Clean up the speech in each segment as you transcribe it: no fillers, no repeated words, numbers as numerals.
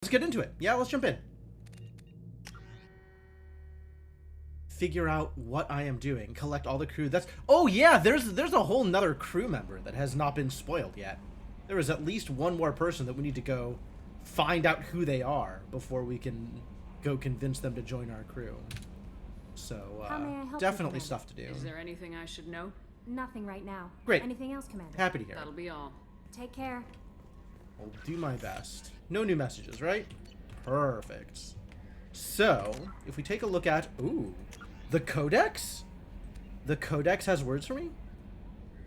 let's get into it. Yeah, let's jump in. Figure out what I am doing. Collect all the crew. That's... Oh, yeah, there's a whole nother crew member that has not been spoiled yet. There is at least one more person that we need to go find out who they are before we can go convince them to join our crew. So, definitely stuff to do. Is there anything I should know? Nothing right now. Great. Anything else, Commander? Happy to hear it. That'll be all. Take care. I'll do my best. No new messages, right? Perfect. So, if we take a look at... Ooh. The Codex? The Codex has words for me?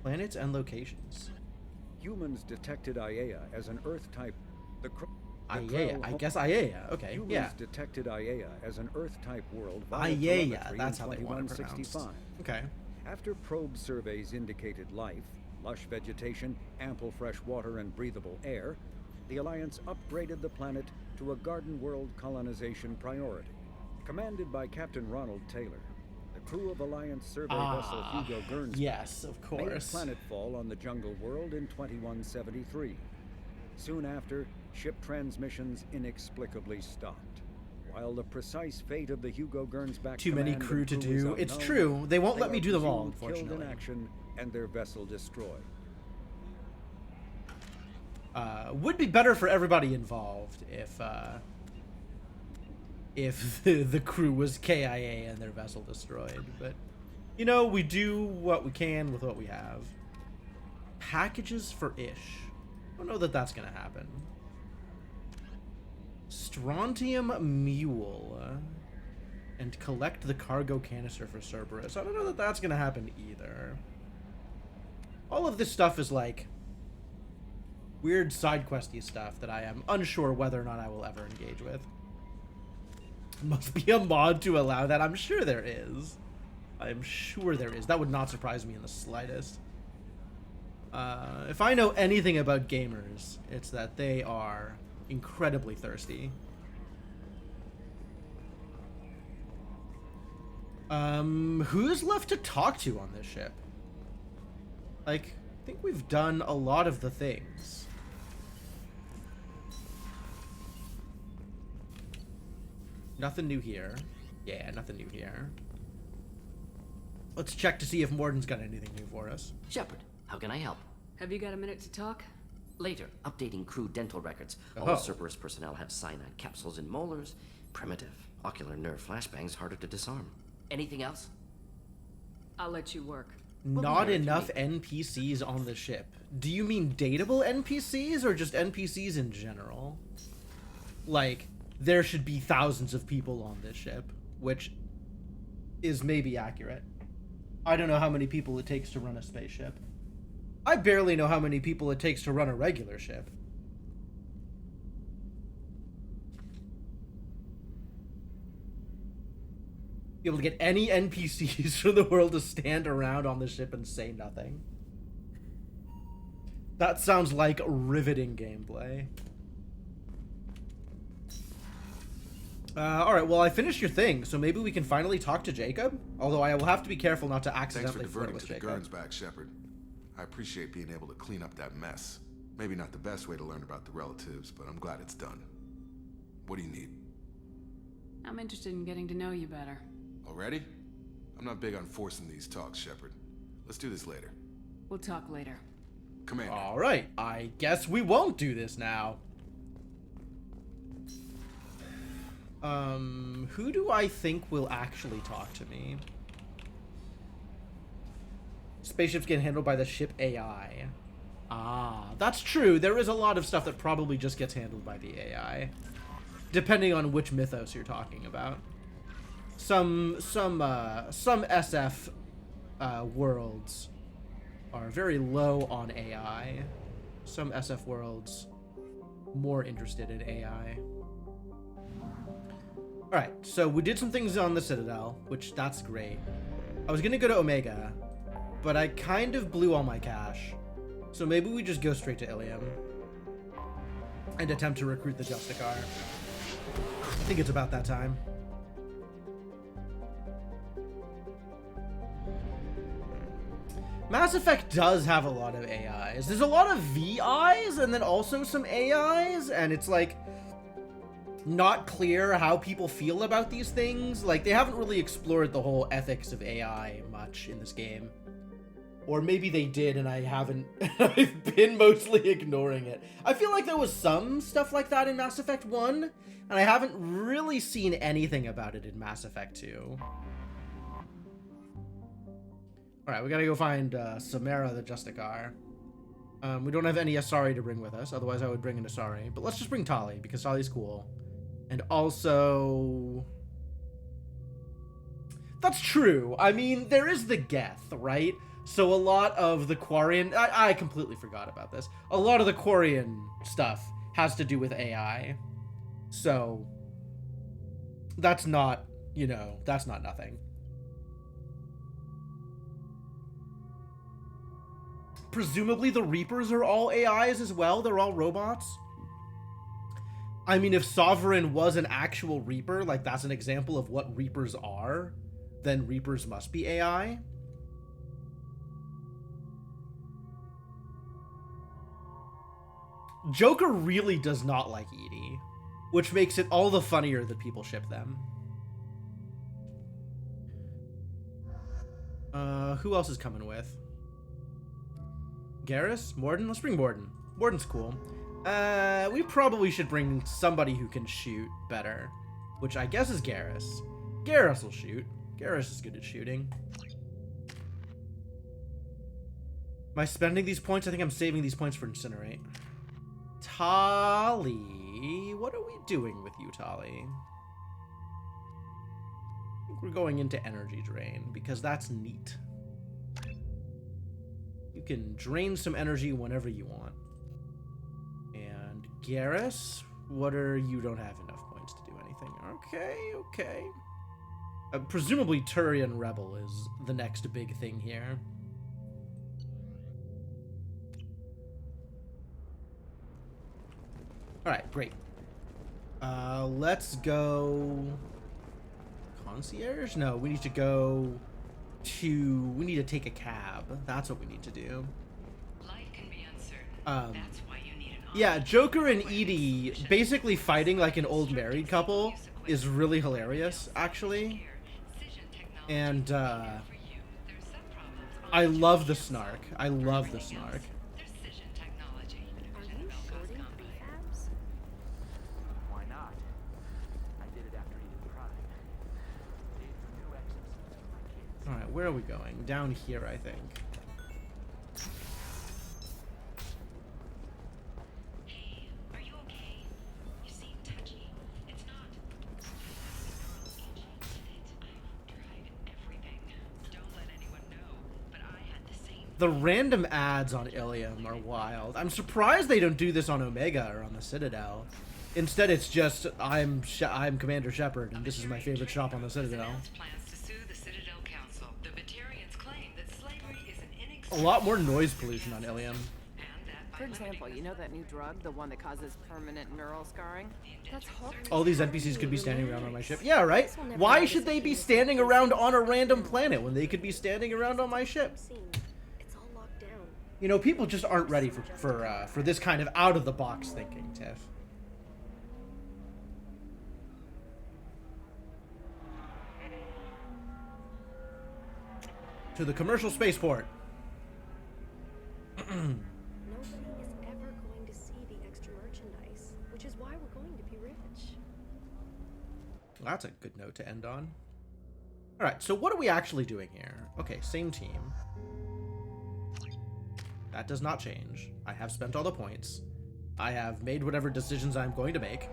Planets and locations. Humans detected Aiea as an Earth-type... Aiea. I guess Aiea. Okay, Humans yeah. detected Aiea as an Earth-type world via Aiea. telemetry That's in how they want it pronounced. 2165. Okay. After probe surveys indicated life, lush vegetation, ample fresh water, and breathable air, the Alliance upgraded the planet to a garden world colonization priority. Commanded by Captain Ronald Taylor, the crew of Alliance survey vessel Hugo Gernsback Yes, of made course. planetfall on the jungle world in 2173. Soon after, ship transmissions inexplicably stopped. While the precise fate of the Hugo Gernsback Too many command crew and to is do. It's unknown, true. They won't they let me are do them all, presumed killed unfortunately. in action and their vessel destroyed. Would be better for everybody involved if the crew was KIA and their vessel destroyed. But, you know, we do what we can with what we have. Packages for Ish. I don't know that that's going to happen. Strontium Mule. And collect the cargo canister for Cerberus. I don't know that that's going to happen either. All of this stuff is like weird side questy stuff that I am unsure whether or not I will ever engage with. Must be a mod to allow that. I'm sure there is. I'm sure there is. That would not surprise me in the slightest. If I know anything about gamers, it's that they are incredibly thirsty. Who's left to talk to on this ship? Like, I think we've done a lot of the things. Nothing new here. Yeah, nothing new here. Let's check to see if Morden's got anything new for us. Shepard, how can I help? Have you got a minute to talk? Later, updating crew dental records. Oh. All Cerberus personnel have cyanide capsules in molars. Primitive. Ocular nerve flashbangs harder to disarm. Anything else? I'll let you work. We'll be Not here if you enough need. NPCs on the ship. Do you mean dateable NPCs or just NPCs in general? Like, there should be thousands of people on this ship, which is maybe accurate. I don't know how many people it takes to run a spaceship. I barely know how many people it takes to run a regular ship. Be able to get any NPCs from the world to stand around on the ship and say nothing. That sounds like riveting gameplay. Alright, well, I finished your thing, so maybe we can finally talk to Jacob? Although I will have to be careful not to Thanks for accidentally flirt diverting with to the Jacob. Gernsback, Shepard. I appreciate being able to clean up that mess. Maybe not the best way to learn about the relatives, but I'm glad it's done. What do you need? I'm interested in getting to know you better. Already? I'm not big on forcing these talks, Shepard. Let's do this later. We'll talk later. Commander. Alright, I guess we won't do this now. Who do I think will actually talk to me? Spaceships get handled by the ship AI. Ah, that's true. There is a lot of stuff that probably just gets handled by the AI. Depending on which mythos you're talking about. Some SF worlds are very low on AI. Some SF worlds more interested in AI. Alright, so we did some things on the Citadel, which that's great. I was gonna go to Omega, but I kind of blew all my cash. So maybe we just go straight to Ilium and attempt to recruit the Justicar. I think it's about that time. Mass Effect does have a lot of AIs. There's a lot of VIs and then also some AIs, and it's like, not clear how people feel about these things. Like, they haven't really explored the whole ethics of AI much in this game. Or maybe they did and I haven't. I've been mostly ignoring it. I feel like there was some stuff like that in Mass Effect 1, and I haven't really seen anything about it in Mass Effect 2. Alright, we gotta go find Samara the Justicar. We don't have any Asari to bring with us, otherwise I would bring an Asari. But let's just bring Tali, because Tali's cool. And also... That's true. I mean, there is the Geth, right? So a lot of the Quarian... I completely forgot about this. A lot of the Quarian stuff has to do with AI. So... That's not, you know, that's not nothing. Presumably the Reapers are all AIs as well. They're all robots. I mean, if Sovereign was an actual Reaper, like that's an example of what Reapers are, then Reapers must be AI. Joker really does not like EDI, which makes it all the funnier that people ship them. Who else is coming with? Garrus? Mordin? Let's bring Mordin. Mordin's cool. We probably should bring somebody who can shoot better, which I guess is Garrus. Garrus will shoot. Garrus is good at shooting. Am I spending these points? I think I'm saving these points for Incinerate. Tali, what are we doing with you, Tali? I think we're going into Energy Drain, because that's neat. You can drain some energy whenever you want. And Garrus, what are you? Don't have enough points to do anything. Okay, okay. Presumably Turian Rebel is the next big thing here. Alright, great. Let's go... Concierge? No, we need to go to... We need to take a cab. That's what we need to do. Life can be uncertain. That's why you need an Yeah, Joker and EDI basically fighting like an old married couple is really hilarious, actually. And, I love the snark. I love the snark. Are you shorting prefabs? Why not? I did it after eating Prime. Paid for new exosuits for my kids. Alright, where are we going? Down here, I think. Hey, are you okay? You seem touchy. It's not. I've tried everything. Don't let anyone know, but I had the same. The random ads on Ilium are wild. I'm surprised they don't do this on Omega or on the Citadel. Instead, it's just, I'm Commander Shepard, and this is my favorite shop on the Citadel. Plans to sue the Citadel Council. The Batarians claim that slavery is an A inexcusable. lot more noise pollution on Ilium. For example, you know that new drug, the one that causes permanent neural scarring? That's horrible. All these NPCs could be standing around on my ship. Yeah, right? Why should they be standing around on a random planet when they could be standing around on my ship? It's all locked down. You know, people just aren't ready for this kind of out-of-the-box thinking, Tiff. To the commercial spaceport. Nobody is ever going to see the extra merchandise, which is why we're going to be rich. That's a good note to end on. Alright, so what are we actually doing here? Okay, same team. That does not change. I have spent all the points. I have made whatever decisions I'm going to make.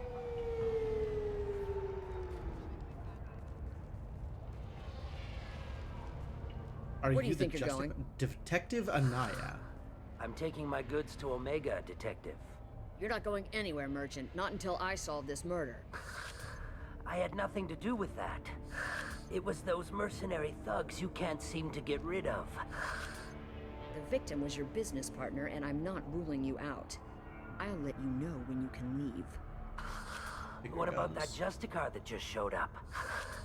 Are Where do you the think you're going? Detective Anaya? I'm taking my goods to Omega, Detective. You're not going anywhere, Merchant. Not until I solve this murder. I had nothing to do with that. It was those mercenary thugs you can't seem to get rid of. The victim was your business partner, and I'm not ruling you out. I'll let you know when you can leave. Bigger What about that guns. Justicar that just showed up?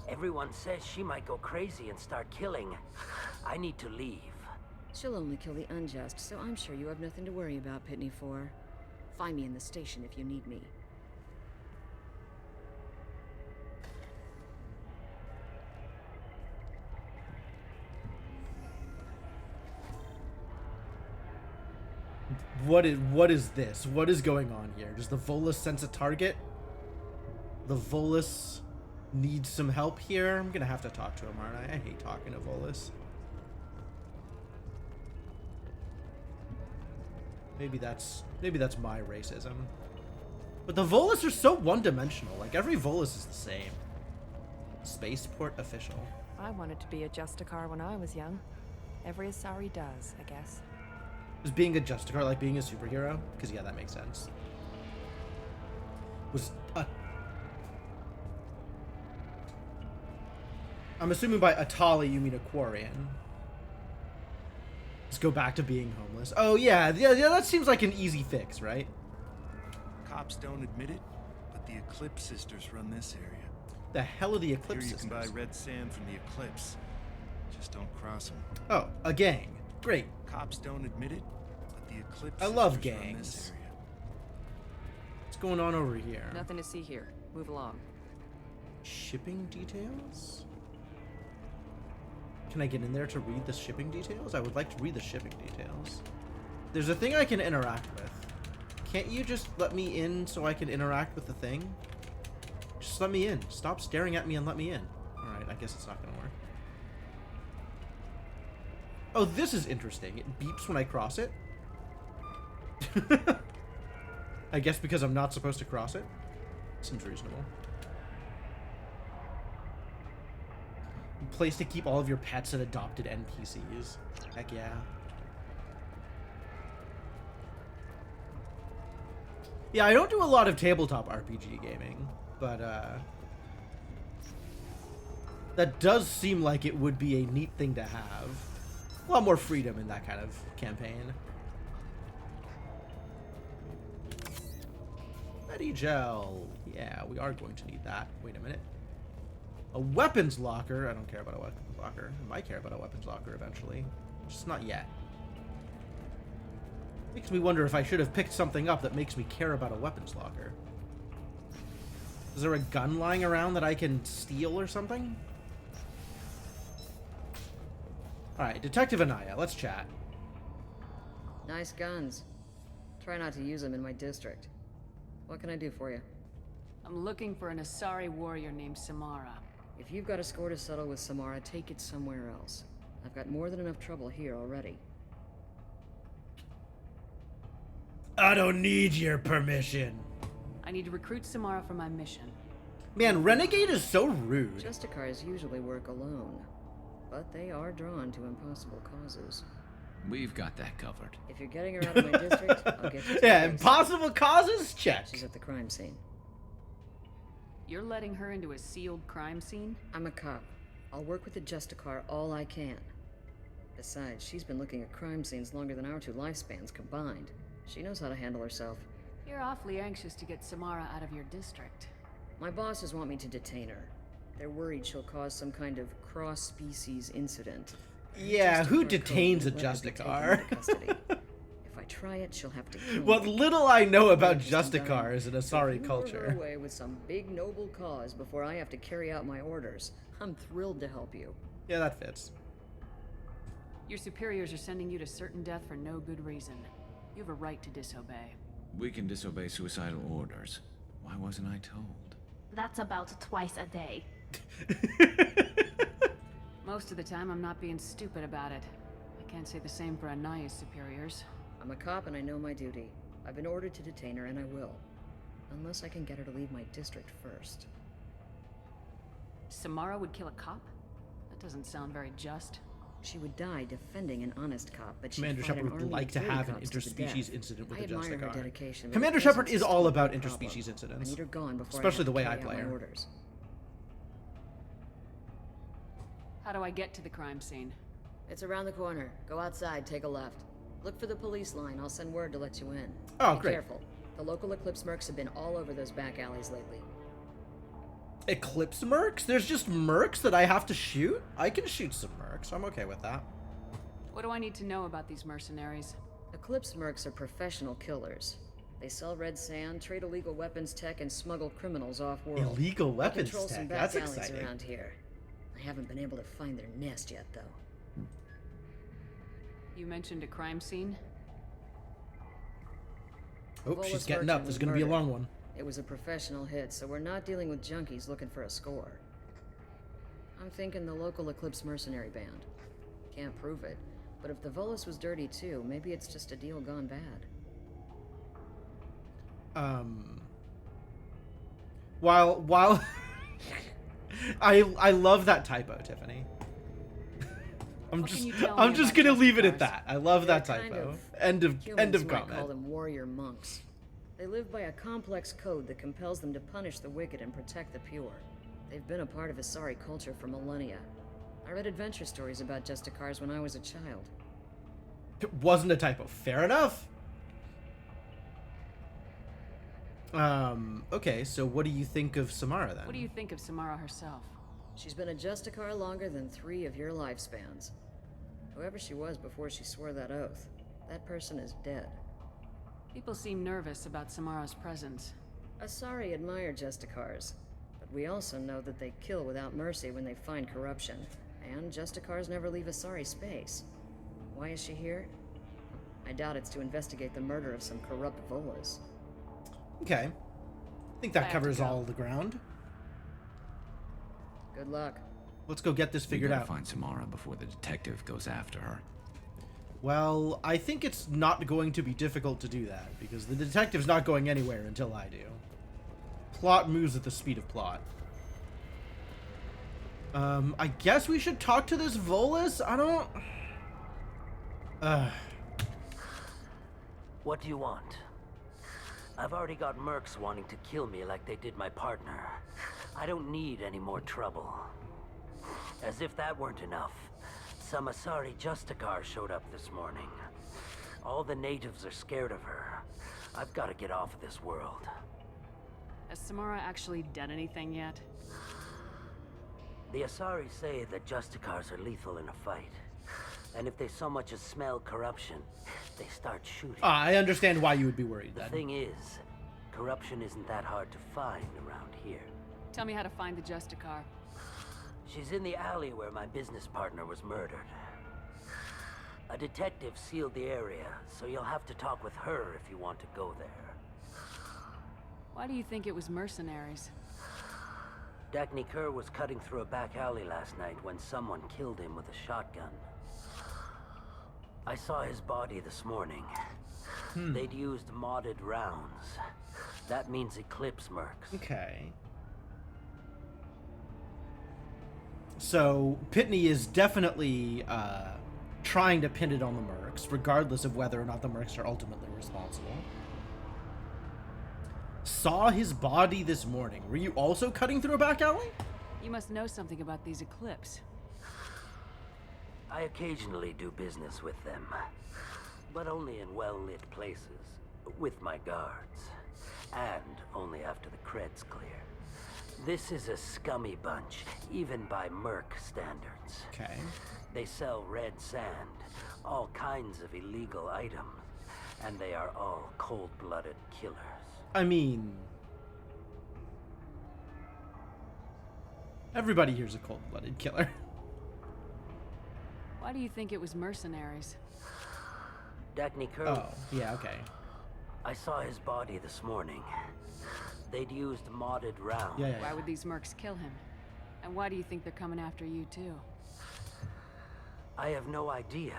Everyone says she might go crazy and start killing. I need to leave. She'll only kill the unjust, so I'm sure you have nothing to worry about, Pitney 4. Find me in the station if you need me. What is this? What is going on here? Does the Volus sense a target? The Volus needs some help here. I'm gonna have to talk to him, aren't I? I hate talking to Volus. Maybe that's my racism. But the Volus are so one-dimensional. Like, every Volus is the same. Spaceport official. I wanted to be a Justicar when I was young. Every Asari does, I guess. Was being a Justicar like being a superhero? Because, yeah, that makes sense. I'm assuming by Atali you mean Aquarian. Let's go back to being homeless. Oh, yeah, that seems like an easy fix, right? Cops don't admit it, but the Eclipse Sisters run this area. The hell are the Eclipse Here you can Sisters? buy red sand from the Eclipse. Just don't cross them. Oh, a gang. Great. Cops don't admit it, but the Eclipse I love Sisters run gangs. this area. What's going on over here? Nothing to see here. Move along. Shipping details? Can I get in there to read the shipping details? I would like to read the shipping details. There's a thing I can interact with. Can't you just let me in so I can interact with the thing? Just let me in. Stop staring at me and let me in. Alright, I guess it's not gonna work. Oh, this is interesting. It beeps when I cross it. I guess because I'm not supposed to cross it. Seems reasonable. Place to keep all of your pets and adopted NPCs. Heck yeah. Yeah, I don't do a lot of tabletop RPG gaming, but that does seem like it would be a neat thing to have. A lot more freedom in that kind of campaign. Medigel. Yeah, we are going to need that. Wait a minute. A weapons locker? I don't care about a weapons locker. I might care about a weapons locker eventually. Just not yet. Makes me wonder if I should have picked something up that makes me care about a weapons locker. Is there a gun lying around that I can steal or something? Alright, Detective Anaya, let's chat. Nice guns. Try not to use them in my district. What can I do for you? I'm looking for an Asari warrior named Samara. If you've got a score to settle with Samara, take it somewhere else. I've got more than enough trouble here already. I don't need your permission. I need to recruit Samara for my mission. Man, Renegade is so rude. Justicars usually work alone, but they are drawn to impossible causes. We've got that covered. If you're getting her out of my district, I'll get you to Yeah, the place. impossible causes? Check. She's at the crime scene. You're letting her into a sealed crime scene? I'm a cop. I'll work with the Justicar all I can. Besides, she's been looking at crime scenes longer than our two lifespans combined. She knows how to handle herself. You're awfully anxious to get Samara out of your district. My bosses want me to detain her. They're worried she'll cause some kind of cross-species incident. Yeah, who Justicar detains a code won't let her be taken Justicar? into custody. If I try it, she'll have to kill What me. little I know about Just Justicars in If Asari you lure her culture. away with some big noble cause before I have to carry out my orders, I'm thrilled to help you. Yeah, that fits. Your superiors are sending you to certain death for no good reason. You have a right to disobey. We can disobey suicidal orders. Why wasn't I told? That's about twice a day. Most of the time, I'm not being stupid about it. I can't say the same for Anaya's superiors. I'm a cop and I know my duty. I've been ordered to detain her and I will. Unless I can get her to leave my district first. Samara would kill a cop? That doesn't sound very just. She would die defending an honest cop, but she'd Commander fight an Shepard would army like of to 30 have an cops to the interspecies death. incident with I a admire her Justicar. dedication, but Commander her Shepard presence is all too about much of a problem. interspecies incidents. I need her gone before Especially I have the way to I carry out play my her. orders. How do I get to the crime scene? It's around the corner. Go outside, take a left. Look for the police line. I'll send word to let you in. Oh, Be great. careful. The local Eclipse mercs have been all over those back alleys lately. Eclipse mercs? There's just mercs that I have to shoot? I can shoot some mercs. I'm okay with that. What do I need to know about these mercenaries? Eclipse mercs are professional killers. They sell red sand, trade illegal weapons tech, and smuggle criminals off-world. Illegal They weapons control some tech? back That's alleys exciting. around here. I haven't been able to find their nest yet, though. You mentioned a crime scene? Oh, Volus she's getting up. merchant This is was going to be a murdered. long one. It was a professional hit, so we're not dealing with junkies looking for a score. I'm thinking the local Eclipse mercenary band. Can't prove it, but if the Volus was dirty too, maybe it's just a deal gone bad. While I love that typo, Tiffany. I'm just gonna leave it at that. I love that They're kind typo. of- End of Humans might comment. call them warrior monks. They live by a complex code that compels them to punish the wicked and protect the pure. They've been a part of Asari culture for millennia. I read adventure stories about Justicars when I was a child. It wasn't a typo. Fair enough. Okay, so what do you think of Samara then? What do you think of Samara herself? She's been a Justicar longer than 3 of your lifespans. Whoever she was before she swore that oath, that person is dead. People seem nervous about Samara's presence. Asari admire Justicars, but we also know that they kill without mercy when they find corruption, and Justicars never leave Asari space. Why is she here? I doubt it's to investigate the murder of some corrupt Volus. Okay. I think that covers all the ground. Good luck. Let's go get this figured We gotta out. find Samara before the detective goes after her. Well, I think it's not going to be difficult to do that, because the detective's not going anywhere until I do. Plot moves at the speed of plot. I guess we should talk to this Volus? I don't... What do you want? I've already got mercs wanting to kill me like they did my partner. I don't need any more trouble. As if that weren't enough, some Asari Justicar showed up this morning. All the natives are scared of her. I've got to get off of this world. Has Samara actually done anything yet? The Asari say that Justicars are lethal in a fight. And if they so much as smell corruption, they start shooting. I understand why you would be worried The then. thing is, corruption isn't that hard to find around here. Tell me how to find the Justicar. She's in the alley where my business partner was murdered. A detective sealed the area, so you'll have to talk with her if you want to go there. Why do you think it was mercenaries? Dagny Kerr was cutting through a back alley last night when someone killed him with a shotgun. I saw his body this morning. They'd used modded rounds. That means Eclipse mercs. Okay. So, Pitney is definitely trying to pin it on the mercs, regardless of whether or not the mercs are ultimately responsible. Saw his body this morning. Were you also cutting through a back alley? You must know something about these Eclipse. I occasionally do business with them, but only in well-lit places, with my guards, and only after the cred's clear. This is a scummy bunch, even by merc standards. Okay. They sell red sand, all kinds of illegal items, and they are all cold-blooded killers. I mean... everybody here's a cold-blooded killer. Why do you think it was mercenaries? Dagny Kerr. Oh, yeah, okay. I saw his body this morning. They'd used modded rounds. Why would these mercs kill him? And why do you think they're coming after you too? I have no idea.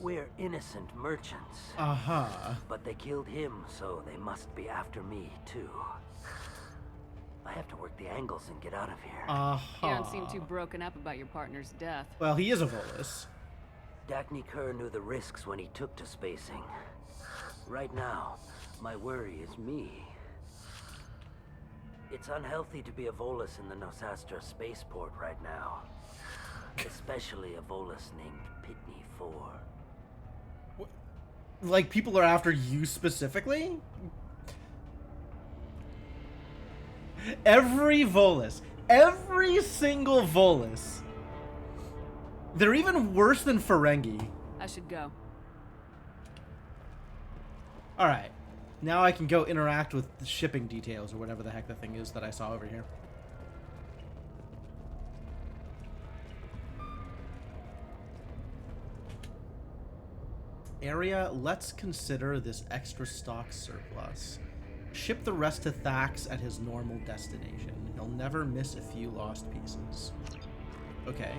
We're innocent merchants. Uh-huh. But they killed him, so they must be after me too. I have to work the angles and get out of here. You don't seem too broken up about your partner's death. Well, he is a Volus. Dagny Kerr knew the risks when he took to spacing. Right now, my worry is me. It's unhealthy to be a Volus in the Nosastra spaceport right now. Especially a Volus named Pitney 4. Like, people are after you specifically? Every Volus. Every single Volus. They're even worse than Ferengi. I should go. Alright. Now I can go interact with the shipping details or whatever the heck the thing is that I saw over here. area, let's consider this extra stock surplus. Ship the rest to Thax at his normal destination. He'll never miss a few lost pieces. Okay.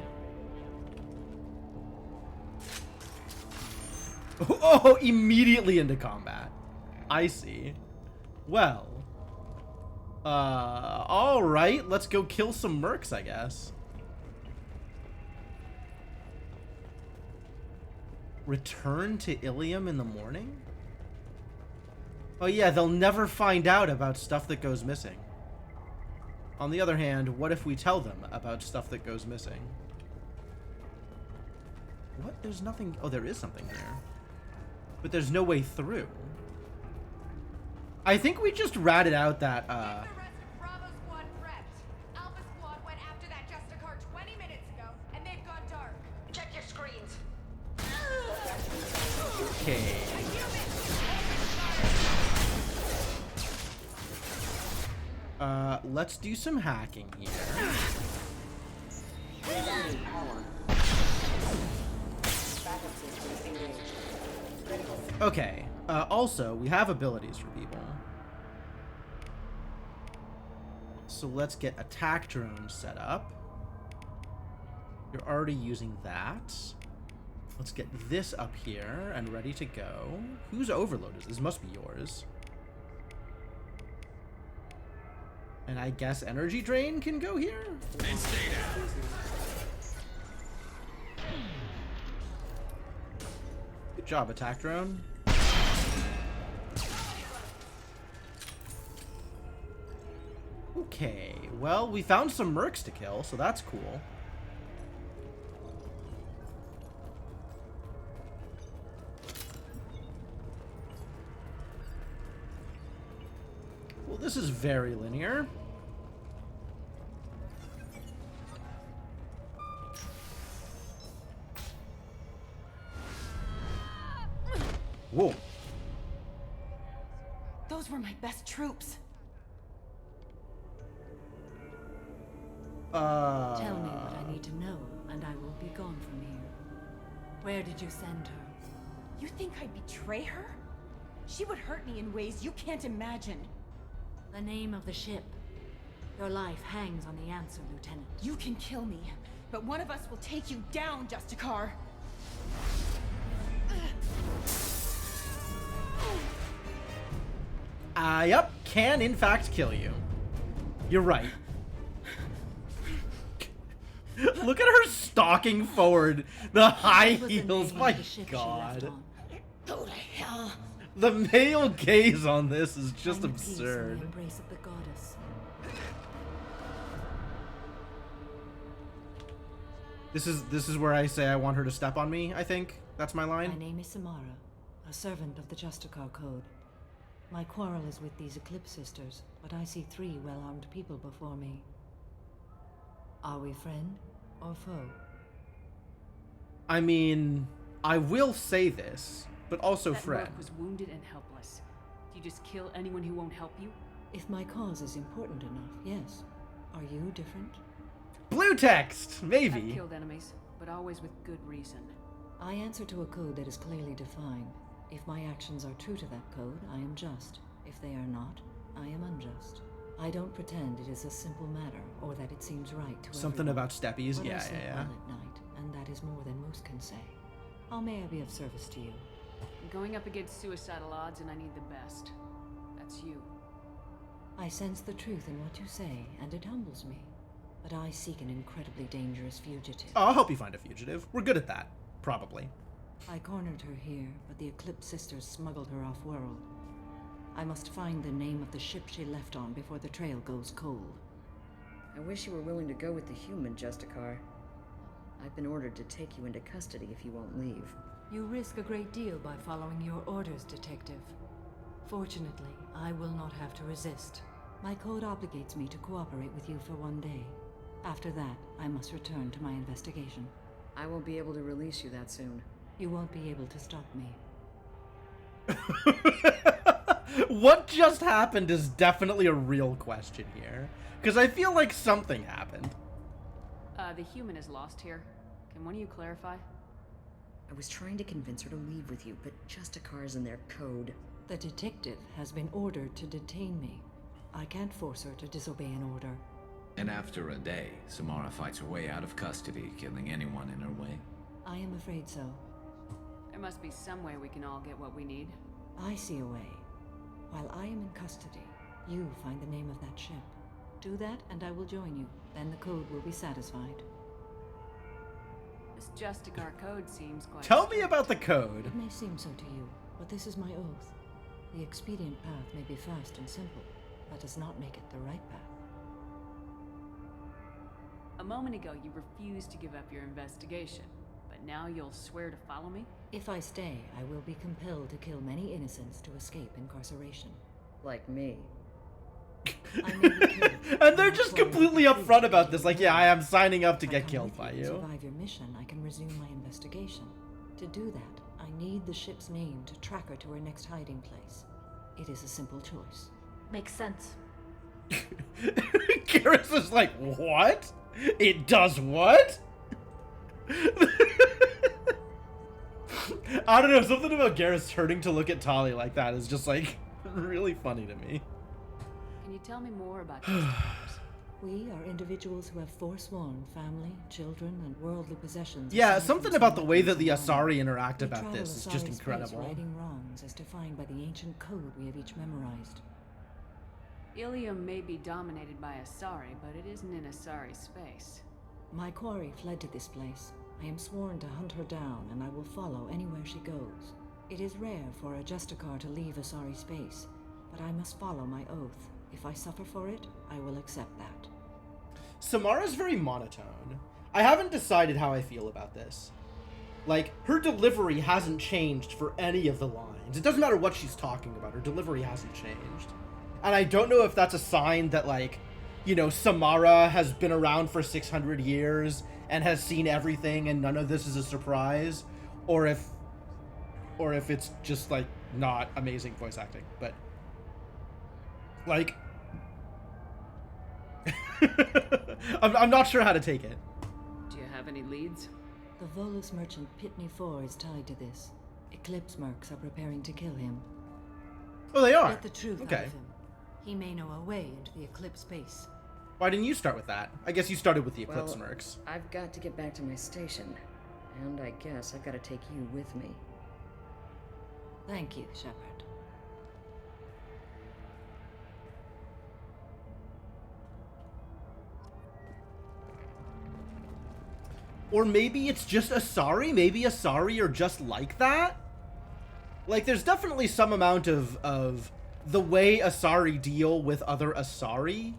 Oh, immediately into combat. I see. Well. Alright, let's go kill some mercs, I guess. Return to Ilium in the morning? Oh yeah, they'll never find out about stuff that goes missing. On the other hand, what if we tell them about stuff that goes missing? What? There's nothing... Oh, there is something here. But there's no way through. I think we just ratted out that, Bravo squad prepped. Alpha squad went after that Justicar 20 minutes ago, and they've gone dark. Check your screens. Okay. Let's do some hacking here. Okay. Also, we have abilities for people. So let's get attack drones set up. You're already using that. Let's get this up here and ready to go. Whose overload is this? This must be yours. And I guess energy drain can go here? And stay down. Good job, attack drone. Okay, well, we found some mercs to kill, so that's cool. Well, this is very linear. Whoa. Those were my best troops. Tell me what I need to know, and I will be gone from here. Where did you send her? You think I'd betray her? She would hurt me in ways you can't imagine. The name of the ship. Your life hangs on the answer, Lieutenant. You can kill me, but one of us will take you down, Justicar. Yep, can in fact kill you. You're right. Look at her stalking forward. The high heels, my god. Go to hell. The male gaze on this is just Find peace in the absurd. embrace of the goddess. This is where I say I want her to step on me, I think. That's my line. My name is Samara, a servant of the Justicar Code. My quarrel is with these Eclipse Sisters, but I see 3 well-armed people before me. Are we friend or foe? I mean, I will say this, but also That friend. merc was wounded and helpless. Do you just kill anyone who won't help you? If my cause is important enough, yes. Are you different? Blue text, maybe. I've killed enemies, but always with good reason. I answer to a code that is clearly defined. If my actions are true to that code, I am just. If they are not, I am unjust. I don't pretend it is a simple matter, or that it seems right to Something everyone. about steppies, But I yeah. sleep well at night, and that is more than most can say. How may I be of service to you? I'm going up against suicidal odds, and I need the best. That's you. I sense the truth in what you say, and it humbles me. But I seek an incredibly dangerous fugitive. Oh, I'll help you find a fugitive. We're good at that. Probably. I cornered her here, but the Eclipse Sisters smuggled her off-world. I must find the name of the ship she left on before the trail goes cold. I wish you were willing to go with the human, Justicar. I've been ordered to take you into custody if you won't leave. You risk a great deal by following your orders, Detective. Fortunately, I will not have to resist. My code obligates me to cooperate with you for 1 day. After that, I must return to my investigation. I won't be able to release you that soon. You won't be able to stop me. What just happened is definitely a real question here. Because I feel like something happened. The human is lost here. Can one of you clarify? I was trying to convince her to leave with you, but Justicar's in their code. The detective has been ordered to detain me. I can't force her to disobey an order. And after a day, Samara fights her way out of custody, killing anyone in her way. I am afraid so. There must be some way we can all get what we need. I see a way. While I am in custody, you find the name of that ship. Do that, and I will join you. Then the code will be satisfied. This Justicar code seems quite... Tell me about the code. It may seem so to you, but this is my oath. The expedient path may be fast and simple. That does not make it the right path. A moment ago, you refused to give up your investigation, but now you'll swear to follow me? If I stay, I will be compelled to kill many innocents to escape incarceration. Like me. I may be killed, And they're just completely upfront about this, like, yeah, I am signing up to get killed by you. To survive your mission, I can resume my investigation. To do that, I need the ship's name to track her to her next hiding place. It is a simple choice. Makes sense. Garrus is like, what? It does what? I don't know, something about Garrus turning to look at Tali like that is just like really funny to me. Can you tell me more about Justicars? We are individuals who have forsworn family, children, and worldly possessions. Yeah, aside something from about the some way that the weapons of Asari honor. interact We about travel this is just Asari space, incredible. righting wrongs as defined by the ancient code we have each memorized. Ilium may be dominated by Asari, but it isn't in Asari space. My quarry fled to this place. I am sworn to hunt her down, and I will follow anywhere she goes. It is rare for a Justicar to leave Asari space, but I must follow my oath. If I suffer for it, I will accept that. Samara's very monotone. I haven't decided how I feel about this. Like, her delivery hasn't changed for any of the lines. It doesn't matter what she's talking about, her delivery hasn't changed. And I don't know if that's a sign that, like, you know, Samara has been around for 600 years and has seen everything and none of this is a surprise, or if it's just, like, not amazing voice acting, but, like, I'm not sure how to take it. Do you have any leads? The Volus merchant Pitney 4 is tied to this. Eclipse mercs are preparing to kill him. Oh, they are? Get the truth out Okay. of him. He may know a way into the Eclipse space. Why didn't you start with that? I guess you started with the Eclipse Well, mercs. I've got to get back to my station. And I guess I've got to take you with me. Thank you, Shepard. Or maybe it's just Asari? Maybe Asari are just like that? Like, there's definitely some amount of the way Asari deal with other Asari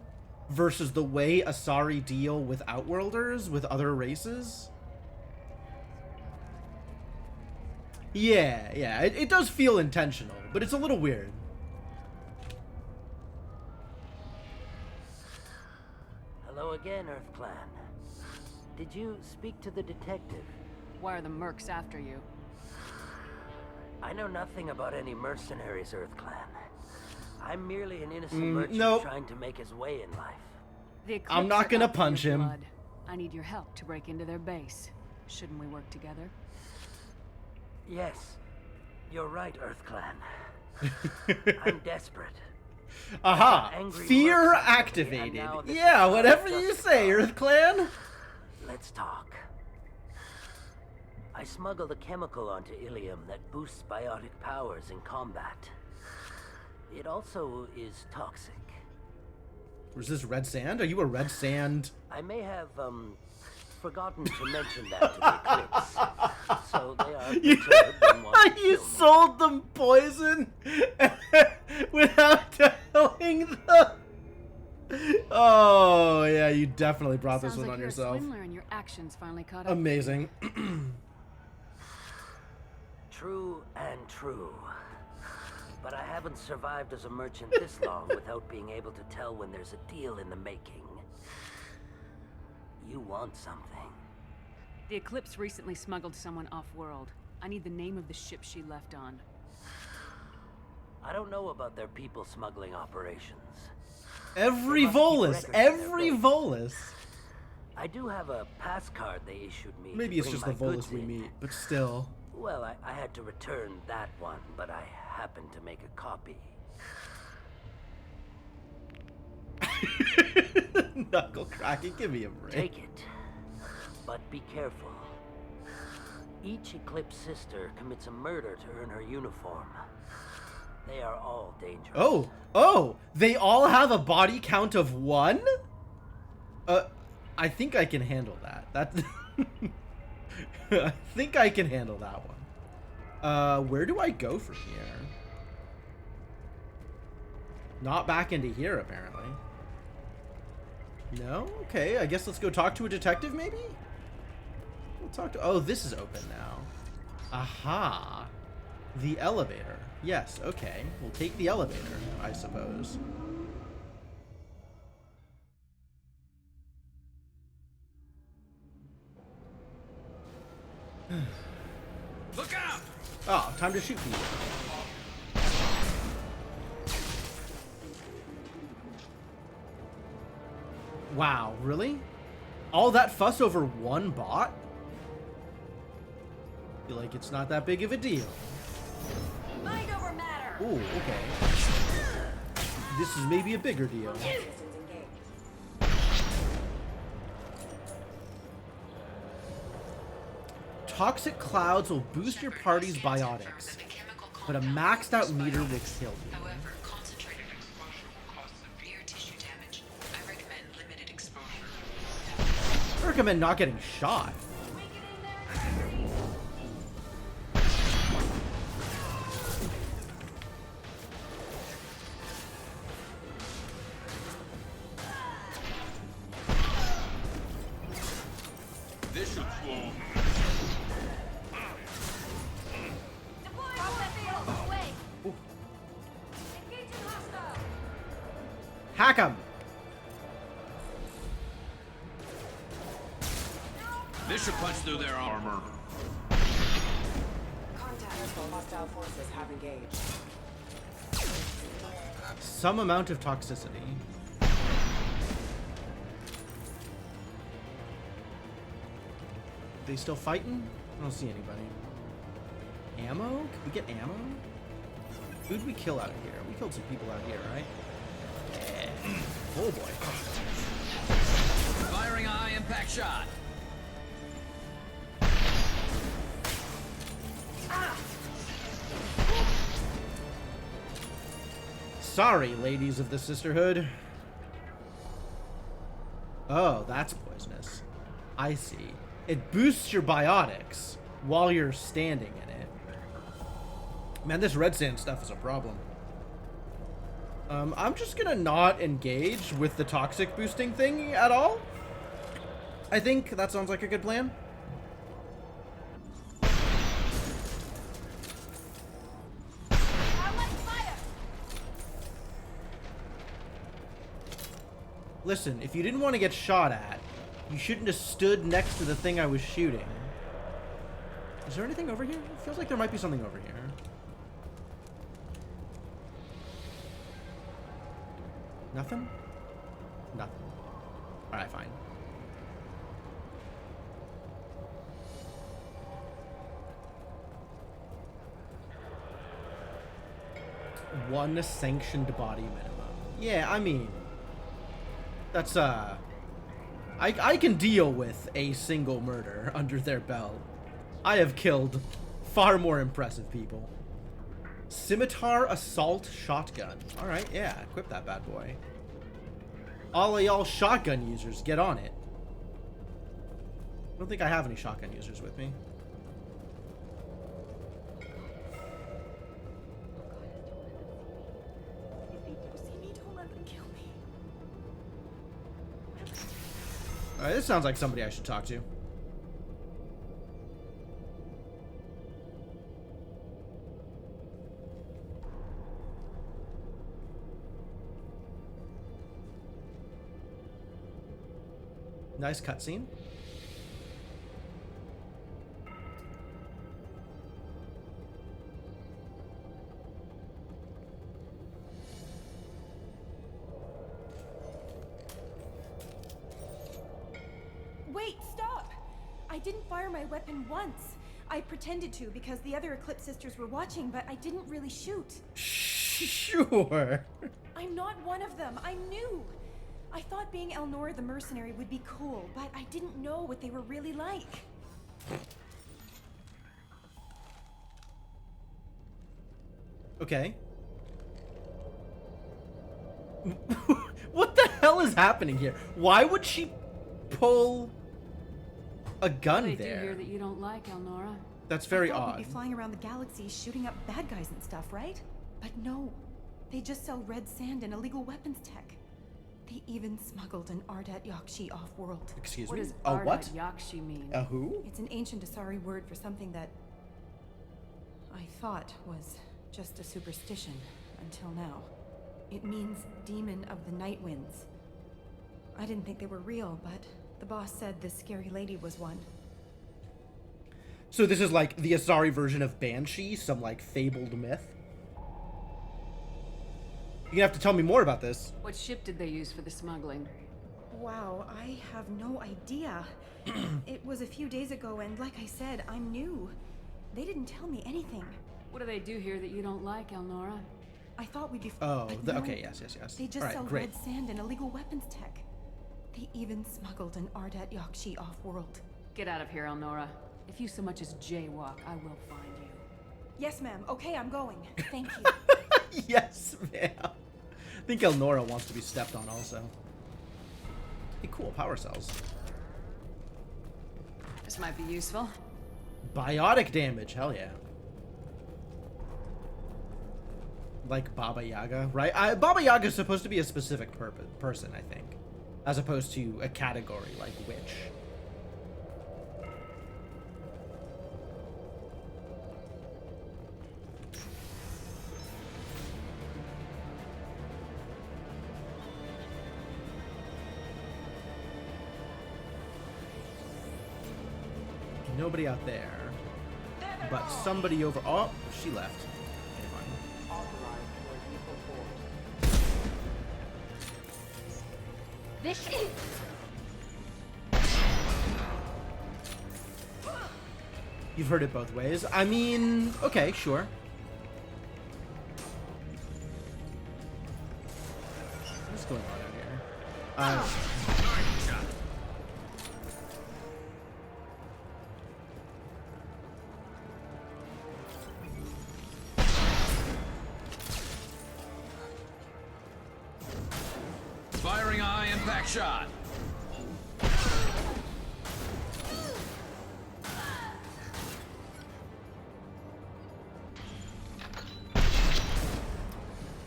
versus the way Asari deal with Outworlders, with other races. Yeah, it does feel intentional, but it's a little weird. Hello again, Earth Clan. Did you speak to the detective? Why are the mercs after you? I know nothing about any mercenaries, Earth Clan. I'm merely an innocent merchant nope. trying to make his way in life. The Eclipse I'm not are gonna out for punch your him. blood. I need your help to break into their base. Shouldn't we work together? Yes, you're right, Earth Clan. I'm desperate. Aha! Angry Fear mercs after me, and activated. now this Yeah, is whatever just you say, Earth Clan. Let's talk. I smuggled a chemical onto Ilium that boosts biotic powers in combat. It also is toxic. Was this red sand? Are you a red sand? I may have, forgotten to mention that to the Eclipse. So they are perturbed and want to You kill me. sold them poison without telling them. Oh, yeah, you definitely brought this Sounds one like on you're yourself. a swindler and your actions finally caught up. Amazing. True and true. But I haven't survived as a merchant this long without being able to tell when there's a deal in the making. You want something. The Eclipse recently smuggled someone off-world. I need the name of the ship she left on. I don't know about their people smuggling operations. Every There must keep Volus. records in their Every base. Volus. I do have a pass card they issued me. Maybe to it's bring just the my Volus goods we in. meet, but still. Well, I had to return that one, but I happened to make a copy. Knuckle cracking, give me a break. Take it, but be careful. Each Eclipse sister commits a murder to earn her uniform. They are all dangerous. Oh, they all have a body count of 1? I think I can handle that. I think I can handle that one. Where do I go from here? Not back into here, apparently. No? Okay, I guess let's go talk to a detective, maybe? We'll talk to... Oh, this is open now. Aha. The elevator. Yes, okay. We'll take the elevator, I suppose. Look out! Oh, time to shoot people. Wow, really? All that fuss over one bot? Feel like it's not that big of a deal. Mind over matter. Ooh, okay. This is maybe a bigger deal. Toxic clouds will boost your party's biotics, but a maxed out meter will kill you. However, concentrated exposure will cause severe tissue damage. I recommend limited exposure. I recommend not getting shot. This should slow. Hack him! This should punch through their armor. Contact with hostile forces have engaged. Some amount of toxicity. They still fighting? I don't see anybody. Ammo? Can we get ammo? Who'd we kill out of here? We killed some people out here, right? Yeah. Oh boy. Firing a high impact shot. Sorry, ladies of the Sisterhood. Oh, that's poisonous. I see. It boosts your biotics while you're standing in it. Man, this red sand stuff is a problem. I'm just gonna not engage with the toxic boosting thing at all. I think that sounds like a good plan. Listen, if you didn't want to get shot at, you shouldn't have stood next to the thing I was shooting. Is there anything over here? It feels like there might be something over here. Nothing? Nothing. Alright, fine. One sanctioned body minimum. Yeah, I mean... That's, I can deal with a single murder under their belt. I have killed far more impressive people. Scimitar Assault Shotgun. Alright, yeah, equip that bad boy. All of y'all shotgun users, get on it. I don't think I have any shotgun users with me. Alright, this sounds like somebody I should talk to. Nice cutscene. Wait, stop! I didn't fire my weapon once. I pretended to because the other Eclipse sisters were watching, but I didn't really shoot. Sure. I'm not one of them. I'm new. I thought being Elnora the mercenary would be cool, but I didn't know what they were really like. Okay. What the hell is happening here? Why would she pull a gun They there? do hear that you don't like Elnora. That's very I thought odd. We'd be flying around the galaxy shooting up bad guys and stuff, right? But no. They just sell red sand and illegal weapons tech. They even smuggled an Ardat Yakshi off-world. Excuse What me? does A Ardat what? Yakshi mean? A who? It's an ancient Asari word for something that I thought was just a superstition until now. It means demon of the night winds. I didn't think they were real, but the boss said this scary lady was one. So this is like the Asari version of Banshee, some like fabled myth? You're gonna have to tell me more about this. What ship did they use for the smuggling? Wow, I have no idea. It was a few days ago, and like I said, I'm new. They didn't tell me anything. What do they do here that you don't like, Elnora? I thought we'd be. Oh, but no. okay, yes. They just All right, sell great. red sand and illegal weapons tech. They even smuggled an Ardat Yakshi off-world. Get out of here, Elnora. If you so much as jaywalk, I will find you. Yes, ma'am. Okay, I'm going. Thank you. Yes, ma'am. I think Elnora wants to be stepped on also. Hey, cool, power cells. This might be useful. Biotic damage, hell yeah. Like Baba Yaga, right? Baba Yaga is supposed to be a specific person, I think. As opposed to a category like witch. Nobody out there. But somebody over... Oh, she left. Okay, fine. This You've heard it both ways. I mean, okay, sure. What's going on out here? Firing eye impact shot.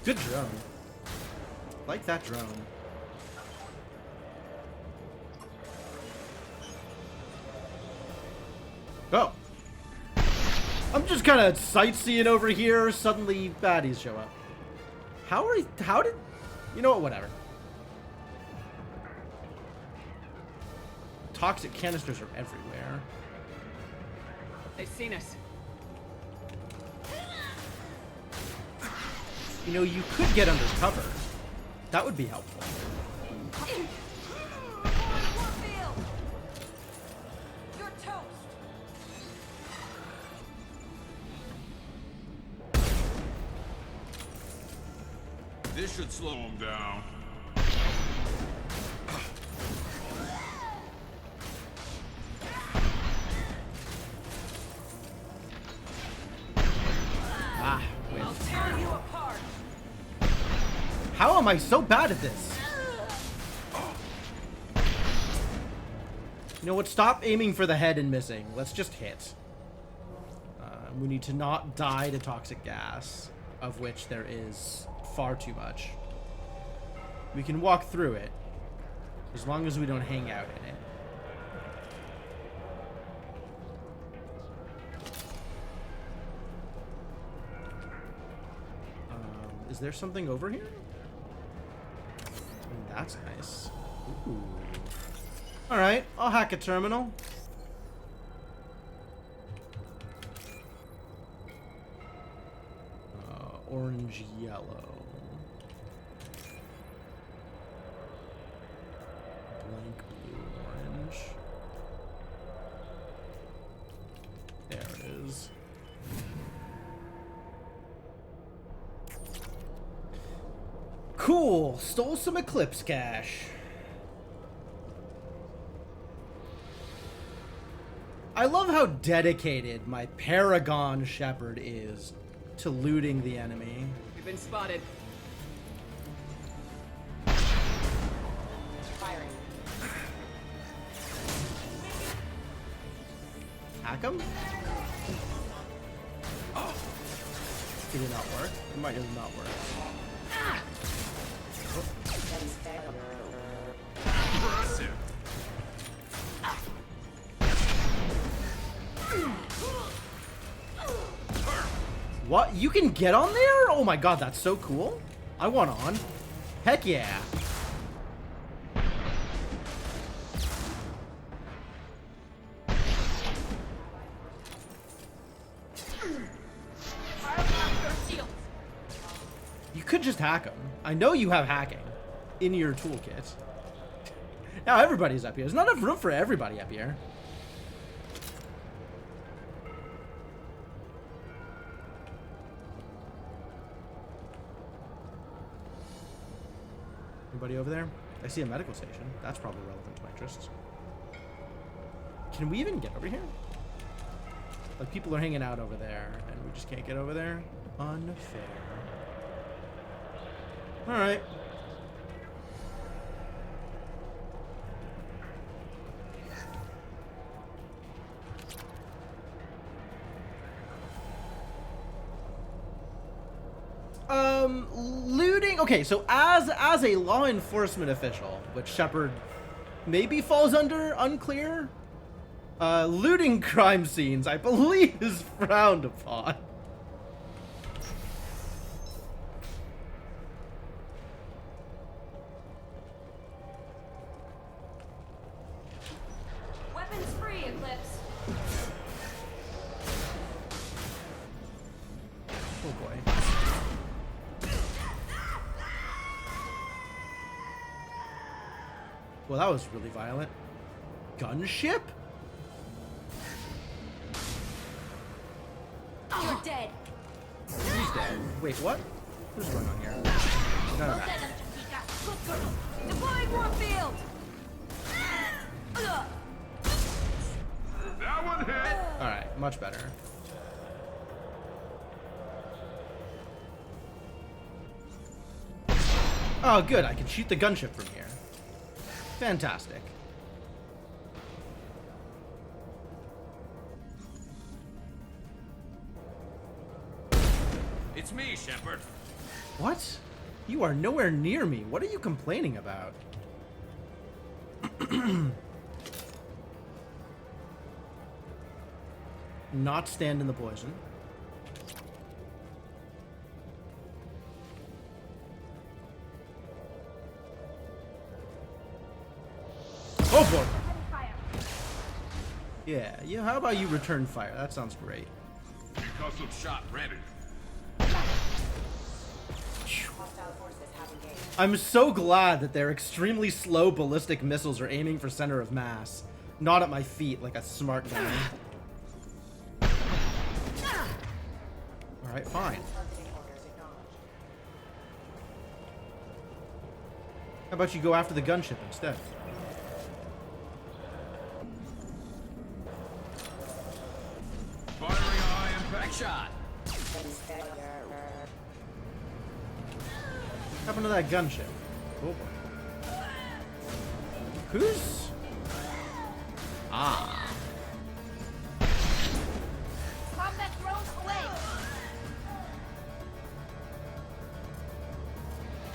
Good drone. Like that drone. Oh. I'm just kind of sightseeing over here. Suddenly baddies show up. How did... You know what? Whatever. Toxic canisters are everywhere. They've seen us. You know, you could get under cover. That would be helpful. You're toast. This should slow him down. Ah, wait. I'll tear you apart. How am I so bad at this? You know what? Stop aiming for the head and missing. Let's just hit. We need to not die to toxic gas, of which there is far too much. We can walk through it, as long as we don't hang out in it. Is there something over here? That's nice. Ooh. Alright, I'll hack a terminal. Orange yellow. Blank blue orange. There it Cool. Stole some Eclipse cash. I love how dedicated my Paragon Shepherd is to looting the enemy. We've been spotted. Firing. Hack him? Did it not work? It might just not work. Impressive. What? You can get on there? Oh my god, that's so cool. I want on. Heck yeah. You could just hack them. I know you have hacking in your toolkit. Now everybody's up here. There's not enough room for everybody up here. Anybody over there? I see a medical station. That's probably relevant to my interests. Can we even get over here? Like, people are hanging out over there, and we just can't get over there? Unfair. Alright. Looting. Okay, so as a law enforcement official, which Shepard maybe falls under, unclear. Looting crime scenes, I believe, is frowned upon. Weapons free, Eclipse. Oh boy. Well, that was really violent. Gunship? You're dead. He's dead. Wait, what? What's going on here? None of that. Good girl. Deploying Warfield. That one hit. Alright, much better. Oh, good. I can shoot the gunship from here. Fantastic. It's me, Shepard. What? You are nowhere near me. What are you complaining about? Not stand in the poison. Oh boy. Yeah, how about you return fire? That sounds great. Custom shot ready. I'm so glad that their extremely slow ballistic missiles are aiming for center of mass, not at my feet like a smart guy. Alright, fine. How about you go after the gunship instead? Firing a high impact shot. What happened to that gunship? Oh boy. Who's... Ah. Combat drones away.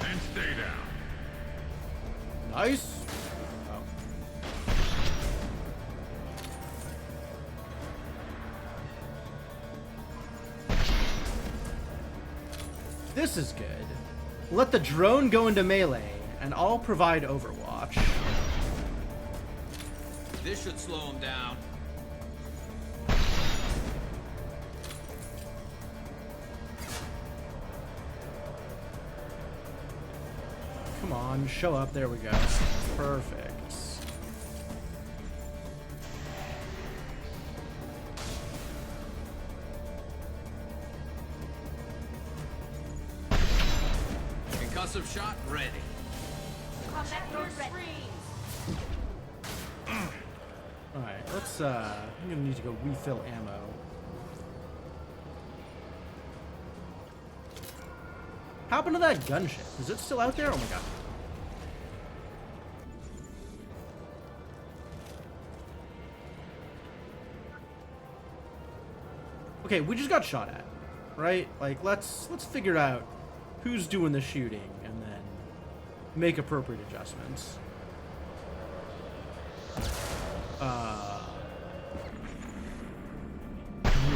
And stay down. Nice. Oh. This is good. Let the drone go into melee, and I'll provide Overwatch. This should slow him down. Come on, show up. There we go. Perfect. Explosive shot ready. Alright, let's, I'm gonna need to go refill ammo. What happened to that gunship? Is it still out there? Oh my god. Okay, we just got shot at, right? Like, let's figure out who's doing the shooting and then make appropriate adjustments.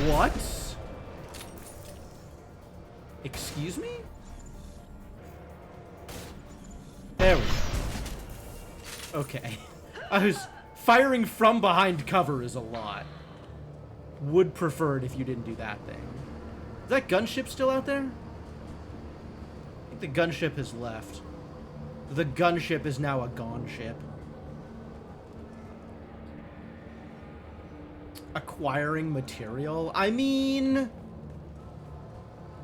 What? Excuse me? There we go. Okay. I was firing from behind cover is a lot. Would prefer it if you didn't do that thing. Is that gunship still out there? I think the gunship has left. The gunship is now a gone ship. Acquiring material? I mean,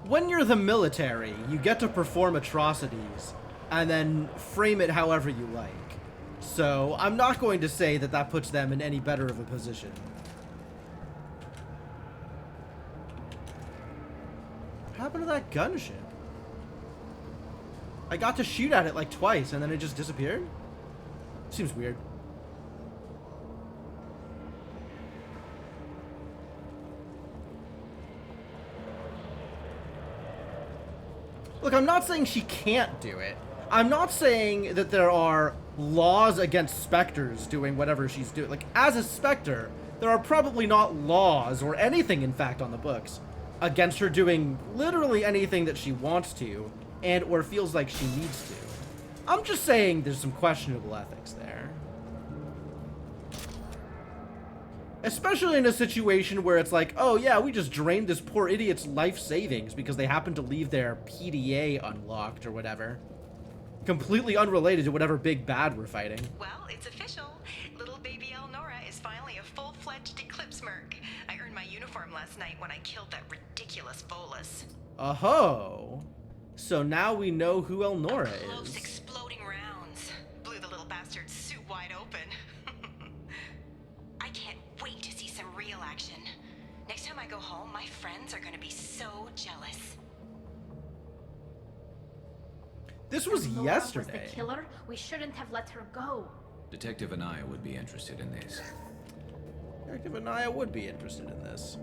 when you're the military, you get to perform atrocities and then frame it however you like. So I'm not going to say that that puts them in any better of a position. What happened to that gunship? I got to shoot at it like twice and then it just disappeared? Seems weird. Look, I'm not saying she can't do it. I'm not saying that there are laws against Spectres doing whatever she's doing. Like, as a Spectre, there are probably not laws or anything, in fact, on the books against her doing literally anything that she wants to and or feels like she needs to. I'm just saying there's some questionable ethics there. Especially in a situation where it's like, oh yeah, we just drained this poor idiot's life savings because they happened to leave their PDA unlocked or whatever. Completely unrelated to whatever big bad we're fighting. Well, it's official. Little baby Elnora is finally a full-fledged Eclipse Merc. I earned my uniform last night when I killed that ridiculous Volus. Oh, so now we know who Elnora Close is. exploding rounds. Blew the little bastard's suit wide open. I can't wait to see some real action. Next time I go home, my friends are gonna be so jealous. This was Laura yesterday. Was the killer? We shouldn't have let her go. Detective Anaya would be interested in this. Detective Anaya would be interested in this.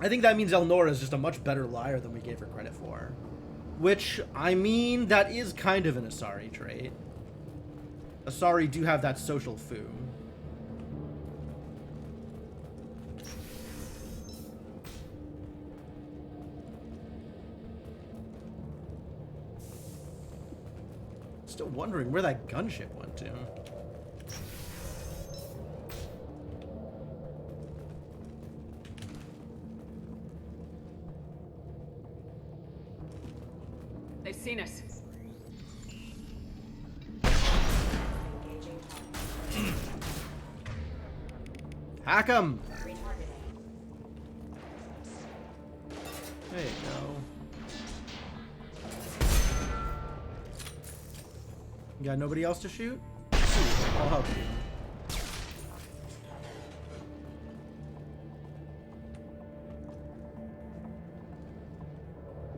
I think that means Elnora is just a much better liar than we gave her credit for. Which, I mean, that is kind of an Asari trait. Asari do have that social foo. Still wondering where that gunship went to. They've seen us. Hack 'em! There you go. You got nobody else to shoot? Shoot, I'll help you.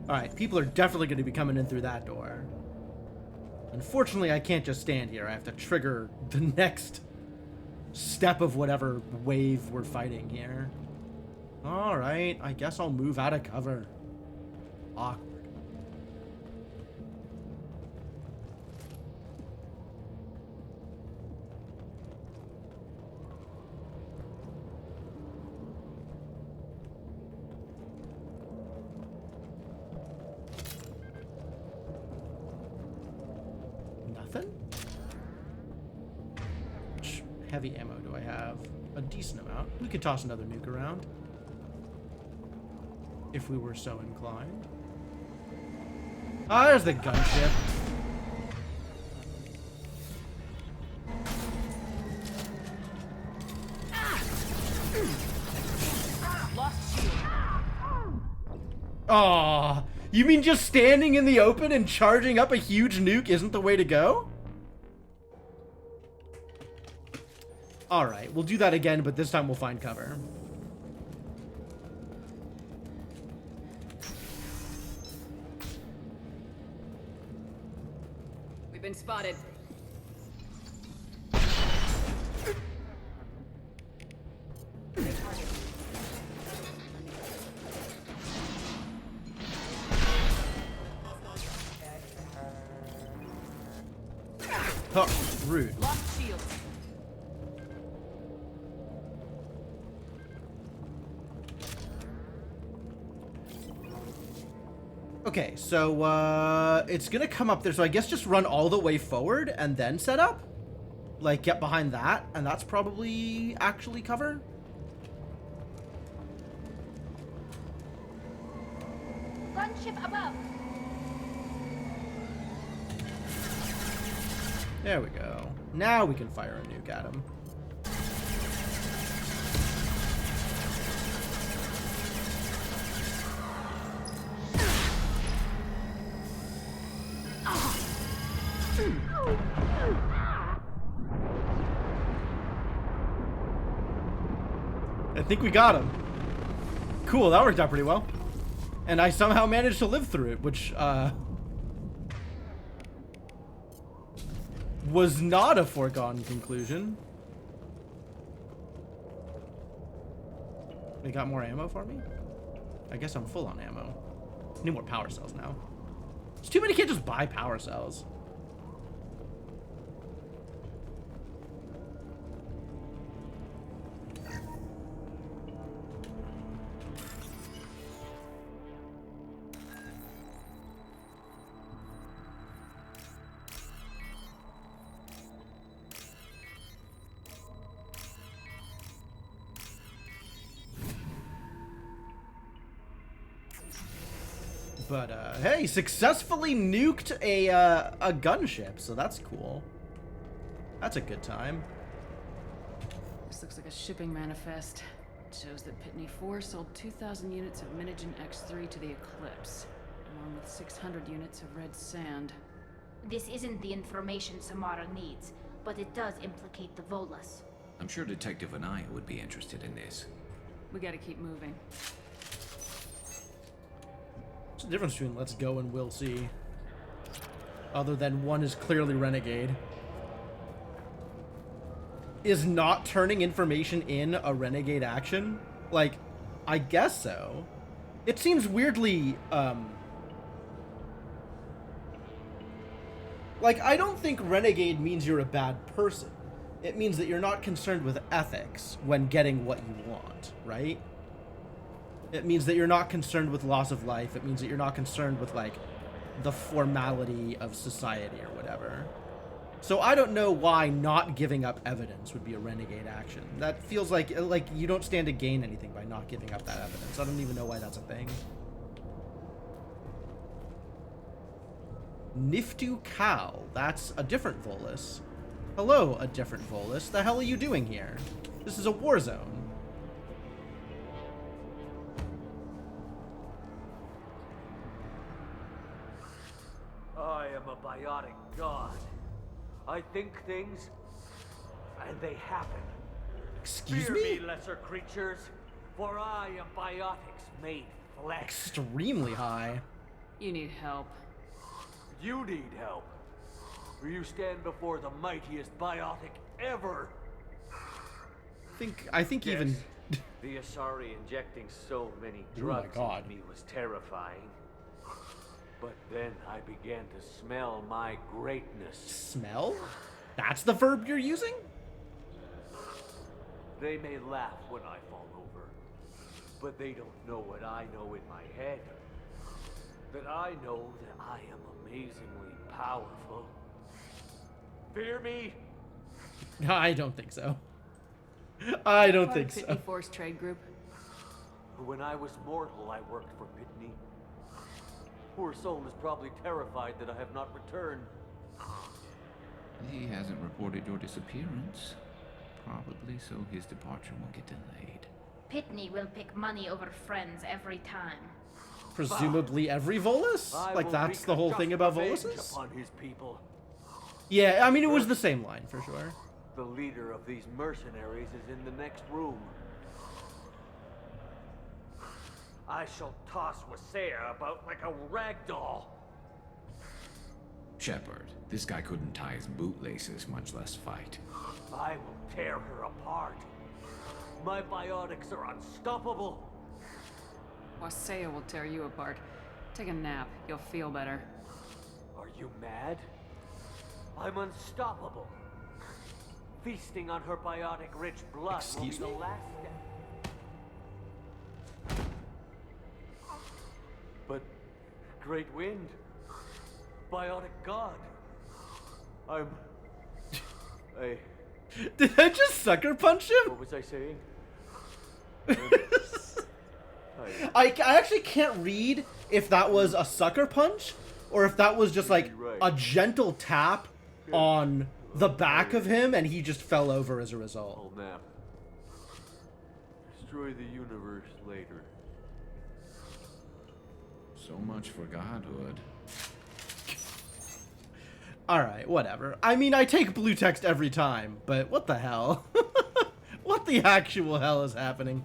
Alright, people are definitely going to be coming in through that door. Unfortunately, I can't just stand here. I have to trigger the next step of whatever wave we're fighting here. Alright, I guess I'll move out of cover. Awkward. Nothing? Which heavy ammo do I have? A decent amount. We could toss another nuke around. If we were so inclined. Ah, there's the gunship. Lost shield. Aw, You mean just standing in the open and charging up a huge nuke isn't the way to go? Alright, we'll do that again, but this time we'll find cover. We've been spotted. Huh, rude. Lock shields. Okay, so it's gonna come up there, so I guess just run all the way forward and then set up? Like, get behind that, and that's probably actually cover? Gunship above. There we go. Now we can fire a nuke at him. I think we got him. Cool, that worked out pretty well. And I somehow managed to live through it, which, was not a foregone conclusion. They got more ammo for me? I guess I'm full on ammo. Need more power cells now. There's too many kids just buy power cells. But, hey, successfully nuked a gunship, so that's cool. That's a good time. This looks like a shipping manifest. It shows that Pitney 4 sold 2,000 units of Minigen X3 to the Eclipse, along with 600 units of red sand. This isn't the information Samara needs, but it does implicate the Volas. I'm sure Detective Anaya would be interested in this. We gotta keep moving. What's the difference between let's go and we'll see? Other than one is clearly Renegade. Is not turning information in a Renegade action? Like, I guess so. It seems weirdly, like, I don't think Renegade means you're a bad person. It means that you're not concerned with ethics when getting what you want, right? It means that you're not concerned with loss of life. It means that you're not concerned with, like, the formality of society or whatever. So I don't know why not giving up evidence would be a Renegade action. That feels like you don't stand to gain anything by not giving up that evidence. I don't even know why that's a thing. Niftu Kal. That's a different Volus. Hello, a different Volus. The hell are you doing here? This is a war zone. I am a biotic god. I think things, and they happen. Excuse Fear me? me, lesser creatures, for I am biotics made flesh. Extremely high. You need help. You need help. For you stand before the mightiest biotic ever. I think Yes, even the Asari injecting so many Oh my drugs God. into me was terrifying. But then I began to smell my greatness. Smell? That's the verb you're using? They may laugh when I fall over, but they don't know what I know in my head. That I know that I am amazingly powerful. Fear me? I don't think so. I don't Part think of so. Pitney Force Trade Group. When I was mortal, I worked for Pitney. Poor soul is probably terrified that I have not returned. He hasn't reported your disappearance. Probably so his departure won't get delayed. Pitney will pick money over friends every time. presumably every Volus? Like, that's the whole thing about Voluses? Upon his people. Yeah, I mean, it was the same line, for sure. The leader of these mercenaries is in the next room. I shall toss Wasea about like a rag doll. Shepard, this guy couldn't tie his bootlaces, much less fight. I will tear her apart. My biotics are unstoppable. Wasea will tear you apart. Take a nap. You'll feel better. Are you mad? I'm unstoppable. Feasting on her biotic-rich blood will be the last step. But Great Wind, biotic god, Did I just sucker punch him? What was I saying? I actually can't read if that was a sucker punch or if that was just like a gentle tap on the back of him and he just fell over as a result. I'll nap. Destroy the universe later. So much for godhood. Alright, whatever. I mean, I take blue text every time, but what the hell? What the actual hell is happening?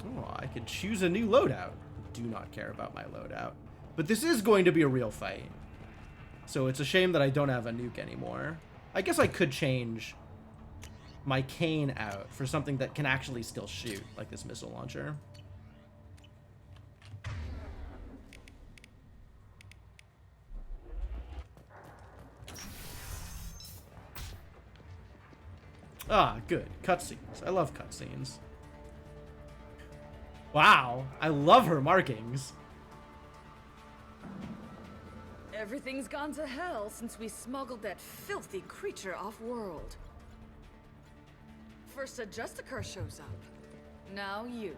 Oh, I could choose a new loadout. Do not care about my loadout. But this is going to be a real fight. So it's a shame that I don't have a nuke anymore. I guess I could change my cane out for something that can actually still shoot, like this missile launcher. Ah, good. Cutscenes. I love cutscenes. Wow, I love her markings. Everything's gone to hell since we smuggled that filthy creature off-world. First a Justicar shows up. Now you.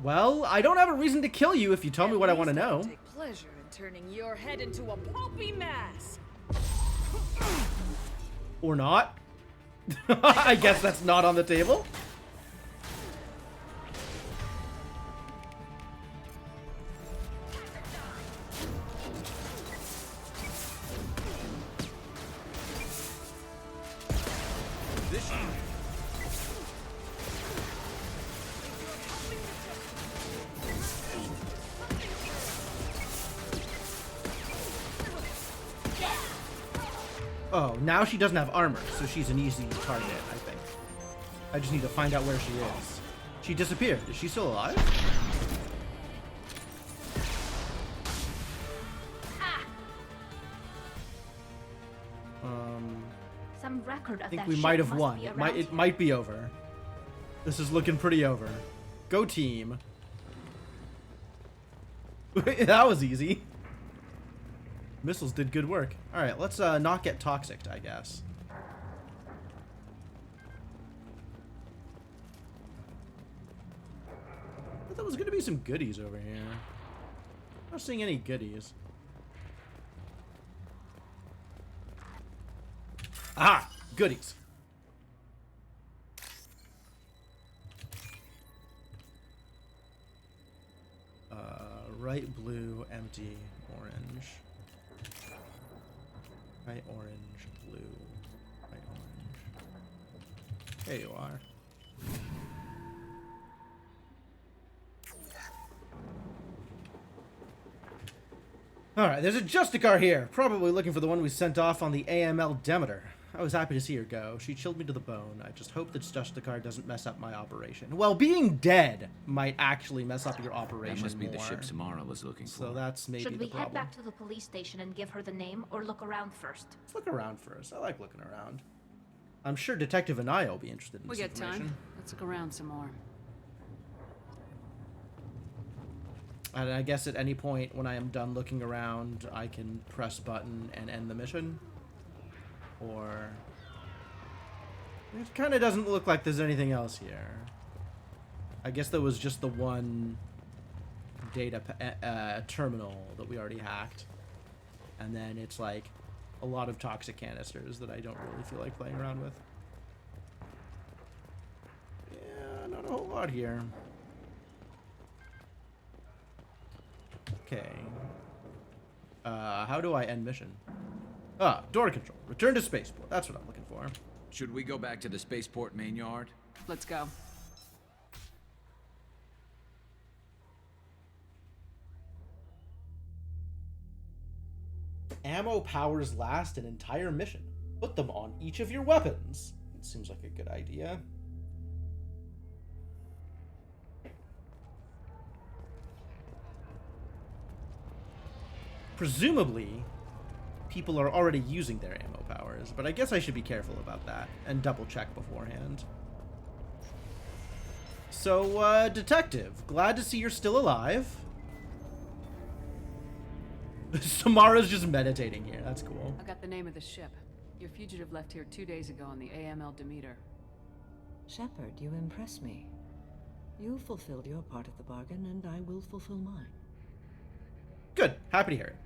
Well, I don't have a reason to kill you if you tell me what I want to know. Take pleasure in turning your head into a pulpy mass. Or not. I guess that's not on the table. Oh, now she doesn't have armor, so she's an easy target, I think. I just need to find out where she is. She disappeared. Is she still alive? Some record of I think that we ship might have must won. be It around might be over. This is looking pretty over. Go team. That was easy. Missiles did good work. Alright, let's not get toxic, I guess. I thought there was gonna be some goodies over here. I'm not seeing any goodies. Ah! Goodies. Right blue, empty, orange. Right orange, blue. Right orange. There you are. Alright, there's a Justicar here. Probably looking for the one we sent off on the AML Demeter. I was happy to see her go. She chilled me to the bone. I just hope that Justicar doesn't mess up my operation. Well, being dead might actually mess up your operation That must be more. the ship Samara was looking for. So that's maybe Should we the problem. head back to the police station and give her the name, or look around first? Let's look around first. I like looking around. I'm sure Detective Anaya will be interested in We this got information. time. Let's look around some more. And I guess at any point when I am done looking around, I can press button and end the mission. Or... It kind of doesn't look like there's anything else here. I guess there was just the one data terminal that we already hacked. And then it's like a lot of toxic canisters that I don't really feel like playing around with. Yeah, not a whole a lot here. Okay. How do I end mission? Ah, door control. Return to spaceport. That's what I'm looking for. Should we go back to the spaceport main yard? Let's go. Ammo powers last an entire mission. Put them on each of your weapons. It seems like a good idea. Presumably, people are already using their ammo powers, but I guess I should be careful about that and double check beforehand. So, Detective, glad to see you're still alive. Samara's just meditating here. That's cool. I got the name of the ship. Your fugitive left here 2 days ago on the AML Demeter. Shepard, you impress me. You fulfilled your part of the bargain, and I will fulfill mine. Good. Happy to hear it.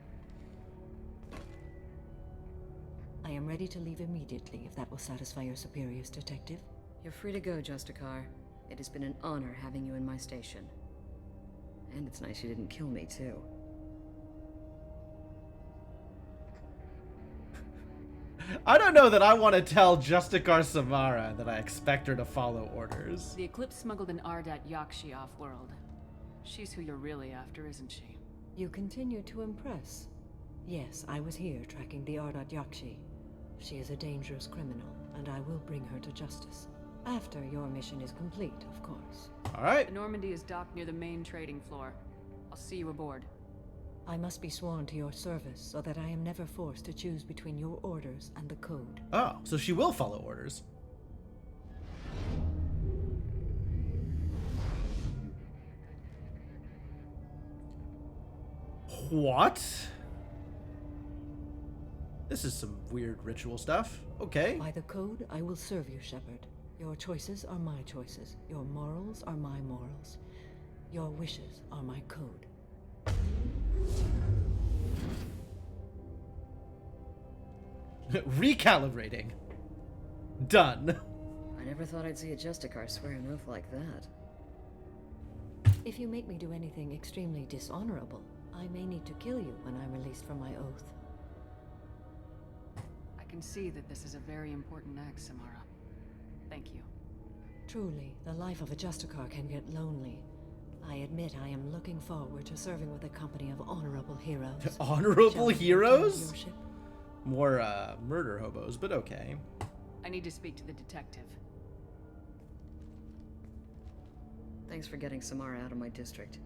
I am ready to leave immediately, if that will satisfy your superiors, Detective. You're free to go, Justicar. It has been an honor having you in my station. And it's nice you didn't kill me, too. I don't know that I want to tell Justicar Samara that I expect her to follow orders. The Eclipse smuggled an Ardat Yakshi off-world. She's who you're really after, isn't she? You continue to impress. Yes, I was here tracking the Ardat Yakshi. She is a dangerous criminal, and I will bring her to justice. After your mission is complete, of course. Alright. The Normandy is docked near the main trading floor. I'll see you aboard. I must be sworn to your service so that I am never forced to choose between your orders and the code. Oh, so she will follow orders. What? This is some weird ritual stuff. Okay. By the code, I will serve you, Shepard. Your choices are my choices. Your morals are my morals. Your wishes are my code. Recalibrating. Done. I never thought I'd see a Justicar swear an oath like that. If you make me do anything extremely dishonorable, I may need to kill you when I'm released from my oath. I can see that this is a very important act, Samara. Thank you. Truly, the life of a Justicar can get lonely. I admit I am looking forward to serving with a company of honorable heroes. Honorable heroes? More, murder hobos, but okay. I need to speak to the detective. Thanks for getting Samara out of my district.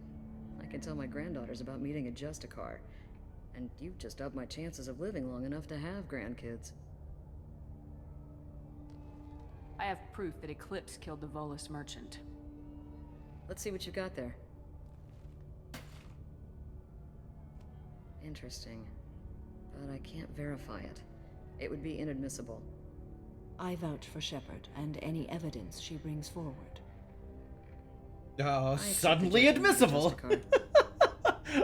I can tell my granddaughters about meeting a Justicar. And you've just upped my chances of living long enough to have grandkids. I have proof that Eclipse killed the Volus merchant. Let's see what you got there. Interesting. But I can't verify it. It would be inadmissible. I vouch for Shepard and any evidence she brings forward. Oh, suddenly admissible.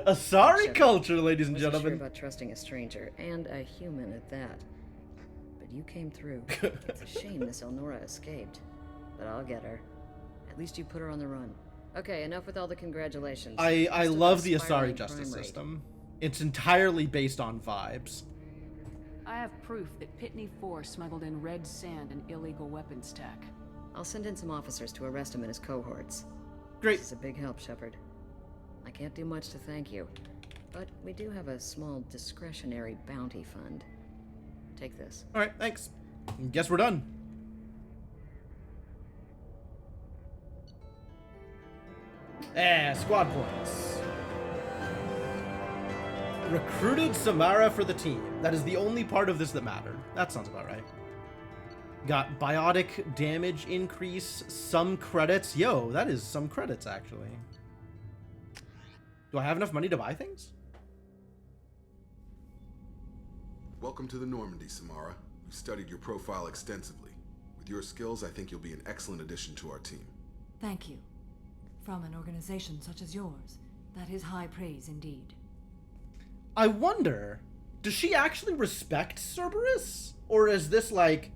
A sorry culture, ladies and gentlemen. Sure about trusting a stranger, and a human at that. But you came through. It's a shame Miss Elnora escaped. But I'll get her. At least you put her on the run. Okay, enough with all the congratulations. I love the Asari justice system. It's entirely based on vibes. I have proof that Pitney 4 smuggled in red sand and illegal weapons tech. I'll send in some officers to arrest him and his cohorts. Great. This is a big help, Shepard. I can't do much to thank you, but we do have a small discretionary bounty fund. Take this. Alright, thanks. Guess we're done. Squad points. Recruited Samara for the team. That is the only part of this that mattered. That sounds about right. Got biotic damage increase, some credits. Yo, that is some credits, actually. Do I have enough money to buy things? Welcome to the Normandy, Samara. We've studied your profile extensively. With your skills, I think you'll be an excellent addition to our team. Thank you. From an organization such as yours, that is high praise indeed. I wonder, does she actually respect Cerberus? Or is this like,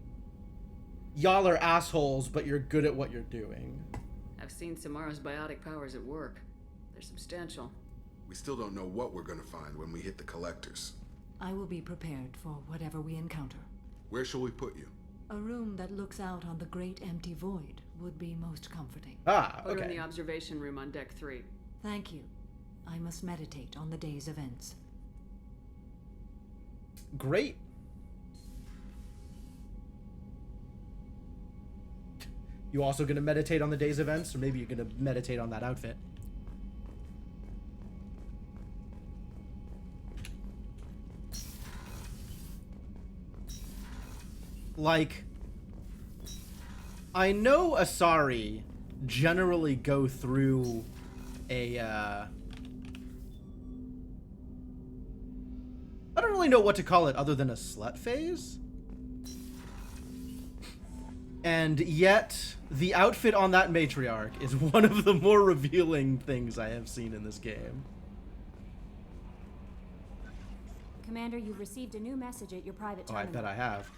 y'all are assholes, but you're good at what you're doing? I've I've seen Samara's biotic powers at work. They're substantial. We still don't know what we're gonna find when we hit the collectors. I will be prepared for whatever we encounter. Where shall we put you? A room that looks out on the great empty void would be most comforting. Ah, Put her in okay. the observation room on deck 3. Thank you. I must meditate on the day's events. Great. You also gonna meditate on the day's events, or maybe you're gonna meditate on that outfit? Like, I know Asari generally go through a, I don't really know what to call it other than a slut phase. And yet, the outfit on that matriarch is one of the more revealing things I have seen in this game. Commander, you've received a new message at your private Oh, I terminal. bet I have.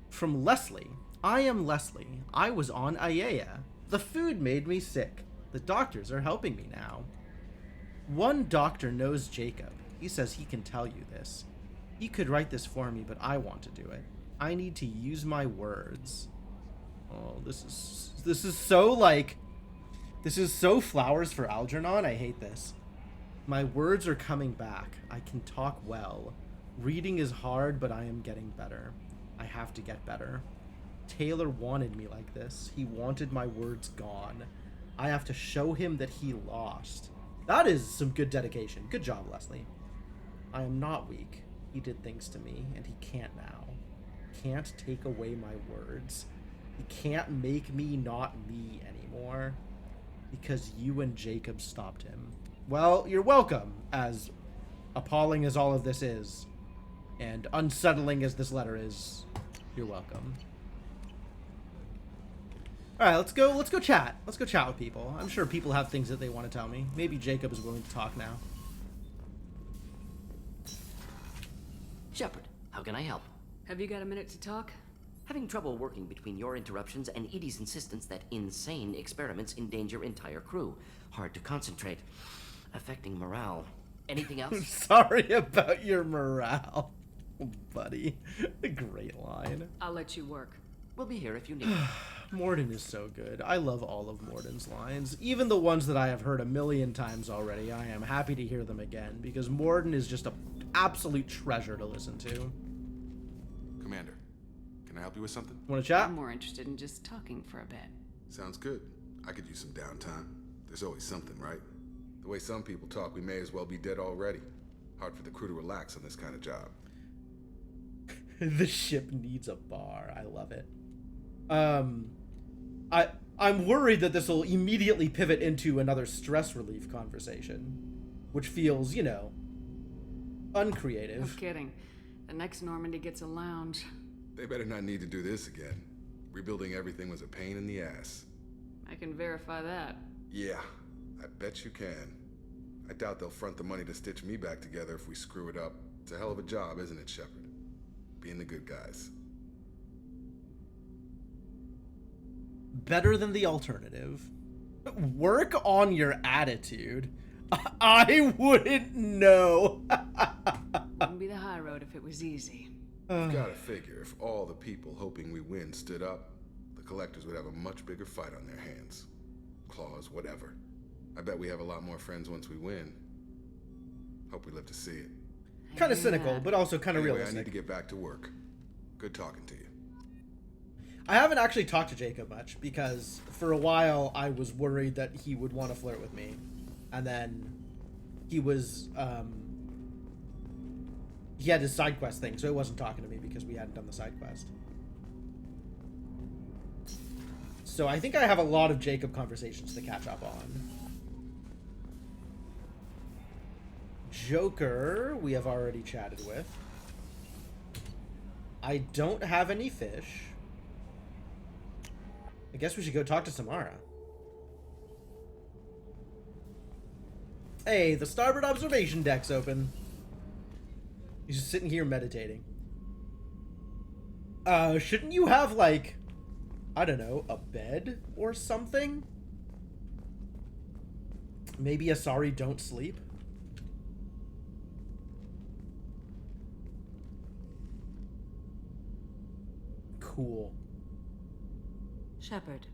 From Leslie. I am Leslie. I was on Aiea. The food made me sick. The doctors are helping me now. One doctor knows Jacob. He says he can tell you this. He could write this for me, but I want to do it. I need to use my words. Oh, this is so like, this is so flowers for Algernon. I hate this. My words are coming back. I can talk well. Reading is hard, but I am getting better. I have to get better. Taylor wanted me like this. He wanted my words gone. I have to show him that he lost. That is some good dedication. Good job, Leslie. I am not weak. He did things to me, and he can't now. Can't take away my words. He can't make me not me anymore. Because you and Jacob stopped him. Well, you're welcome, as appalling as all of this is, and unsettling as this letter is. You're welcome. Alright, let's go chat. Let's go chat with people. I'm sure people have things that they want to tell me. Maybe Jacob is willing to talk now. Shepard, how can I help? Have you got a minute to talk? Having trouble working between your interruptions and Edie's insistence that insane experiments endanger entire crew. Hard to concentrate. Affecting morale. Anything else? Sorry about your morale, buddy. A great line. I'll let you work. We'll be here if you need. Morden is so good. I love all of Morden's lines. Even the ones that I have heard a million times already, I am happy to hear them again, because Morden is just an absolute treasure to listen to. Commander, can I help you with something? Want to chat? I'm more interested in just talking for a bit. Sounds good. I could use some downtime. There's always something, right? The way some people talk, we may as well be dead already. Hard for the crew to relax on this kind of job. The ship needs a bar. I love it. I'm worried that this will immediately pivot into another stress relief conversation, which feels, you know, uncreative. No kidding. The next Normandy gets a lounge. They better not need to do this again. Rebuilding everything was a pain in the ass. I can verify that. Yeah, I bet you can. I doubt they'll front the money to stitch me back together if we screw it up. It's a hell of a job, isn't it, Shepard? Being the good guys. Better than the alternative. Work on your attitude. I wouldn't know. Wouldn't be the high road if it was easy. You've gotta figure, if all the people hoping we win stood up, the collectors would have a much bigger fight on their hands. Claws, whatever. I bet we have a lot more friends once we win. Hope we live to see it. Kind of cynical, but also kind of Anyway, realistic. I need to get back to work. Good talking to you. I haven't actually talked to Jacob much, because for a while I was worried that he would want to flirt with me. And then he was, he had his side quest thing, so he wasn't talking to me because we hadn't done the side quest. So I think I have a lot of Jacob conversations to catch up on. Joker, we have already chatted with. I don't have any fish. I guess we should go talk to Samara. Hey, the starboard observation deck's open. He's just sitting here meditating. Shouldn't you have, like, I don't know, a bed or something? Maybe Asari don't sleep? Cool. Shepard.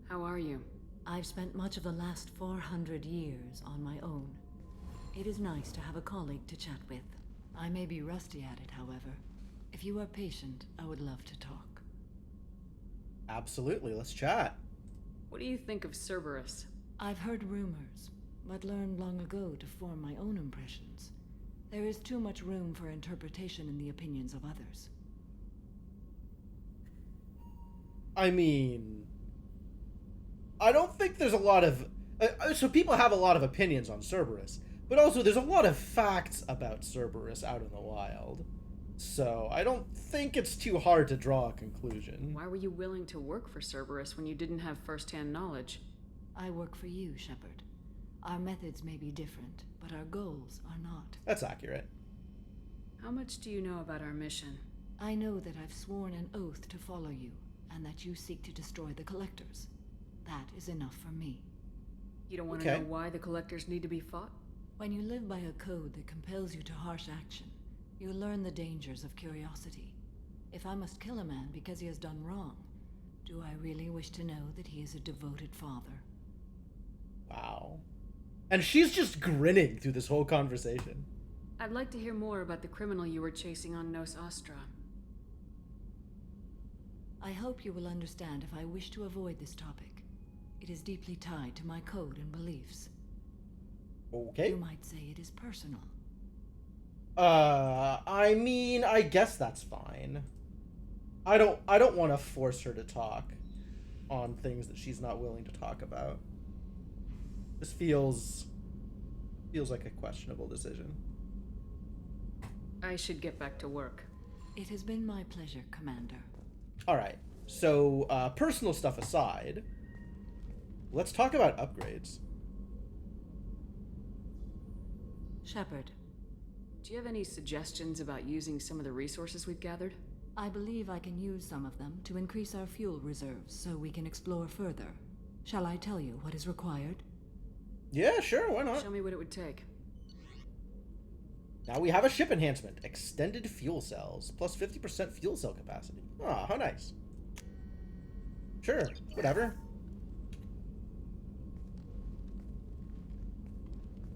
How are you? I've spent much of the last 400 years on my own. It is nice to have a colleague to chat with. I may be rusty at it, however. If you are patient, I would love to talk. Absolutely, let's chat. What do you think of Cerberus? I've heard rumors, but learned long ago to form my own impressions. There is too much room for interpretation in the opinions of others. I mean, I don't think there's a lot of... so people have a lot of opinions on Cerberus, but also there's a lot of facts about Cerberus out in the wild. So I don't think it's too hard to draw a conclusion. Why were you willing to work for Cerberus when you didn't have first-hand knowledge? I work for you, Shepard. Our methods may be different, but our goals are not. That's accurate. How much do you know about our mission? I know that I've sworn an oath to follow you, and that you seek to destroy the Collectors. That is enough for me. You don't want to know why the Collectors need to be fought? When you live by a code that compels you to harsh action, you learn the dangers of curiosity. If I must kill a man because he has done wrong, do I really wish to know that he is a devoted father? Wow. And she's just grinning through this whole conversation. I'd like to hear more about the criminal you were chasing on Nos Astra. I hope you will understand if I wish to avoid this topic. It is deeply tied to my code and beliefs. Okay. You might say it is personal. I mean, I guess that's fine. I don't want to force her to talk on things that she's not willing to talk about. This feels like a questionable decision. I should get back to work. It has been my pleasure, Commander. Alright, so personal stuff aside, let's talk about upgrades. Shepard. Do you have any suggestions about using some of the resources we've gathered? I believe I can use some of them to increase our fuel reserves so we can explore further. Shall I tell you what is required? Yeah, sure, why not? Show me what it would take. Now we have a ship enhancement. Extended fuel cells. Plus 50% fuel cell capacity. Ah, how nice. Sure, whatever.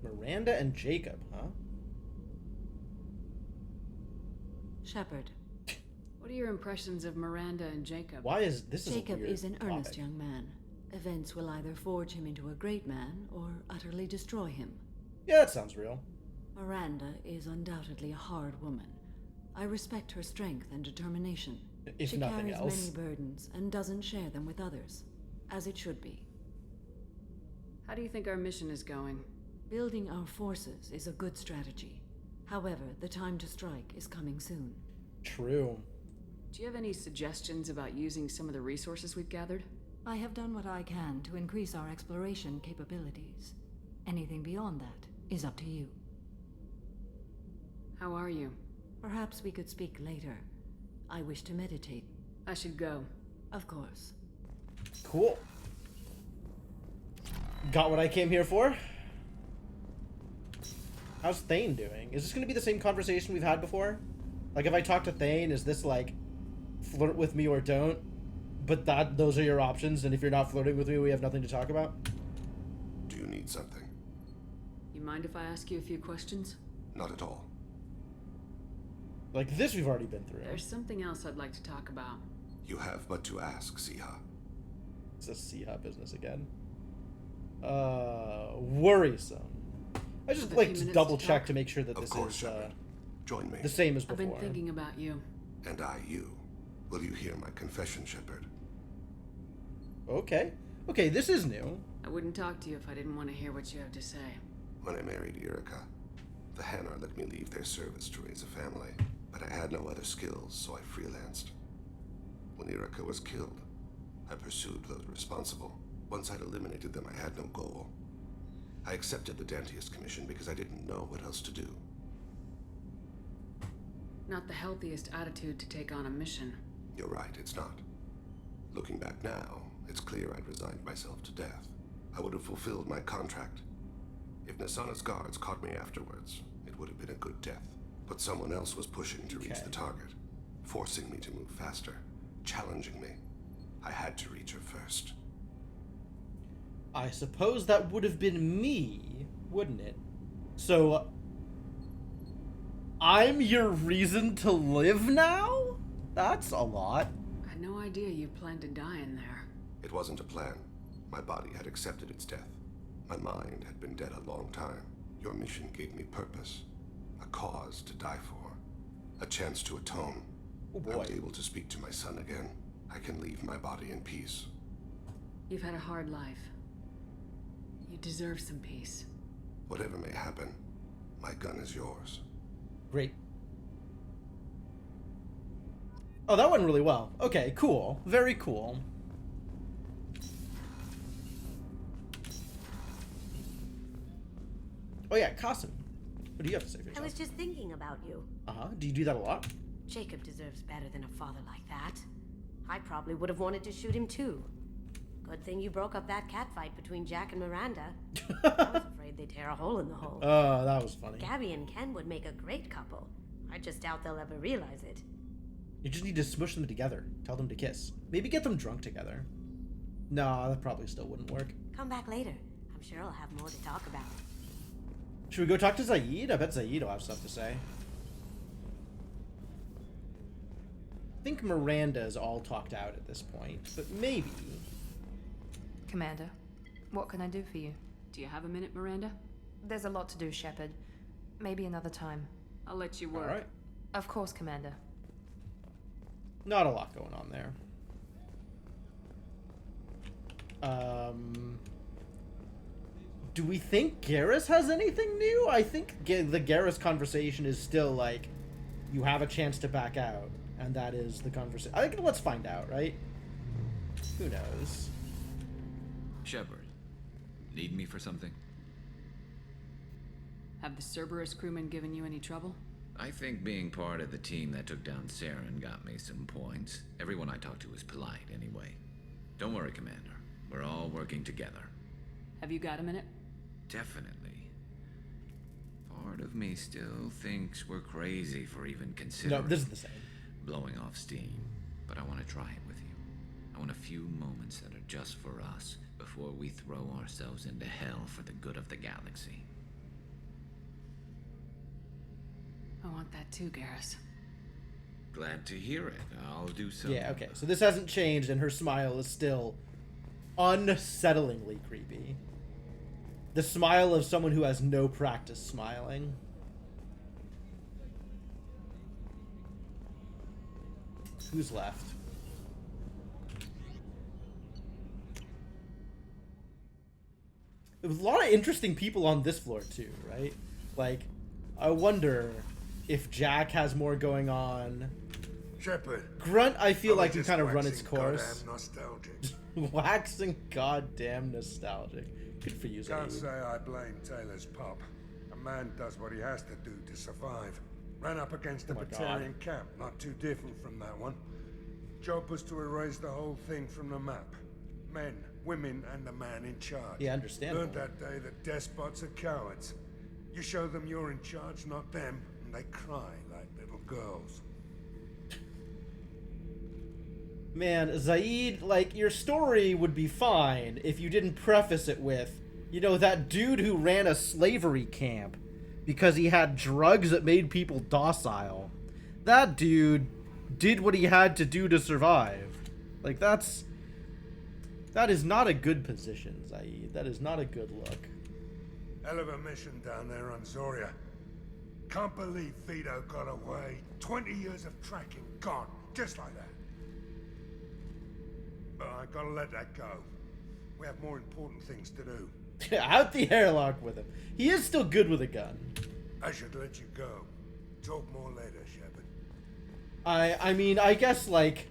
Miranda and Jacob, huh? Shepard. What are your impressions of Miranda and Jacob? Why is this Jacob is an earnest topic. young man. Events will either forge him into a great man or utterly destroy him. Yeah, that sounds real. Miranda is undoubtedly a hard woman. I respect her strength and determination. If she nothing carries else. many burdens and doesn't share them with others, as it should be. How do you think our mission is going? Building our forces is a good strategy. However, the time to strike is coming soon. True. Do you have any suggestions about using some of the resources we've gathered? I have done what I can to increase our exploration capabilities. Anything beyond that is up to you. How are you? Perhaps we could speak later. I wish to meditate. I should go. Of course. Cool. Got what I came here for. How's Thane doing? Is this going to be the same conversation we've had before? Like, if I talk to Thane, is this like, flirt with me or don't? But those are your options, and if you're not flirting with me, we have nothing to talk about? Do you need something? You mind if I ask you a few questions? Not at all. Like, this we've already been through. There's something else I'd like to talk about. You have but to ask, Siha. It's a Siha business again. Worrisome. I just like to double check to make sure that this is Join me. the same as before. I've been thinking about you. And I you. Will you hear my confession, Shepard? Okay. Okay, this is new. I wouldn't talk to you if I didn't want to hear what you have to say. When I married Irika, the Hanar let me leave their service to raise a family, but I had no other skills, so I freelanced. When Irika was killed, I pursued those responsible. Once I'd eliminated them, I had no goal. I accepted the Dantius Commission because I didn't know what else to do. Not the healthiest attitude to take on a mission. You're right, it's not. Looking back now, it's clear I'd resigned myself to death. I would have fulfilled my contract. If Nasana's guards caught me afterwards, it would have been a good death. But someone else was pushing to reach the target, forcing me to move faster, challenging me. I had to reach her first. I suppose that would have been me, wouldn't it? So, I'm your reason to live now? That's a lot. I had no idea you planned to die in there. It wasn't a plan. My body had accepted its death. My mind had been dead a long time. Your mission gave me purpose. A cause to die for. A chance to atone. I was able to speak to my son again. I can leave my body in peace. You've had a hard life. You deserve some peace. Whatever may happen, my gun is yours. Great. Oh, that went really well. Okay, cool. Very cool. Oh yeah, Qasim. What do you have to say for I yourself? was just thinking about you. Uh-huh. Do you do that a lot? Jacob deserves better than a father like that. I probably would have wanted to shoot him too. Good thing you broke up that catfight between Jack and Miranda. I was afraid they'd tear a hole in the hole. Oh, that was funny. Gabby and Ken would make a great couple. I just doubt they'll ever realize it. You just need to smush them together. Tell them to kiss. Maybe get them drunk together. No, that probably still wouldn't work. Come back later. I'm sure I'll have more to talk about. Should we go talk to Zaid? I bet Zaid will have stuff to say. I think Miranda's all talked out at this point, but maybe. Commander, what can I do for you? Do you have a minute, Miranda? There's a lot to do, Shepard. Maybe another time. I'll let you work. All right. Of course, Commander. Not a lot going on there. Do we think Garrus has anything new? I think the Garrus conversation is still like, you have a chance to back out, and that is the conversation. I think let's find out, right? Who knows? Shepard, need me for something? Have the Cerberus crewmen given you any trouble? I think being part of the team that took down Saren got me some points. Everyone I talked to was polite anyway. Don't worry, Commander. We're all working together. Have you got a minute? Definitely. Part of me still thinks we're crazy for even considering... No, this is the same. ...blowing off steam. But I want to try it with you. I want a few moments that are just for us before we throw ourselves into hell for the good of the galaxy. I want that too, Garrus. Glad to hear it. I'll do so. Yeah, okay. So this hasn't changed, and her smile is still unsettlingly creepy. The smile of someone who has no practice smiling. Who's left? There's a lot of interesting people on this floor too, right? Like, I wonder if Jack has more going on. Shepard. Grunt, I feel like we kind of run its course. Goddamn nostalgic. Waxing goddamn nostalgic. Good for you, Can't Zaid. say I blame Taylor's pop. A man does what he has to do to survive. Ran up against a Oh my Batarian camp, not too different from that one. Job was to erase the whole thing from the map. Men, women, and the man in charge. Yeah, understandable. Learned that day that despots are cowards. You show them you're in charge, not them, and they cry like little girls. Man, Zaid, like, your story would be fine if you didn't preface it with, you know, that dude who ran a slavery camp because he had drugs that made people docile. That dude did what he had to do to survive. Like, that is not a good position, Zaid. That is not a good look. Hell of a mission down there on Zoria. Can't believe Vito got away. 20 years of tracking gone, just like that. But I gotta let that go. We have more important things to do. Out the airlock with him. He is still good with a gun. I should let you go. Talk more later, Shepard. I mean, I guess, like,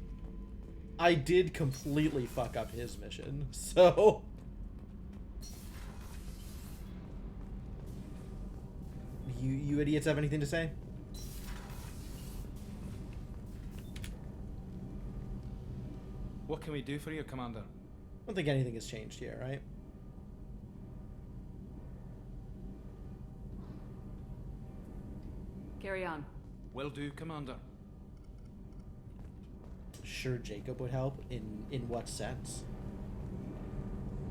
I did completely fuck up his mission, so... You idiots have anything to say? What can we do for you, Commander? I don't think anything has changed here, right? Carry on. Will do, Commander. Sure, Jacob would help. In what sense?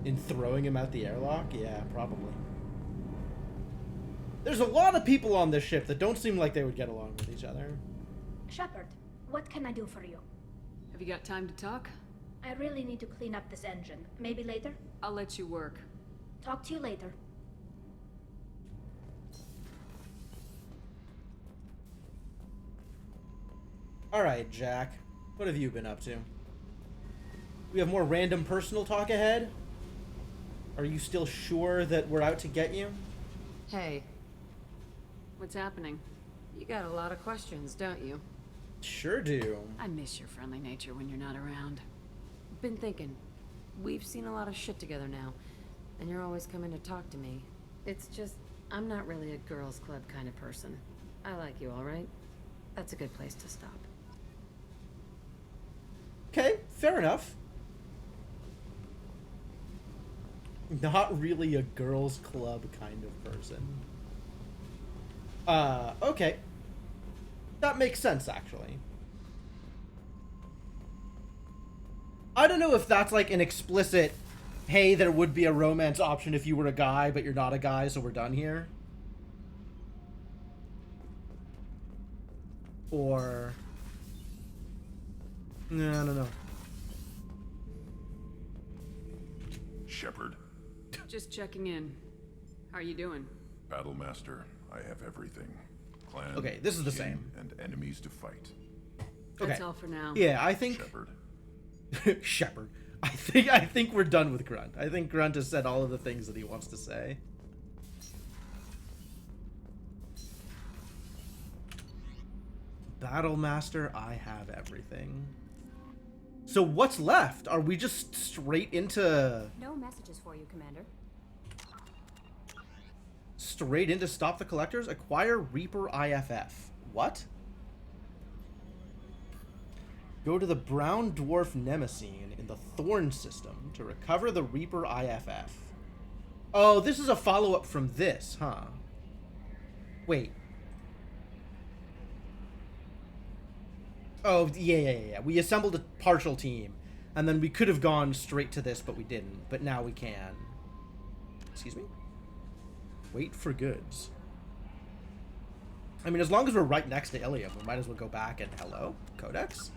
In throwing him out the airlock? Yeah, probably. There's a lot of people on this ship that don't seem like they would get along with each other. Shepard, what can I do for you? Have you got time to talk? I really need to clean up this engine. Maybe later? I'll let you work. Talk to you later. Alright, Jack. What have you been up to? We have more random personal talk ahead? Are you still sure that we're out to get you? Hey, What's happening? you got a lot of questions, don't you? Sure do. I miss your friendly nature when you're not around. Been thinking. We've seen a lot of shit together now, and you're always coming to talk to me. It's just, I'm not really a girls' club kind of person. I like you, all right? That's a good place to stop. Okay, fair enough. Not really a girls' club kind of person. Okay. That makes sense, actually. I don't know if that's like an explicit, hey, there would be a romance option if you were a guy, but you're not a guy, so we're done here. Or... no, I don't know. Shepard, Just checking in. How are you doing? Battlemaster, I have everything. Clan, Okay, this is the kin, same. And enemies to fight. Okay. That's all for now. Yeah, I think... Shepard. Shepard. I think we're done with Grunt. I think Grunt has said all of the things that he wants to say. Battlemaster, I have everything. So what's left? Are we just straight into... No messages for you, Commander. straight into Stop the Collectors? Acquire Reaper IFF. What? Go to the Brown Dwarf Nemesine in the Thorn system to recover the Reaper IFF. Oh, this is a follow-up from this, huh? Wait. Oh, yeah. We assembled a partial team, and then we could have gone straight to this, but we didn't. But now we can. Excuse me? Wait for goods. I mean, as long as we're right next to Ilium, we might as well go back and... hello? Codex?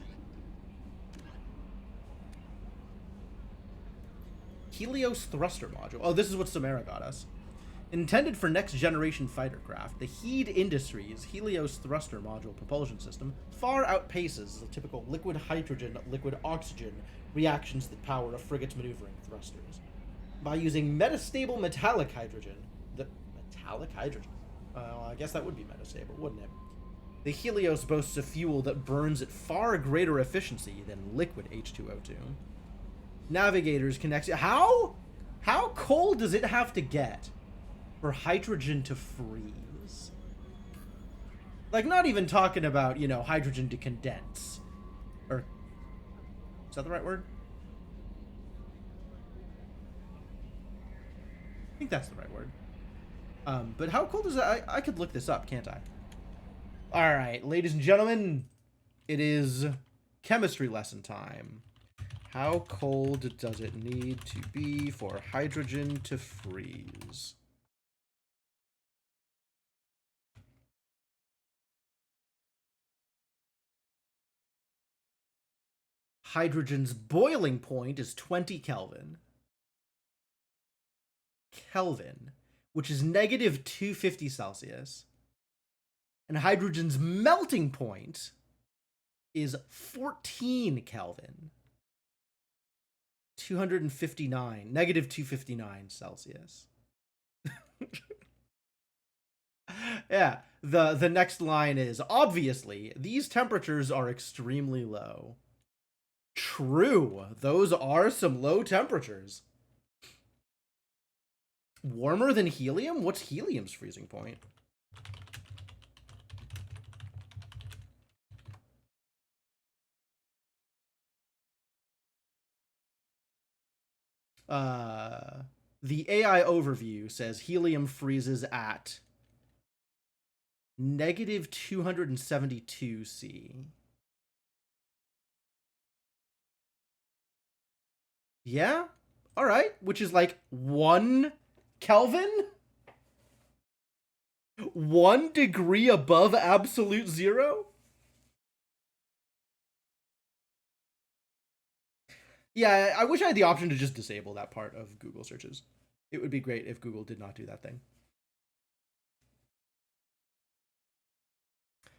Helios Thruster Module. Oh, this is what Samara got us. Intended for next-generation fighter craft, the Heed Industries Helios Thruster Module propulsion system far outpaces the typical liquid hydrogen, liquid oxygen reactions that power a frigate's maneuvering thrusters. By using metastable metallic hydrogen... metallic hydrogen? Well, I guess that would be metastable, wouldn't it? The Helios boasts a fuel that burns at far greater efficiency than liquid H2O2. Navigators can How cold does it have to get for hydrogen to freeze? Like, not even talking about, you know, hydrogen to condense. Or... is that the right word? I think that's the right word. But how cold is that? I could look this up, can't I? Alright, ladies and gentlemen, it is chemistry lesson time. How cold does it need to be for hydrogen to freeze? Hydrogen's boiling point is 20 Kelvin. Which is negative 250 Celsius. And hydrogen's melting point is 14 Kelvin. 259, negative 259 Celsius. Yeah, the next line is, obviously, these temperatures are extremely low. True, those are some low temperatures. Warmer than helium? What's helium's freezing point? The AI overview says helium freezes at negative 272 C. Yeah? All right. Which is like 1 Kelvin? 1 degree above absolute zero? Yeah, I wish I had the option to just disable that part of Google searches. It would be great if Google did not do that thing.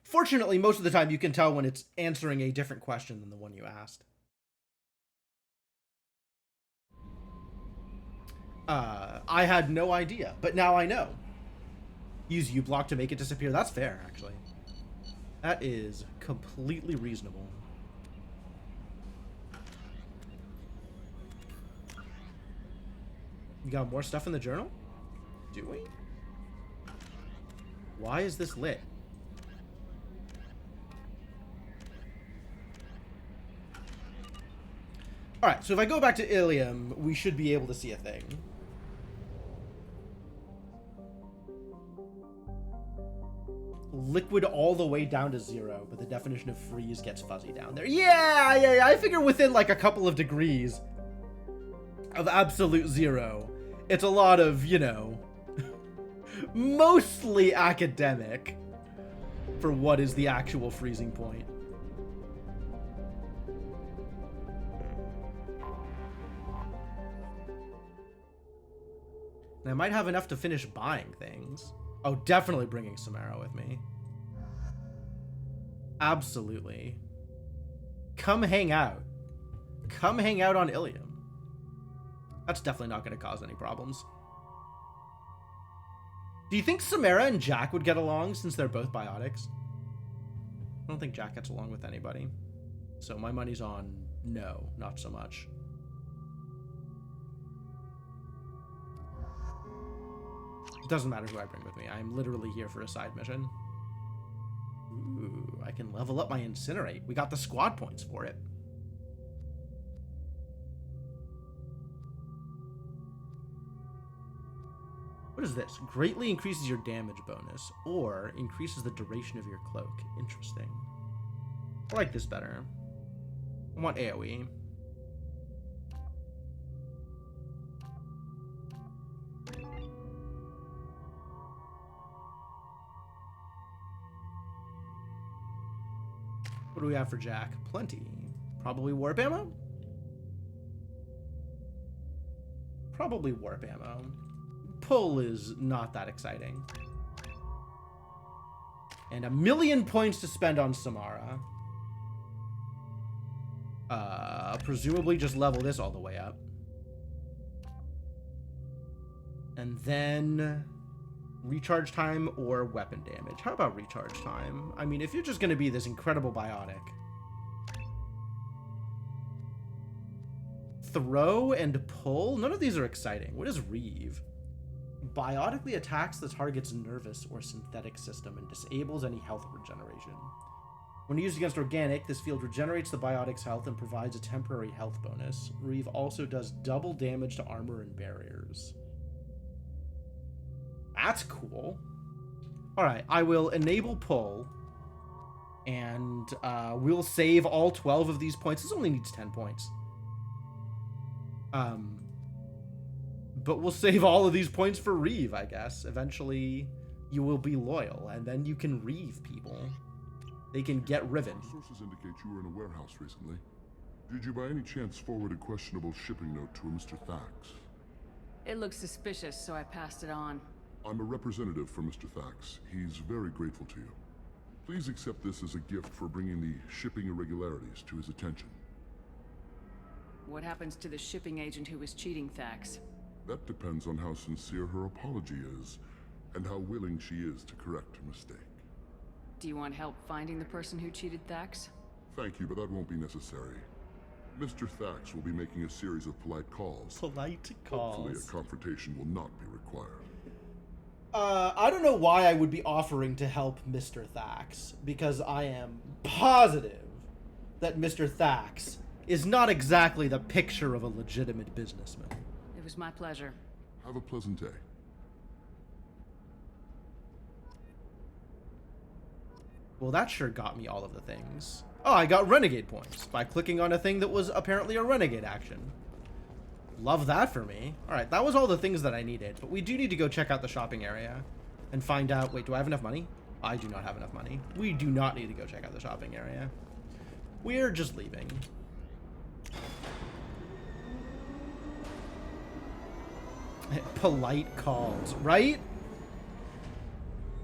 Fortunately, most of the time you can tell when it's answering a different question than the one you asked. I had no idea, but now I know. Use uBlock to make it disappear. That's fair, actually. That is completely reasonable. You got more stuff in the journal? Do we? Why is this lit? Alright, so if I go back to Ilium, we should be able to see a thing. Liquid all the way down to 0, but the definition of freeze gets fuzzy down there. Yeah, I figure within like a couple of degrees of absolute 0, it's a lot of, you know, mostly academic for what is the actual freezing point. And I might have enough to finish buying things. Oh, definitely bringing Samara with me. Absolutely. Come hang out. Come hang out on Ilium. That's definitely not going to cause any problems. Do you think Samara and Jack would get along since they're both biotics? I don't think Jack gets along with anybody. So my money's on no, not so much. It doesn't matter who I bring with me. I'm literally here for a side mission. Ooh, I can level up my Incinerate. We got the squad points for it. What is this? Greatly increases your damage bonus or increases the duration of your cloak. Interesting. I like this better. I want AoE. What do we have for Jack? Plenty. Probably warp ammo? Probably warp ammo. Pull is not that exciting. And 1,000,000 points to spend on Samara. Presumably just level this all the way up. And then recharge time or weapon damage. How about recharge time? I mean, if you're just going to be this incredible biotic. Throw and pull? None of these are exciting. What is Reeve? Biotically attacks the target's nervous or synthetic system and disables any health regeneration. When used against organic, this field regenerates the biotic's health and provides a temporary health bonus. Reeve also does double damage to armor and barriers. That's cool. Alright, I will enable pull. And we'll save all 12 of these points. This only needs 10 points. But we'll save all of these points for Reeve, I guess. Eventually, you will be loyal, and then you can Reeve people. They can get Riven. Sources indicate you were in a warehouse recently. Did you by any chance forward a questionable shipping note to a Mr. Thax? It looked suspicious, so I passed it on. I'm a representative for Mr. Thax. He's very grateful to you. Please accept this as a gift for bringing the shipping irregularities to his attention. What happens to the shipping agent who was cheating Thax? That depends on how sincere her apology is, and how willing she is to correct her mistake. Do you want help finding the person who cheated Thax? Thank you, but that won't be necessary. Mr. Thax will be making a series of polite calls. Polite calls. Hopefully a confrontation will not be required. I don't know why I would be offering to help Mr. Thax, because I am positive that Mr. Thax is not exactly the picture of a legitimate businessman. It was my pleasure. Have a pleasant day. Well, that sure got me all of the things. Oh, I got renegade points by clicking on a thing that was apparently a renegade action. Love that for me. Alright, that was all the things that I needed. But we do need to go check out the shopping area and find out... Wait, do I have enough money? I do not have enough money. We do not need to go check out the shopping area. We're just leaving. Polite calls, right?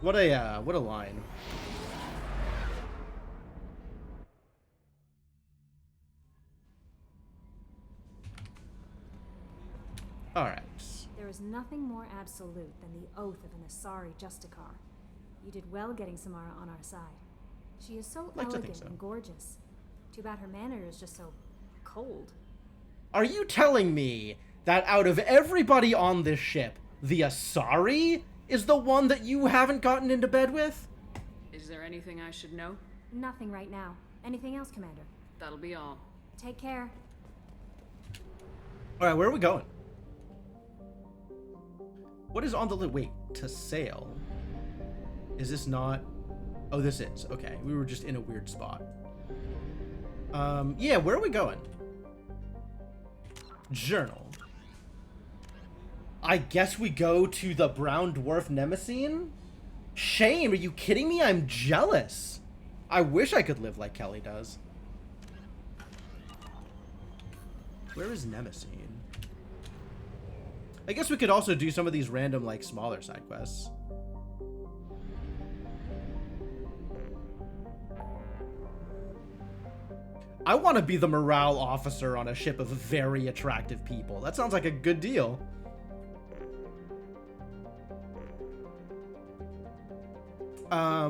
What a line. All right. There is nothing more absolute than the oath of an Asari Justicar. You did well getting Samara on our side. She is so elegant and gorgeous. Too bad her manner is just so cold. Are you telling me that out of everybody on this ship, the Asari is the one that you haven't gotten into bed with? Is there anything I should know? Nothing right now. Anything else, Commander? That'll be all. Take care. All right, where are we going? What is on the list? Wait, to sail? Is this not? Oh, this is. Okay, we were just in a weird spot. Yeah, where are we going? Journal. I guess we go to the brown dwarf Nemesine? Shane, are you kidding me? I'm jealous. I wish I could live like Kelly does. Where is Nemesine? I guess we could also do some of these random, like, smaller side quests. I want to be the morale officer on a ship of very attractive people. That sounds like a good deal.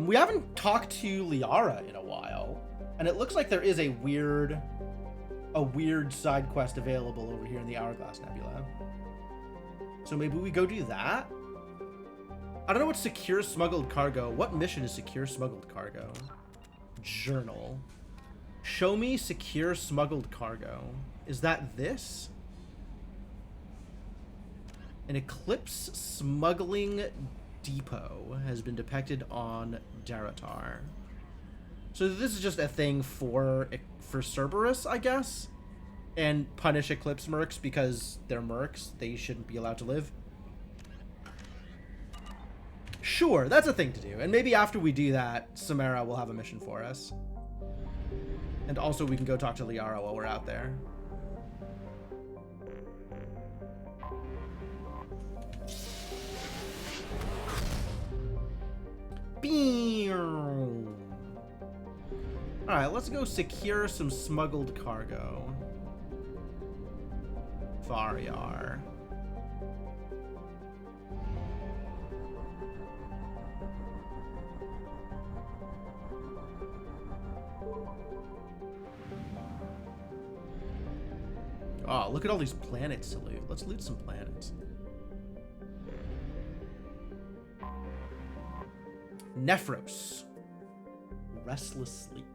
We haven't talked to Liara in a while, and it looks like there is a weird side quest available over here in the Hourglass Nebula. So maybe we go do that? I don't know what secure smuggled cargo. What mission is secure smuggled cargo? Journal. Show me secure smuggled cargo. Is that this? An Eclipse smuggling depot has been detected on Daratar. So this is just a thing for Cerberus, I guess? And punish Eclipse mercs because they're mercs. They shouldn't be allowed to live. Sure, that's a thing to do. And maybe after we do that, Samara will have a mission for us. And also we can go talk to Liara while we're out there. Alright, let's go secure some smuggled cargo. Varyar. Oh, look at all these planets to loot. Let's loot some planets. Nephros. Restless Sleep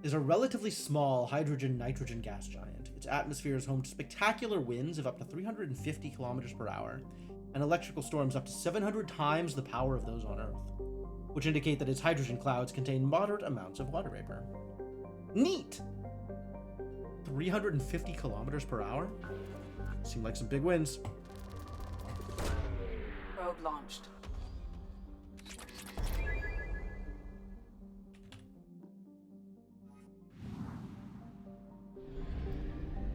is a relatively small hydrogen-nitrogen gas giant. Its atmosphere is home to spectacular winds of up to 350 kilometers per hour and electrical storms up to 700 times the power of those on Earth, which indicate that its hydrogen clouds contain moderate amounts of water vapor. Neat! 350 kilometers per hour? Seem like some big winds. Probe launched.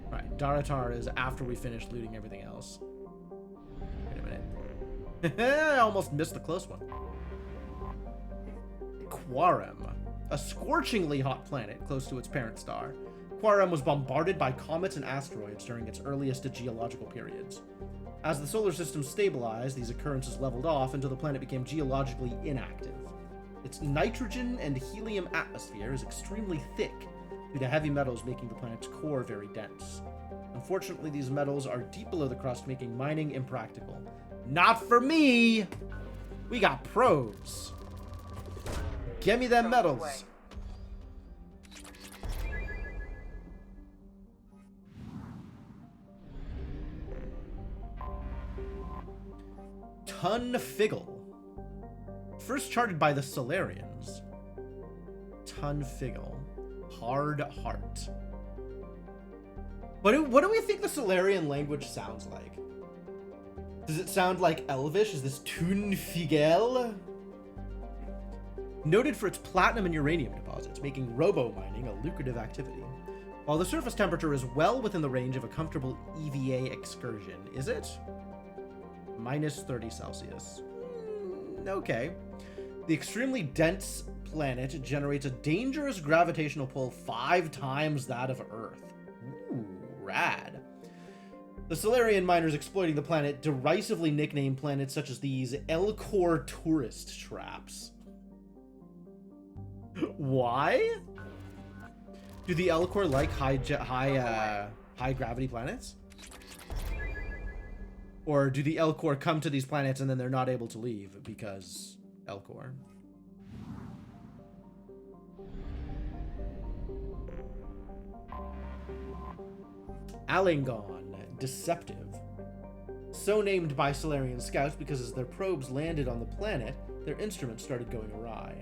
Alright, Daratar is after we finish looting everything else. Wait a minute. I almost missed the close one. Quarem, a scorchingly hot planet close to its parent star. Quarem was bombarded by comets and asteroids during its earliest geological periods. As the solar system stabilized, these occurrences leveled off until the planet became geologically inactive. Its nitrogen and helium atmosphere is extremely thick due to heavy metals making the planet's core very dense. Unfortunately, these metals are deep below the crust, making mining impractical. Not for me! We got probes. Give me them metals. Tunfigle. First charted by the Solarians. Tunfigle. Hard heart. What do we think the Solarian language sounds like? Does it sound like Elvish? Is this Tunfigel? Noted for its platinum and uranium deposits, making robo-mining a lucrative activity. While the surface temperature is well within the range of a comfortable EVA excursion, is it? Minus 30 Celsius. Okay. The extremely dense planet generates a dangerous gravitational pull 5 times that of Earth. Ooh, rad. The Solarian miners exploiting the planet derisively nickname planets such as these Elcor tourist traps. Why? Do the Elcor like high gravity planets? Or do the Elcor come to these planets and then they're not able to leave because Elcor? Alingon, Deceptive. So named by Solarian scouts because as their probes landed on the planet, their instruments started going awry.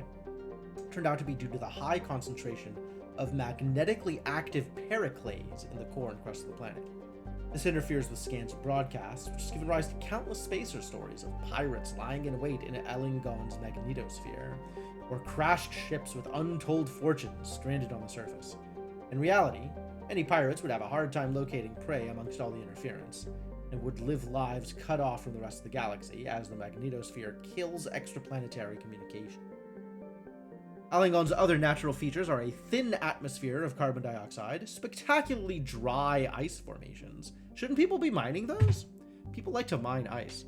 Turned out to be due to the high concentration of magnetically active periclase in the core and crust of the planet. This interferes with scans and broadcasts, which has given rise to countless spacer stories of pirates lying in wait in Alingon's magnetosphere, or crashed ships with untold fortunes stranded on the surface. In reality, any pirates would have a hard time locating prey amongst all the interference, and would live lives cut off from the rest of the galaxy as the magnetosphere kills extraplanetary communication. Alingon's other natural features are a thin atmosphere of carbon dioxide, spectacularly dry ice formations. Shouldn't people be mining those? People like to mine ice.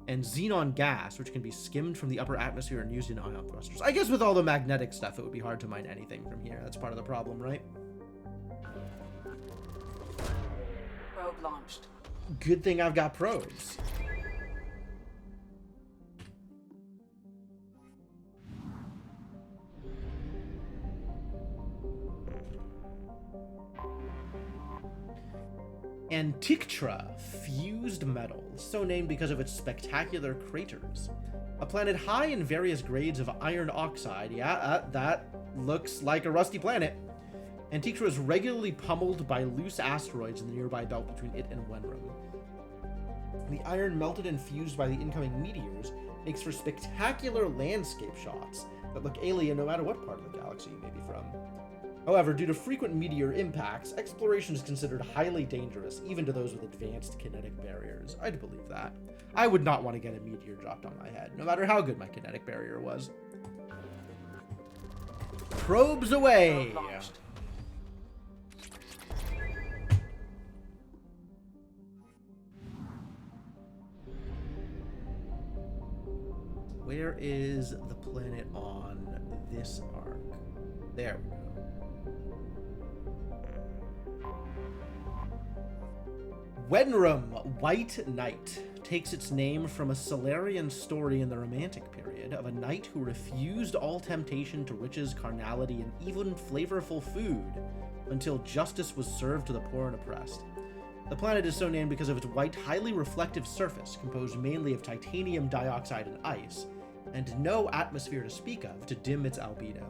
And xenon gas, which can be skimmed from the upper atmosphere and used in ion thrusters. I guess with all the magnetic stuff, it would be hard to mine anything from here. That's part of the problem, right? Probe launched. Good thing I've got probes. Antikythera, fused metal, so named because of its spectacular craters. A planet high in various grades of iron oxide. Yeah, that looks like a rusty planet. Antikythera is regularly pummeled by loose asteroids in the nearby belt between it and Wenrum. The iron melted and fused by the incoming meteors makes for spectacular landscape shots that look alien no matter what part of the galaxy you may be from. However, due to frequent meteor impacts, exploration is considered highly dangerous, even to those with advanced kinetic barriers. I'd believe that. I would not want to get a meteor dropped on my head, no matter how good my kinetic barrier was. Probes away! Where is the planet on this arc? There we go. Wenrum, White Knight, takes its name from a Solarian story in the Romantic period of a knight who refused all temptation to riches, carnality, and even flavorful food until justice was served to the poor and oppressed. The planet is so named because of its white, highly reflective surface, composed mainly of titanium dioxide and ice, and no atmosphere to speak of to dim its albedo.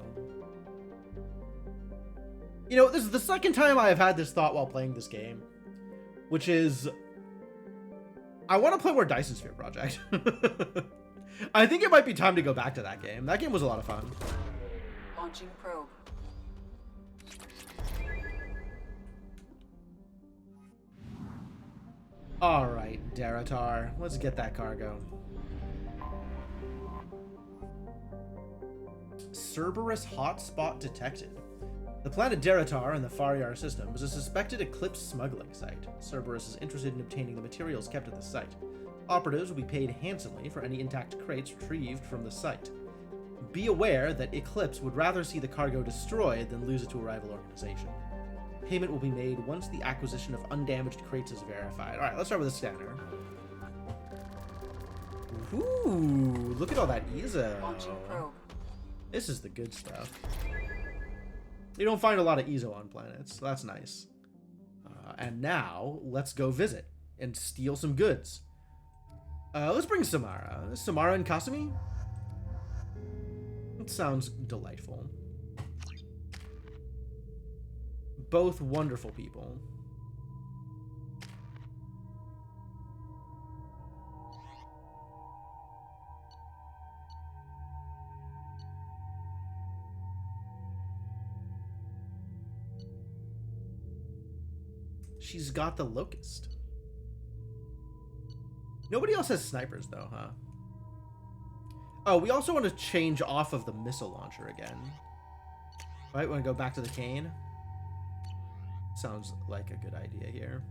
You know, this is the second time I have had this thought while playing this game, which is, I want to play more Dyson Sphere Project. I think it might be time to go back to that game. That game was a lot of fun. Launching probe. Alright, Daratar, let's get that cargo. Cerberus hotspot detected. The planet Daratar in the Faryar system is a suspected Eclipse smuggling site. Cerberus is interested in obtaining the materials kept at the site. Operatives will be paid handsomely for any intact crates retrieved from the site. Be aware that Eclipse would rather see the cargo destroyed than lose it to a rival organization. Payment will be made once the acquisition of undamaged crates is verified. Alright, let's start with a scanner. Ooh, look at all that ESO. Launching probe. This is the good stuff. You don't find a lot of ESO on planets, so that's nice. And now, let's go visit and steal some goods. Let's bring Samara. Samara and Kasumi? It sounds delightful. Both wonderful people. She's got the Locust. Nobody else has snipers, though, huh? Oh, we also want to change off of the missile launcher again. Right, want to go back to the cane? Sounds like a good idea here.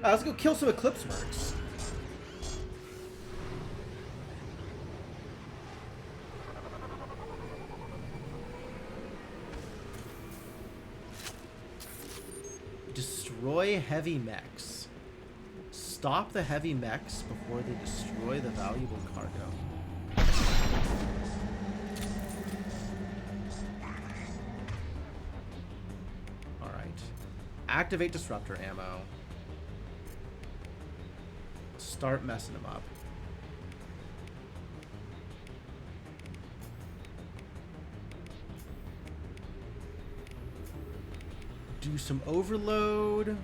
Let's go kill some Eclipse Mercs. Destroy heavy mechs. Stop the heavy mechs before they destroy the valuable cargo. Alright. Activate disruptor ammo. Start messing them up. Do some overload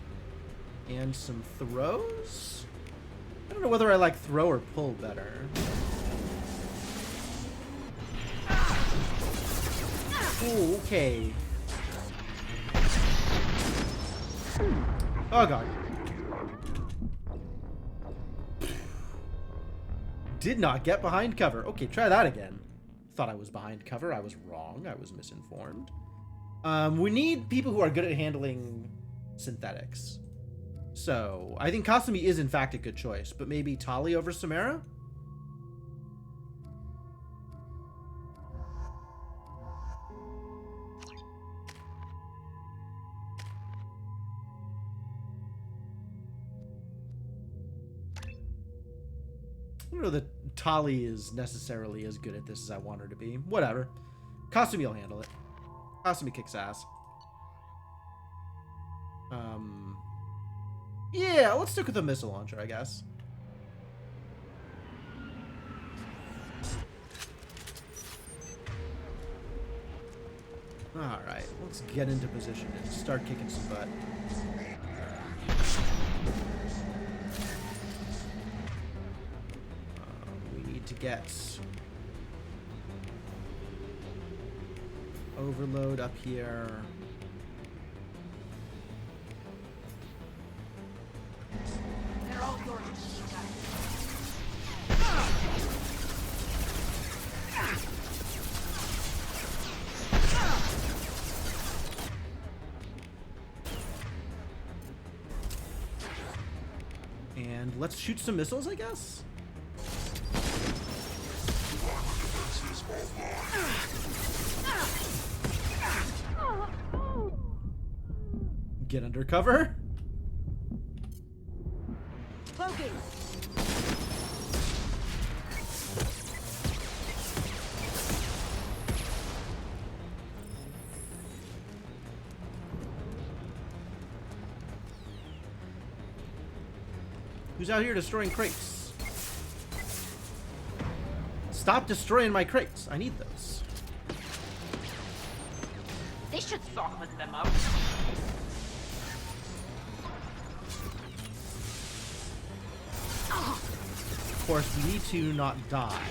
and some throws. I don't know whether I like throw or pull better. Ooh, okay. Oh god. Did not get behind cover. Okay, try that again. Thought I was behind cover. I was wrong. I was misinformed. We need people who are good at handling synthetics. So, I think Kasumi is in fact a good choice, but maybe Tali over Samara? I don't know that Tali is necessarily as good at this as I want her to be. Whatever. Kasumi will handle it. Kasumi kicks ass. Yeah, let's stick with the missile launcher, I guess. Alright, let's get into position and start kicking some butt. We need to get overload up here. They're all yours, And let's shoot some missiles, I guess? Get under cover. Cloaking. Who's out here destroying crates? Stop destroying my crates. I need those. They should soften them up. Of course, we need to not die.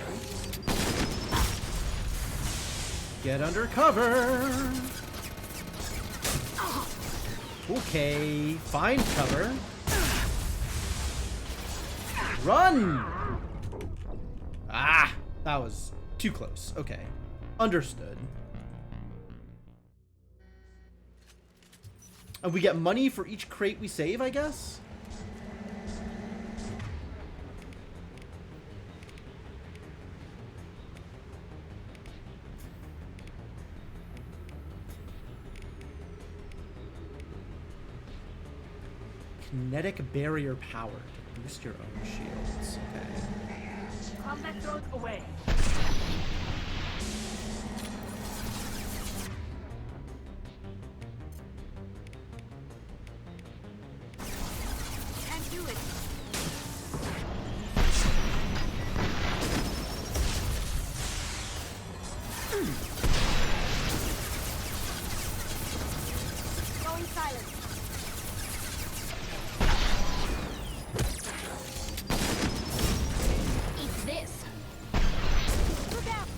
Get under cover. Okay, find cover. Run! Ah, that was too close. Okay, understood. And we get money for each crate we save, I guess? Kinetic barrier power to boost your own shields. Okay. Combat throws away. Can't do Going silent. Eat this. Look out!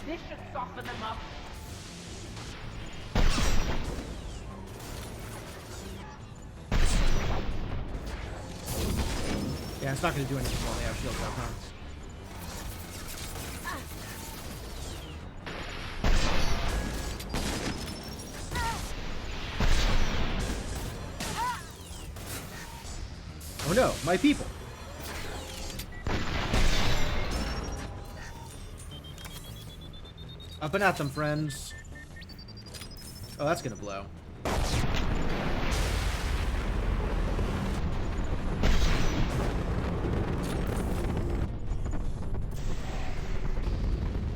This should soften them up. Yeah, it's not going to do anything while they have shields up, huh? Oh no, my people! Up and at them, friends. Oh, that's gonna blow.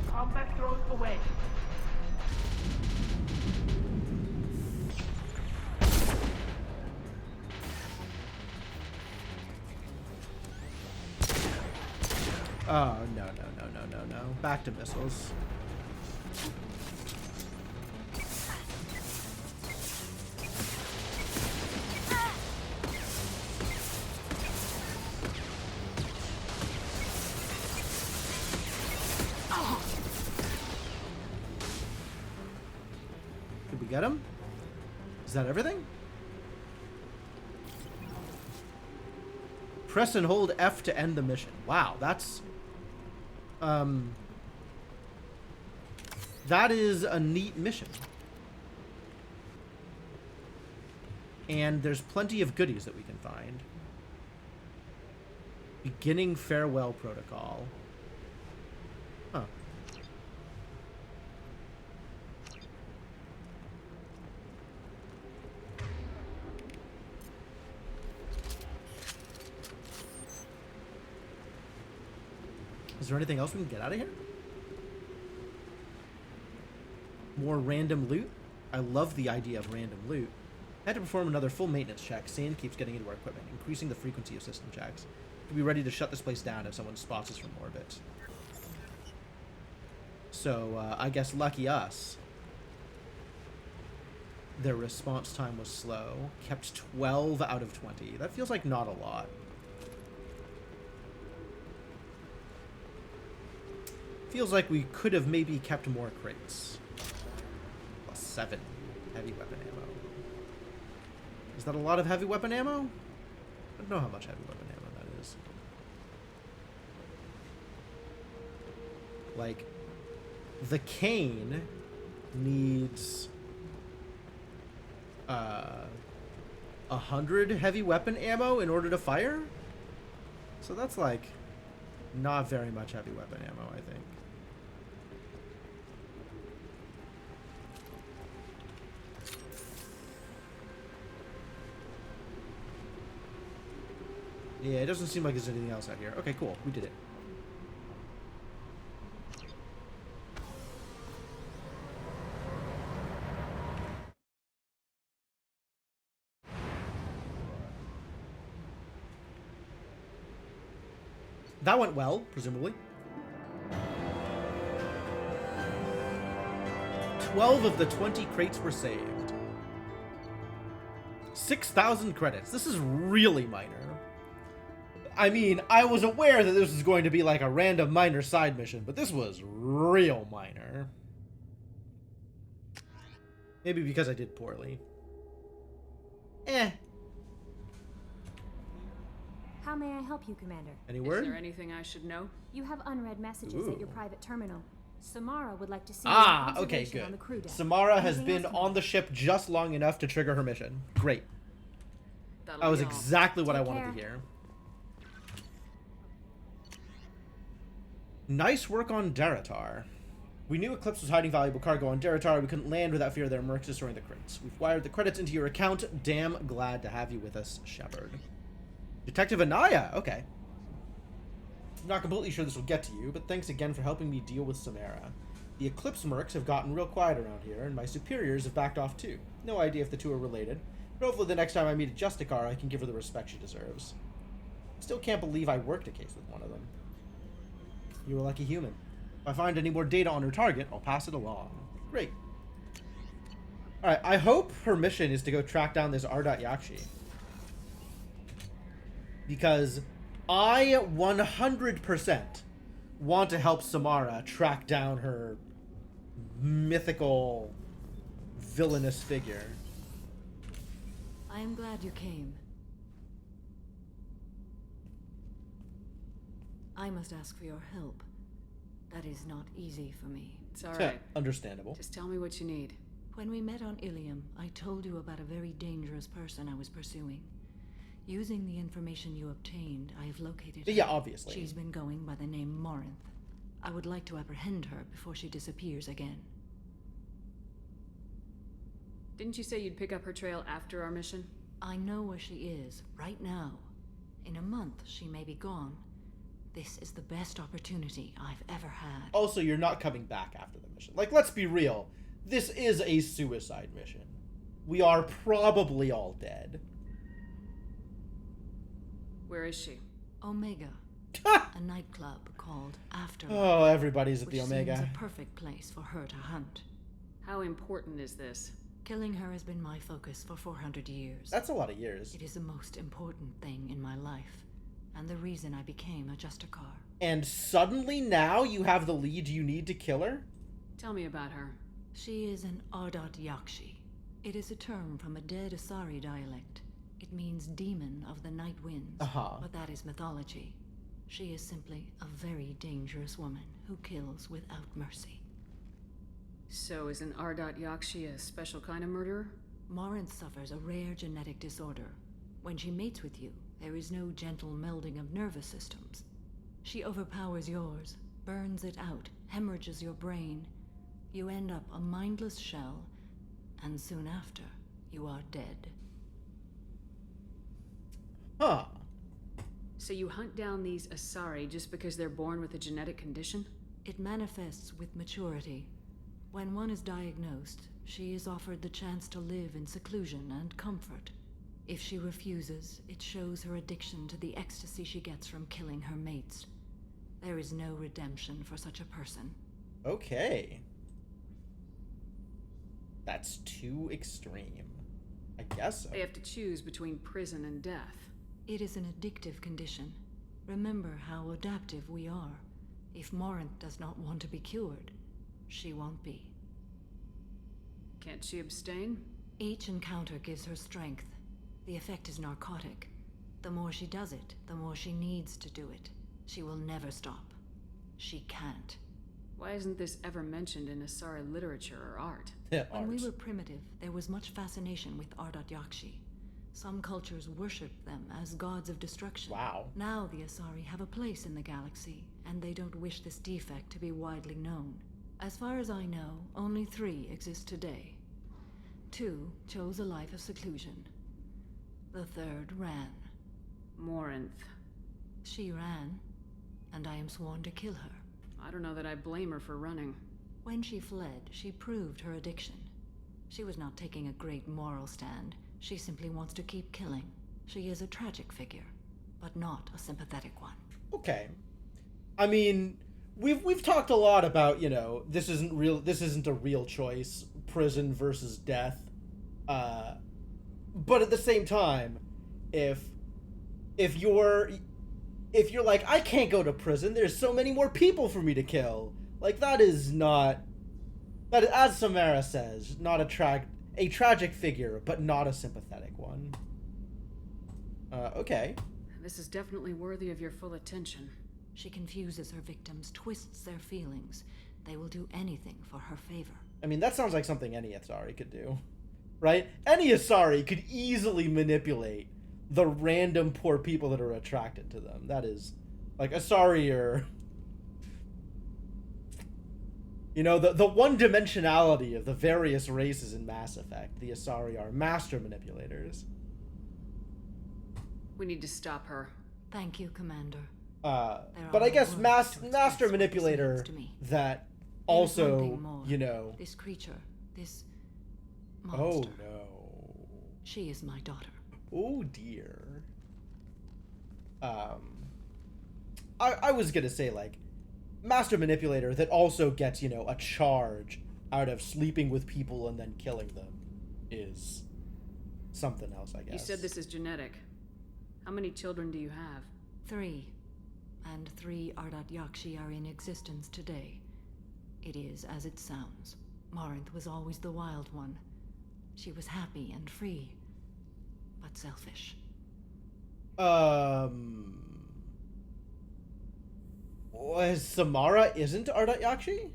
Combat throws away. Oh, no. Back to missiles. Did we get him? Is that everything? Press and hold F to end the mission. Wow, that's... that is a neat mission. And there's plenty of goodies that we can find. Beginning farewell protocol. Huh. Is there anything else we can get out of here? More random loot? I love the idea of random loot. I had to perform another full maintenance check. Sand keeps getting into our equipment, increasing the frequency of system checks. We'll be ready to shut this place down if someone spots us from orbit. So, I guess lucky us. Their response time was slow. Kept 12 out of 20. That feels like not a lot. Feels like we could have maybe kept more crates. Plus 7 heavy weapon ammo. Is that a lot of heavy weapon ammo? I don't know how much heavy weapon ammo that is. Like, the cane needs 100 heavy weapon ammo in order to fire? So that's like not very much heavy weapon ammo, I think. Yeah, it doesn't seem like there's anything else out here. Okay, cool. We did it. That went well, presumably. 12 of the 20 crates were saved. 6,000 credits. This is really minor. I mean, I was aware that this was going to be like a random minor side mission, but this was real minor. Maybe because I did poorly. How may I help you, Commander? Any word? Is there anything I should know? You have unread messages at your private terminal. Samara would like to see okay, observation good. on the crew deck. Samara has Anything been else, on the ship just long enough to trigger her mission. Great. That was exactly what I wanted to hear. Nice work on Daratar. We knew Eclipse was hiding valuable cargo on Daratar. We couldn't land without fear of their mercs destroying the crates. We've wired the credits into your account. Damn glad to have you with us, Shepard. Detective Anaya. Okay. I'm not completely sure this will get to you, but thanks again for helping me deal with Samara. The Eclipse mercs have gotten real quiet around here, and my superiors have backed off too. No idea if the two are related, but hopefully the next time I meet a Justicar, I can give her the respect she deserves. Still can't believe I worked a case with one of them. You're a lucky human. If I find any more data on her target, I'll pass it along. Great. Alright, I hope her mission is to go track down this Ardat Yakshi. Because I 100% want to help Samara track down her mythical villainous figure. I am glad you came. I must ask for your help. That is not easy for me. It's alright. Understandable. Just tell me what you need. When we met on Ilium, I told you about a very dangerous person I was pursuing. Using the information you obtained, I have located her. Yeah, obviously. She's been going by the name Morinth. I would like to apprehend her before she disappears again. Didn't you say you'd pick up her trail after our mission? I know where she is, right now. In a month, she may be gone. This is the best opportunity I've ever had. Also, you're not coming back after the mission. Like, let's be real. This is a suicide mission. We are probably all dead. Where is she? Omega. A nightclub called After. Oh, everybody's at the which Omega. seems a perfect place for her to hunt. How important is this? Killing her has been my focus for 400 years. That's a lot of years. It is the most important thing in my life, and the reason I became a Justicar. And suddenly now you have the lead you need to kill her? Tell me about her. She is an Ardat Yakshi. It is a term from a dead Asari dialect. It means demon of the night winds, but that is mythology. She is simply a very dangerous woman who kills without mercy. So is an Ardat Yakshi a special kind of murderer? Morinth suffers a rare genetic disorder. When she mates with you, there is no gentle melding of nervous systems. She overpowers yours, burns it out, hemorrhages your brain. You end up a mindless shell, and soon after, you are dead. Huh. So you hunt down these Asari just because they're born with a genetic condition? It manifests with maturity. When one is diagnosed, she is offered the chance to live in seclusion and comfort. If she refuses, it shows her addiction to the ecstasy she gets from killing her mates. There is no redemption for such a person. Okay. That's too extreme. I guess so. They have to choose between prison and death. It is an addictive condition. Remember how adaptive we are. If Morinth does not want to be cured, she won't be. Can't she abstain? Each encounter gives her strength. The effect is narcotic. The more she does it, the more she needs to do it. She will never stop. She can't. Why isn't this ever mentioned in Asari literature or art? When we were primitive, there was much fascination with Ardat Yakshi. Some cultures worshipped them as gods of destruction. Wow. Now the Asari have a place in the galaxy, and they don't wish this defect to be widely known. As far as I know, only 3 exist today. 2 chose a life of seclusion. The 3rd ran. Morinth. She ran, and I am sworn to kill her. I don't know that I blame her for running. When she fled, she proved her addiction. She was not taking a great moral stand. She simply wants to keep killing. She is a tragic figure, but not a sympathetic one. Okay. I mean, we've talked a lot about, you know, this isn't a real choice, prison versus death. But at the same time, if you're like, I can't go to prison, there's so many more people for me to kill. Like, that is, as Samara says, not a tragic figure, but not a sympathetic one. Okay. This is definitely worthy of your full attention. She confuses her victims, twists their feelings. They will do anything for her favor. I mean, that sounds like something any Asari could do, right? Any Asari could easily manipulate the random poor people that are attracted to them. That is, like, Asari are... You know, the one-dimensionality of the various races in Mass Effect, the Asari are master manipulators. We need to stop her. Thank you, Commander. But I guess master manipulator that also, you know... This creature, this Oh, monster. no. She is my daughter. Oh, dear. I was gonna say, like, master manipulator that also gets, you know, a charge out of sleeping with people and then killing them is something else, I guess. You said this is genetic. How many children do you have? 3. And 3 Ardat Yakshi are in existence today. It is as it sounds. Morinth was always the wild one. She was happy and free, but selfish. Samara isn't Ardat Yakshi?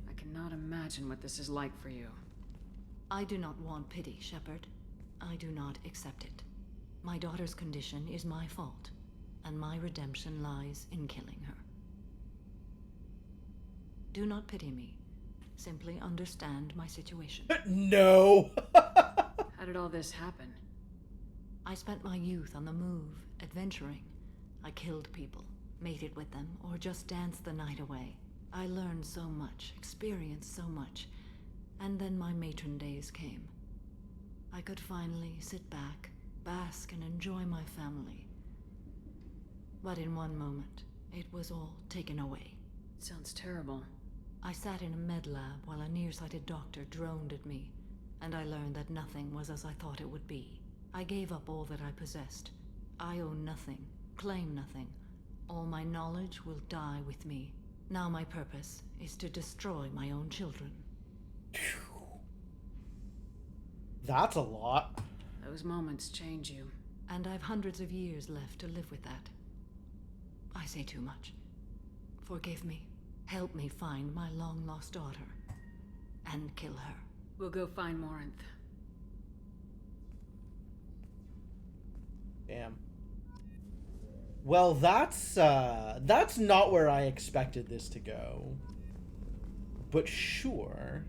I cannot imagine what this is like for you. I do not want pity, Shepard. I do not accept it. My daughter's condition is my fault, and my redemption lies in killing her. Do not pity me. Simply understand my situation. No! How did all this happen? I spent my youth on the move, adventuring. I killed people, mated with them, or just danced the night away. I learned so much, experienced so much, and then my matron days came. I could finally sit back, bask, and enjoy my family. But in one moment, it was all taken away. Sounds terrible. I sat in a med lab while a nearsighted doctor droned at me, and I learned that nothing was as I thought it would be. I gave up all that I possessed. I own nothing, claim nothing. All my knowledge will die with me. Now my purpose is to destroy my own children. That's a lot. Those moments change you. And I've hundreds of years left to live with that. I say too much. Forgive me. Help me find my long-lost daughter. And kill her. We'll go find Morinth. Damn. Well, that's not where I expected this to go. But sure.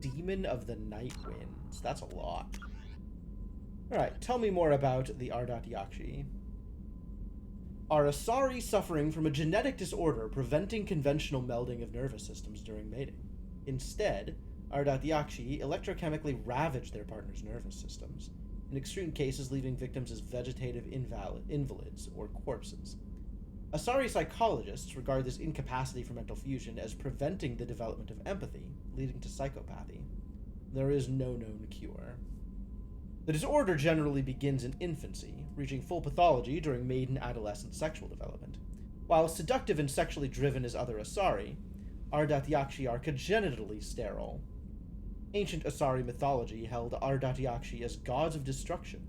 Demon of the Night Winds. That's a lot. Alright, tell me more about the Ardat Yakshi. Are Asari suffering from a genetic disorder preventing conventional melding of nervous systems during mating? Instead, Ardat Yakshi electrochemically ravage their partner's nervous systems, in extreme cases leaving victims as vegetative invalids or corpses. Asari psychologists regard this incapacity for mental fusion as preventing the development of empathy, leading to psychopathy. There is no known cure. The disorder generally begins in infancy, reaching full pathology during maiden adolescent sexual development. While seductive and sexually driven as other Asari, Ardat Yakshi are congenitally sterile. Ancient Asari mythology held Ardat Yakshi as gods of destruction,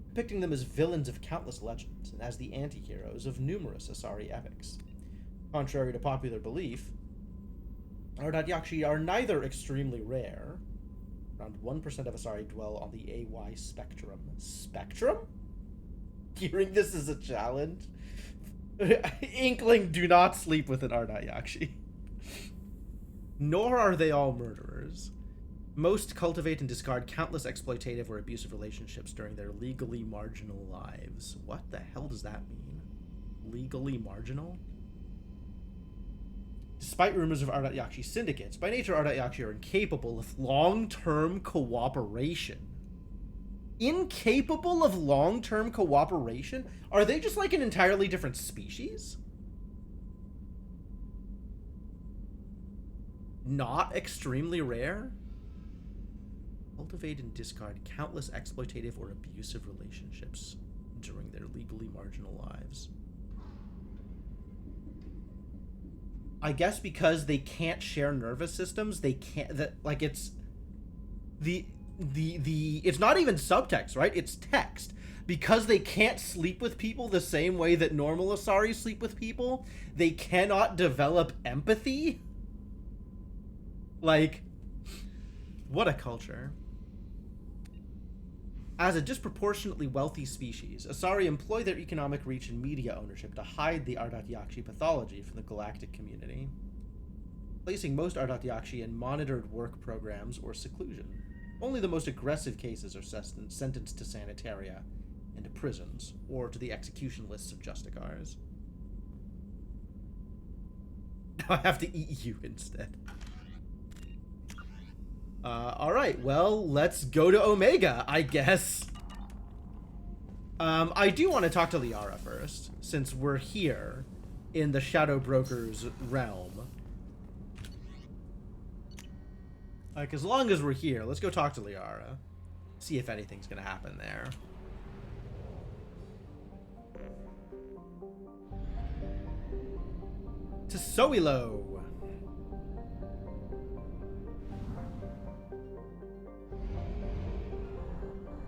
depicting them as villains of countless legends and as the anti-heroes of numerous Asari epics. Contrary to popular belief, Ardat Yakshi are neither extremely rare. Around 1% of Asari dwell on the AY spectrum. Spectrum? Hearing this is a challenge? Inkling, do not sleep with an Ardat Yakshi. Nor are they all murderers. Most cultivate and discard countless exploitative or abusive relationships during their legally marginal lives. What the hell does that mean? Legally marginal? Despite rumors of Ardat Yakshi syndicates, by nature Ardat Yakshi are incapable of long-term cooperation. Incapable of long-term cooperation? Are they just like an entirely different species? Not extremely rare? Cultivate and discard countless exploitative or abusive relationships during their legally marginal lives. I guess because they can't share nervous systems, they can't, it's it's not even subtext, right? It's text. Because they can't sleep with people the same way that normal Asari sleep with people, they cannot develop empathy? Like, what a culture. As a disproportionately wealthy species, Asari employ their economic reach and media ownership to hide the Ardat Yakshi pathology from the galactic community, placing most Ardat Yakshi in monitored work programs or seclusion. Only the most aggressive cases are sentenced to sanitaria and to prisons, or to the execution lists of Justicars. Now I have to eat you instead. Alright, well, let's go to Omega, I guess. I do want to talk to Liara first, since we're here in the Shadow Broker's realm. Like, as long as we're here, let's go talk to Liara. See if anything's gonna happen there. To Soilo.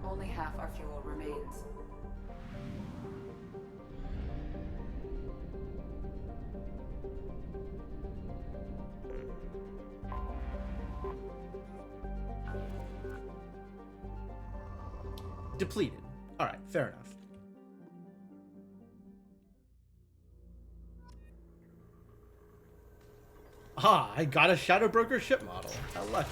Only half our fuel remains. Depleted. Alright, fair enough. Ah, I got a Shadow Broker ship model. How lucky.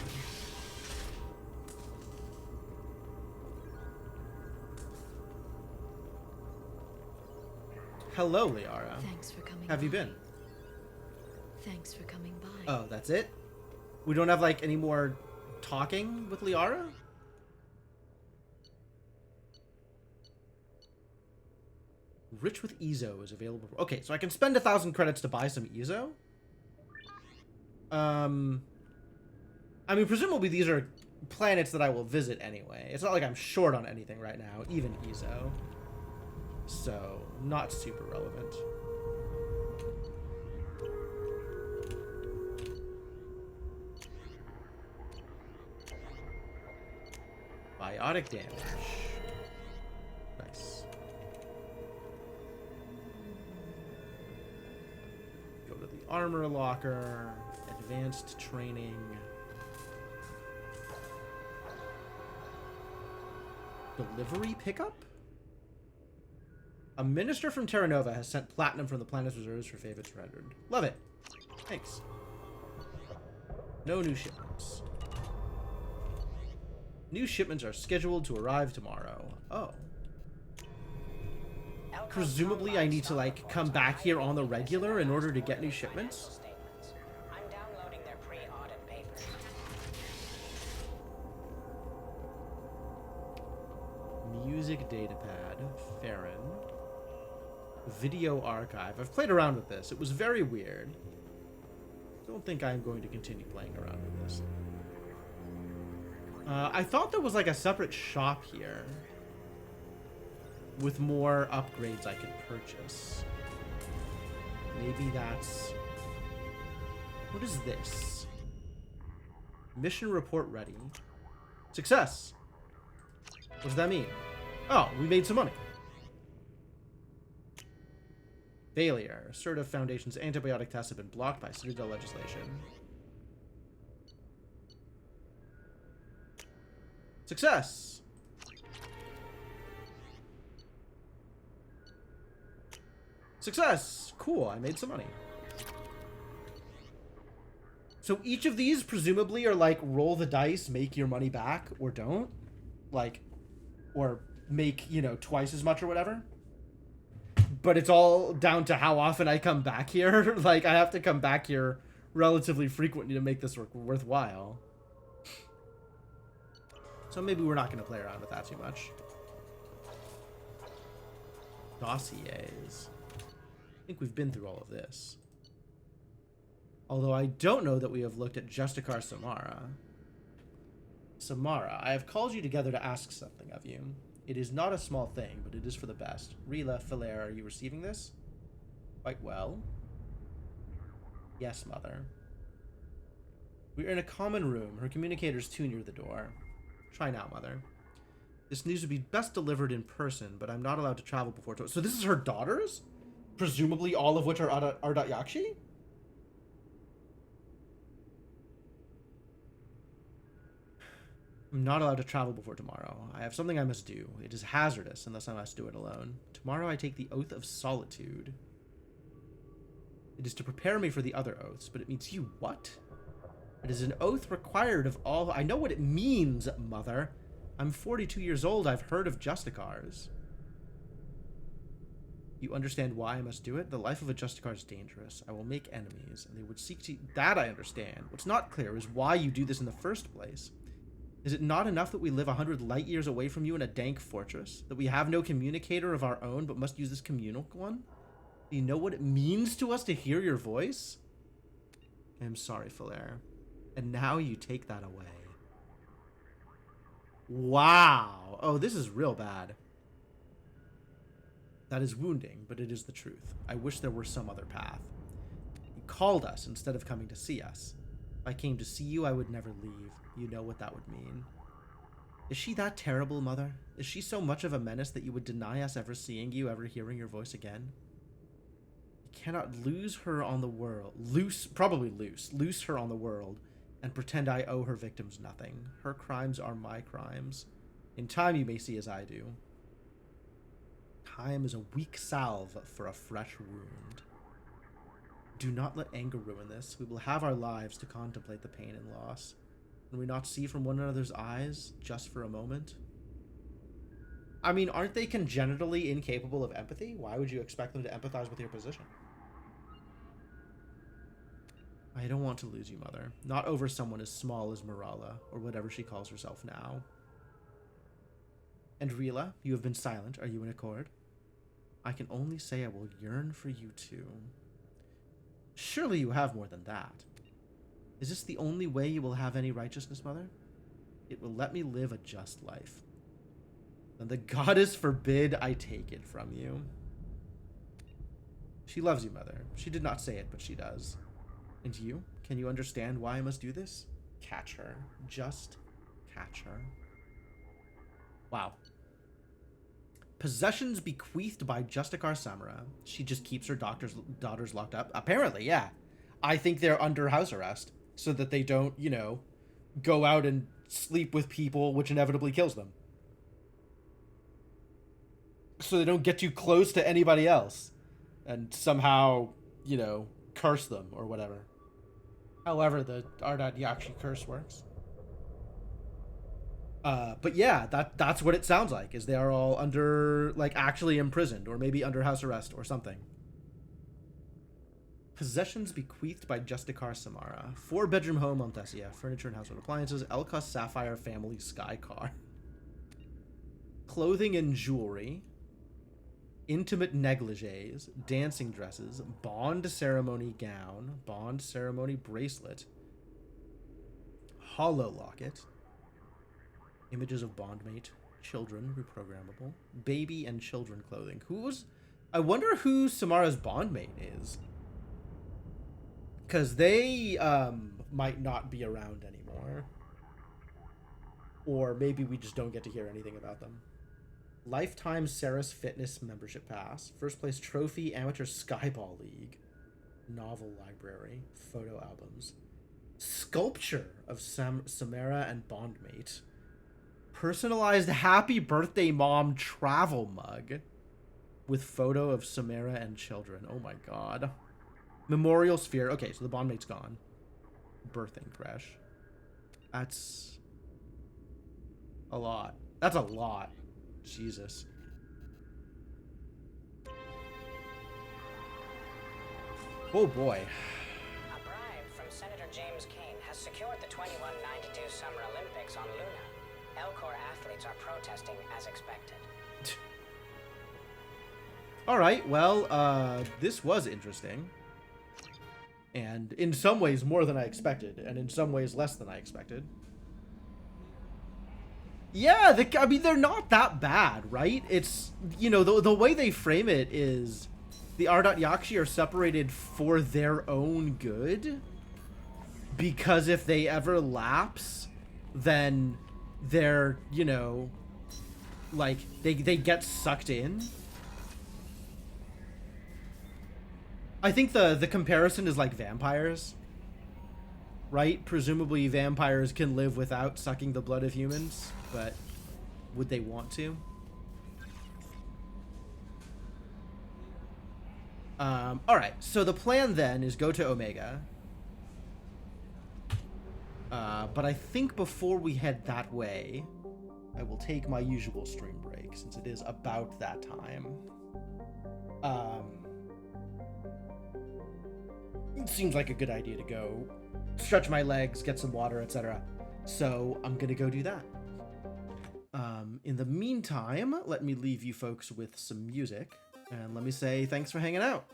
Hello, Liara. Thanks for coming. Have you been? Thanks for coming by. Oh, that's it? We don't have, like, any more talking with Liara? Rich with Ezo is available. Okay, so I can spend 1,000 credits to buy some Ezo? I mean, presumably these are planets that I will visit anyway. It's not like I'm short on anything right now, even Ezo. So, not super relevant. Biotic damage. Nice. Go to the armor locker. Advanced training. Delivery pickup? A minister from Terra Nova has sent platinum from the planet's reserves for favor surrendered. Love it. Thanks. No new shipments. New shipments are scheduled to arrive tomorrow. Oh. Presumably I need to, like, come back here on the regular in order to get new shipments? Music datapad, Farron. Video archive. I've played around with this. It was very weird. Don't think I'm going to continue playing around with this. I thought there was like a separate shop here with more upgrades I could purchase. Maybe that's... What is this? Mission report ready. Success! What does that mean? Oh, we made some money. Failure. Assertive Foundation's antibiotic tests have been blocked by Citadel legislation. Success! Success! Cool, I made some money. So each of these presumably are like roll the dice, make your money back, or don't. Like, or make, you know, twice as much or whatever. But it's all down to how often I come back here. Like, I have to come back here relatively frequently to make this worthwhile. So maybe we're not going to play around with that too much. Dossiers. I think we've been through all of this. Although I don't know that we have looked at Justicar Samara. Samara, I have called you together to ask something of you. It is not a small thing, but it is for the best. Rila, Filaire, are you receiving this? Quite well. Yes, Mother. We are in a common room. Her communicator's too near the door. Try now, Mother. This news would be best delivered in person, but I'm not allowed to travel before... So this is her daughters? Presumably all of which are Ardat Yakshi? I'm not allowed to travel before tomorrow. I have something I must do. It is hazardous unless I must do it alone. Tomorrow I take the Oath of Solitude. It is to prepare me for the other oaths, but it means you what? It is an oath required of all... I know what it means, Mother. I'm 42 years old. I've heard of Justicars. You understand why I must do it? The life of a Justicar is dangerous. I will make enemies, and they would seek to... That I understand. What's not clear is why you do this in the first place. Is it not enough that we live 100 light years away from you in a dank fortress? That we have no communicator of our own, but must use this communal one? Do you know what it means to us to hear your voice? I'm sorry, Falaire. And now you take that away. Wow. Oh, this is real bad. That is wounding, but it is the truth. I wish there were some other path. You called us instead of coming to see us. If I came to see you, I would never leave. You know what that would mean. Is she that terrible, Mother? Is she so much of a menace that you would deny us ever seeing you, ever hearing your voice again? You cannot lose her on the world. Loose her on the world and pretend I owe her victims nothing. Her crimes are my crimes. In time you may see as I do. Time is a weak salve for a fresh wound. Do not let anger ruin this. We will have our lives to contemplate the pain and loss. Can we not see from one another's eyes just for a moment? I mean, aren't they congenitally incapable of empathy? Why would you expect them to empathize with your position? I don't want to lose you, Mother. Not over someone as small as Marala, or whatever she calls herself now. And Rila, you have been silent. Are you in accord? I can only say I will yearn for you too. Surely you have more than that. Is this the only way you will have any righteousness, Mother? It will let me live a just life. Then the goddess forbid I take it from you. She loves you, Mother. She did not say it, but she does. And you? Can you understand why I must do this? Catch her. Just catch her. Wow. Possessions bequeathed by Justicar Samara. She just keeps her daughters locked up? Apparently, yeah. I think they're under house arrest so that they don't, you know, go out and sleep with people, which inevitably kills them. So they don't get too close to anybody else and somehow, you know, curse them or whatever. However the Ardat Yakshi curse works. But yeah, that's what it sounds like, is they are all under, like, actually imprisoned, or maybe under house arrest or something. Possessions bequeathed by Justicar Samara. 4-bedroom home on Thessia. Furniture and household appliances. Elka Sapphire family sky car. Clothing and jewelry. Intimate negligees. Dancing dresses. Bond ceremony gown. Bond ceremony bracelet. Hollow locket. Images of bondmate, children, reprogrammable, baby and children clothing. I wonder who Samara's bondmate is. Because they might not be around anymore. Or maybe we just don't get to hear anything about them. Lifetime Ceres Fitness membership pass. First place trophy, amateur skyball league. Novel library, photo albums. Sculpture of Samara and bondmate. Personalized happy birthday mom travel mug with photo of Samara and children. Oh my god. Memorial sphere. Okay, so the bondmate's gone. Birthing crash. That's a lot. That's a lot. Jesus. Oh boy. A bribe from Senator James Kane has secured the 2192 Summer Olympics on Luna. Elcor athletes are protesting as expected. Alright, well, this was interesting. And in some ways more than I expected, and in some ways less than I expected. Yeah, I mean, they're not that bad, right? It's, you know, the way they frame it is the Ardat Yakshi are separated for their own good. Because if they ever lapse, then they're, you know, like, they get sucked in. I think the comparison is like vampires, right? Presumably vampires can live without sucking the blood of humans, but would they want to? Alright, so the plan then is go to Omega. But I think before we head that way, I will take my usual stream break, since it is about that time. It seems like a good idea to go stretch my legs, get some water, etc. So I'm gonna go do that. In the meantime, let me leave you folks with some music, and let me say thanks for hanging out.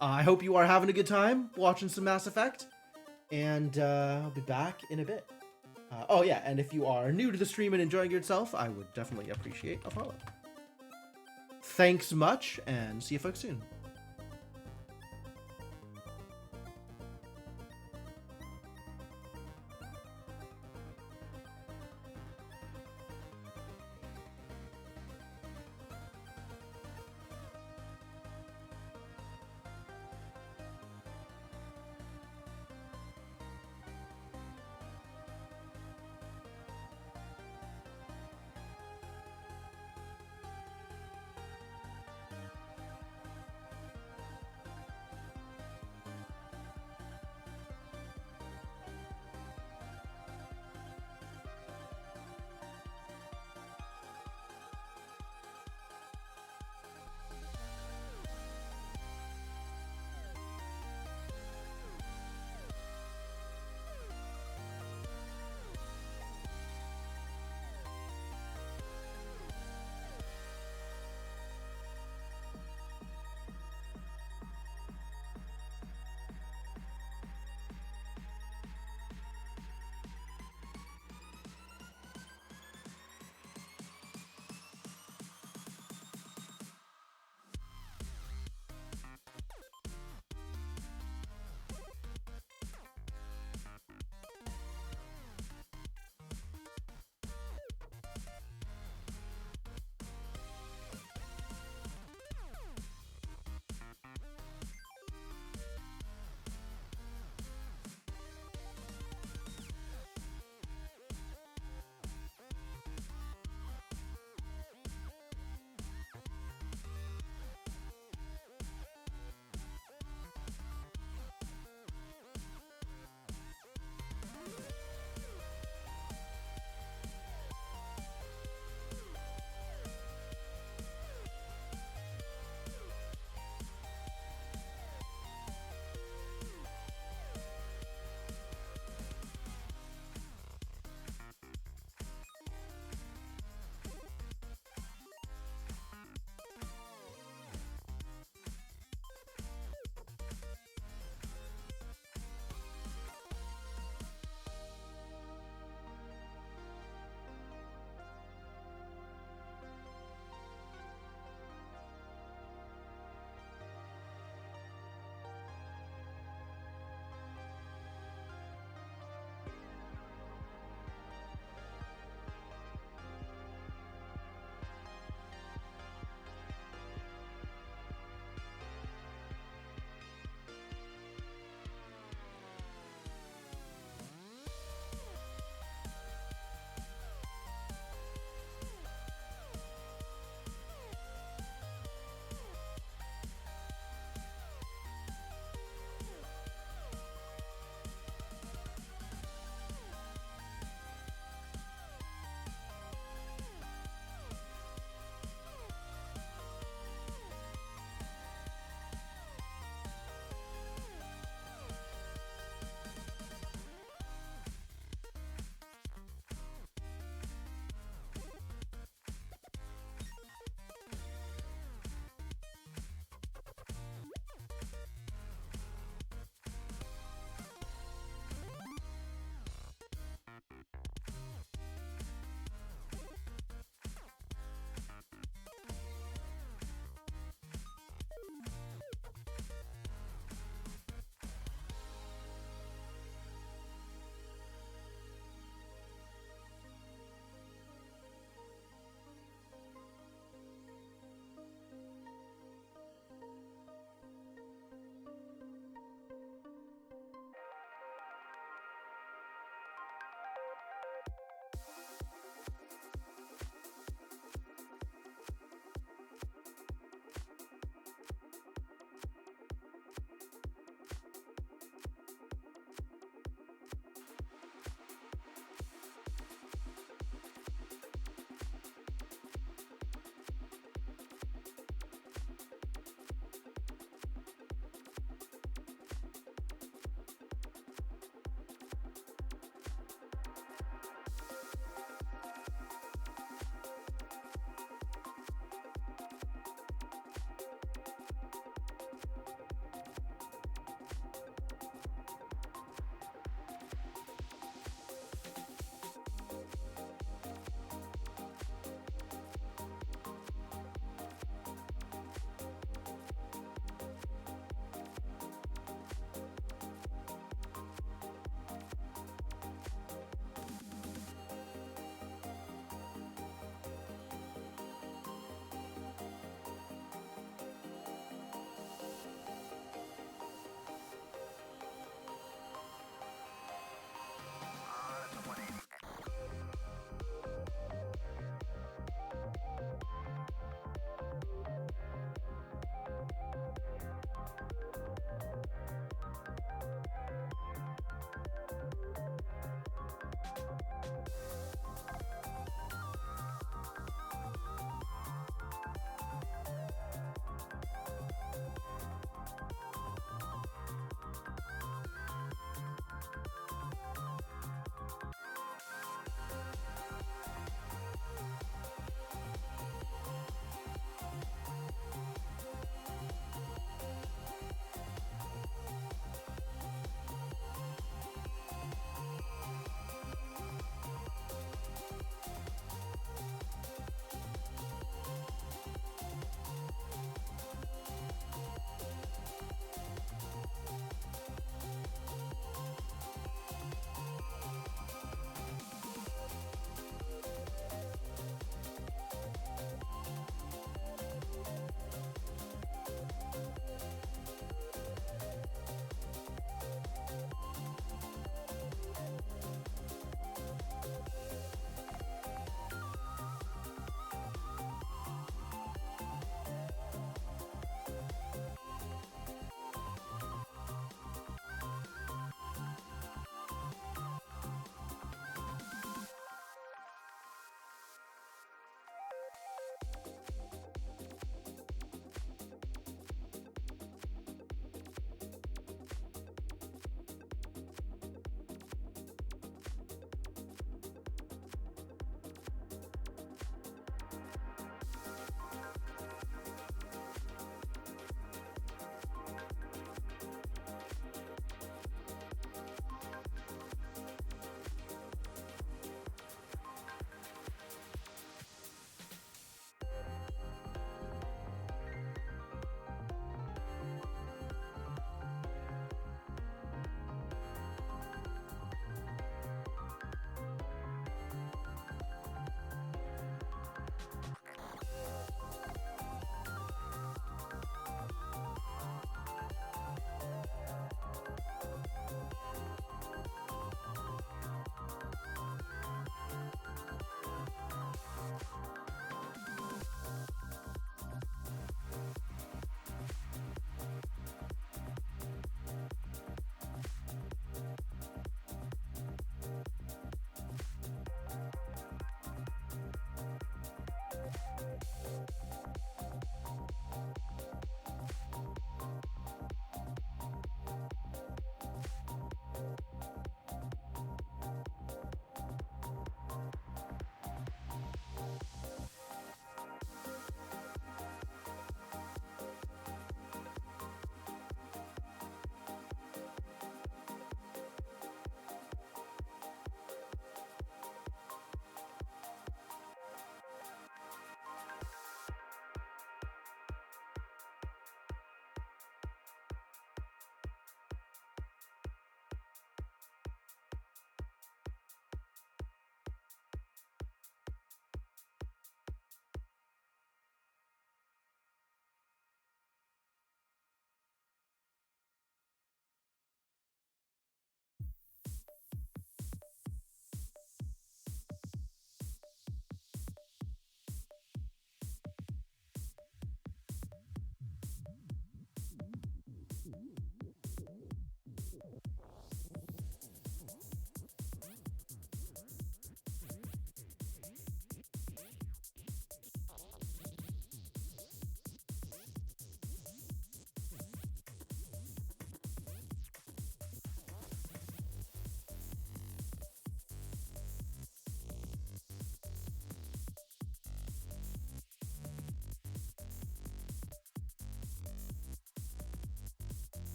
I hope you are having a good time watching some Mass Effect, and I'll be back in a bit. Oh yeah, and if you are new to the stream and enjoying yourself, I would definitely appreciate a follow. Thanks much, and see you folks soon.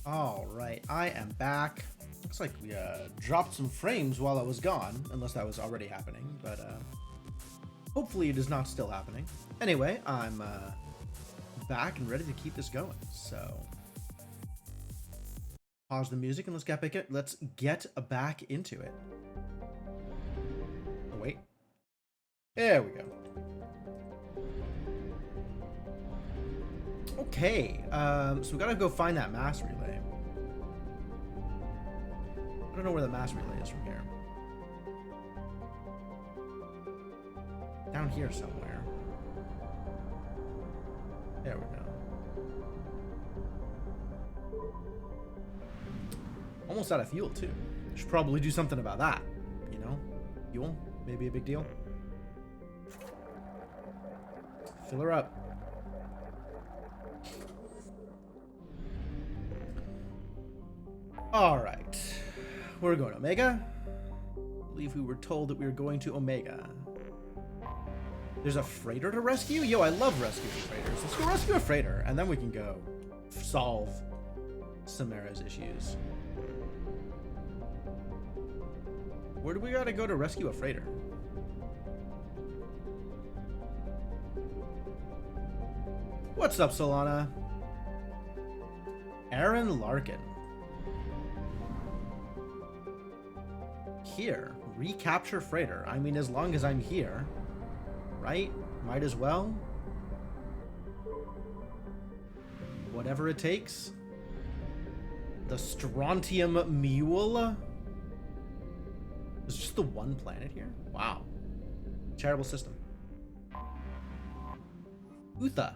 Alright, I am back. Looks like we dropped some frames while I was gone, unless that was already happening, but hopefully it is not still happening. Anyway, I'm back and ready to keep this going, so pause the music and let's get back into it. Oh wait. There we go. Okay, so we gotta go find that mass relay. I don't know where the mass relay is from here. Down here somewhere. There we go. Almost out of fuel too. Should probably do something about that. You know? Fuel? Maybe a big deal. Fill her up. Alright. We're going to Omega. I believe we were told that we were going to Omega. There's a freighter to rescue? Yo, I love rescuing freighters. Let's go rescue a freighter, and then we can go solve Samara's issues. Where do we gotta go to rescue a freighter? What's up, Solana? Aaron Larkin. Here. Recapture freighter. I mean, as long as I'm here. Right? Might as well. Whatever it takes. The Strontium Mule. There's just the one planet here? Wow. Terrible system. Utha.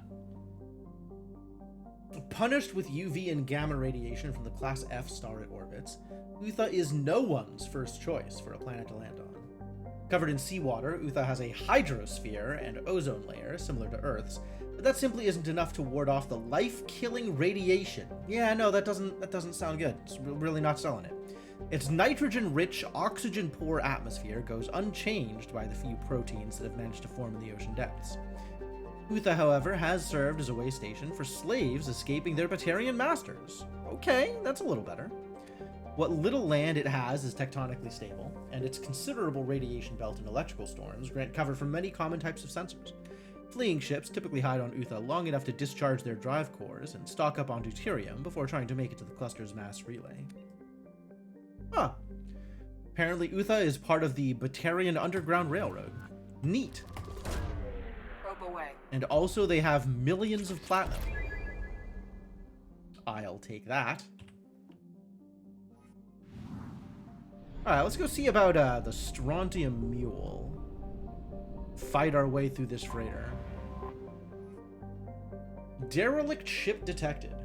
Punished with UV and gamma radiation from the Class F star it orbits, Utha is no one's first choice for a planet to land on. Covered in seawater, Utha has a hydrosphere and ozone layer similar to Earth's, but that simply isn't enough to ward off the life-killing radiation. Yeah, no, that doesn't sound good. It's really not selling it. Its nitrogen-rich, oxygen-poor atmosphere goes unchanged by the few proteins that have managed to form in the ocean depths. Utha, however, has served as a way station for slaves escaping their Batarian masters. Okay, that's a little better. What little land it has is tectonically stable, and its considerable radiation belt and electrical storms grant cover from many common types of sensors. Fleeing ships typically hide on Utha long enough to discharge their drive cores and stock up on deuterium before trying to make it to the cluster's mass relay. Huh. Apparently Utha is part of the Batarian Underground Railroad. Neat. Away. And also they have millions of platinum. I'll take that. Alright, let's go see about the Strontium Mule. Fight our way through this freighter. Derelict ship detected.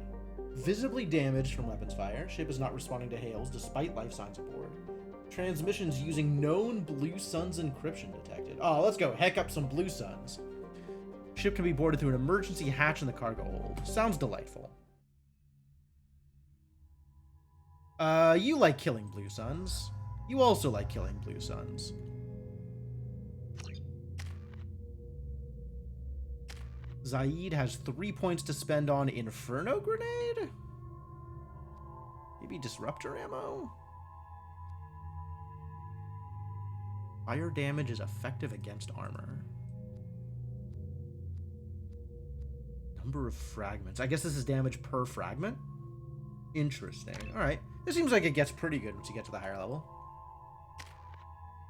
Visibly damaged from weapons fire. Ship is not responding to hails despite life signs aboard. Transmissions using known Blue Suns encryption detected. Oh, let's go heck up some Blue Suns. Ship can be boarded through an emergency hatch in the cargo hold. Sounds delightful. You like killing Blue Suns. You also like killing Blue Suns. Zaid has 3 points to spend on Inferno Grenade? Maybe Disruptor ammo? Fire damage is effective against armor. Number of fragments. I guess this is damage per fragment? Interesting. Alright. This seems like it gets pretty good once you get to the higher level.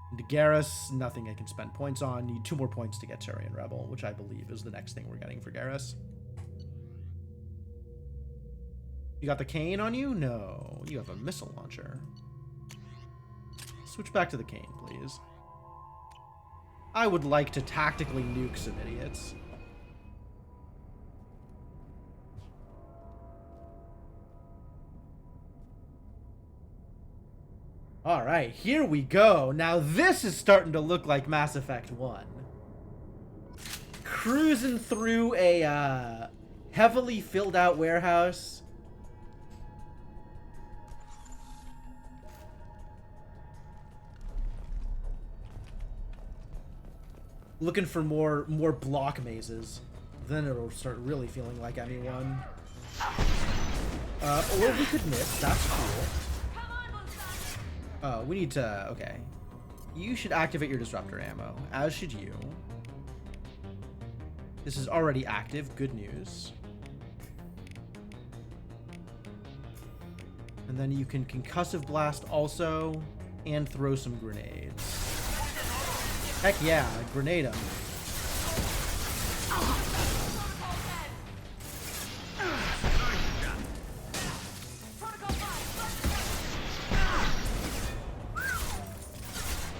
And Garrus, nothing I can spend points on. Need 2 more points to get Turian Rebel, which I believe is the next thing we're getting for Garrus. You got the cane on you? No. You have a missile launcher. Switch back to the cane, please. I would like to tactically nuke some idiots. Alright, here we go. Now this is starting to look like Mass Effect 1. Cruising through a heavily filled out warehouse. Looking for more block mazes. Then it'll start really feeling like ME1. Or we could miss. That's cool. We need to... Okay. You should activate your disruptor ammo, as should you. This is already active. Good news. And then you can concussive blast also, and throw some grenades. Heck yeah, grenade them.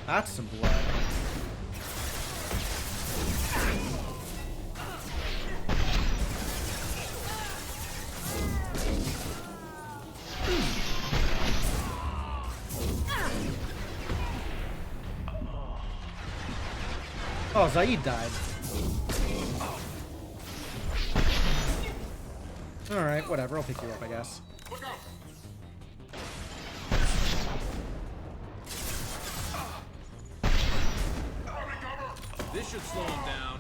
That's some blood. Oh, Zaid died. Alright, whatever. I'll pick you up, I guess. This should slow him down.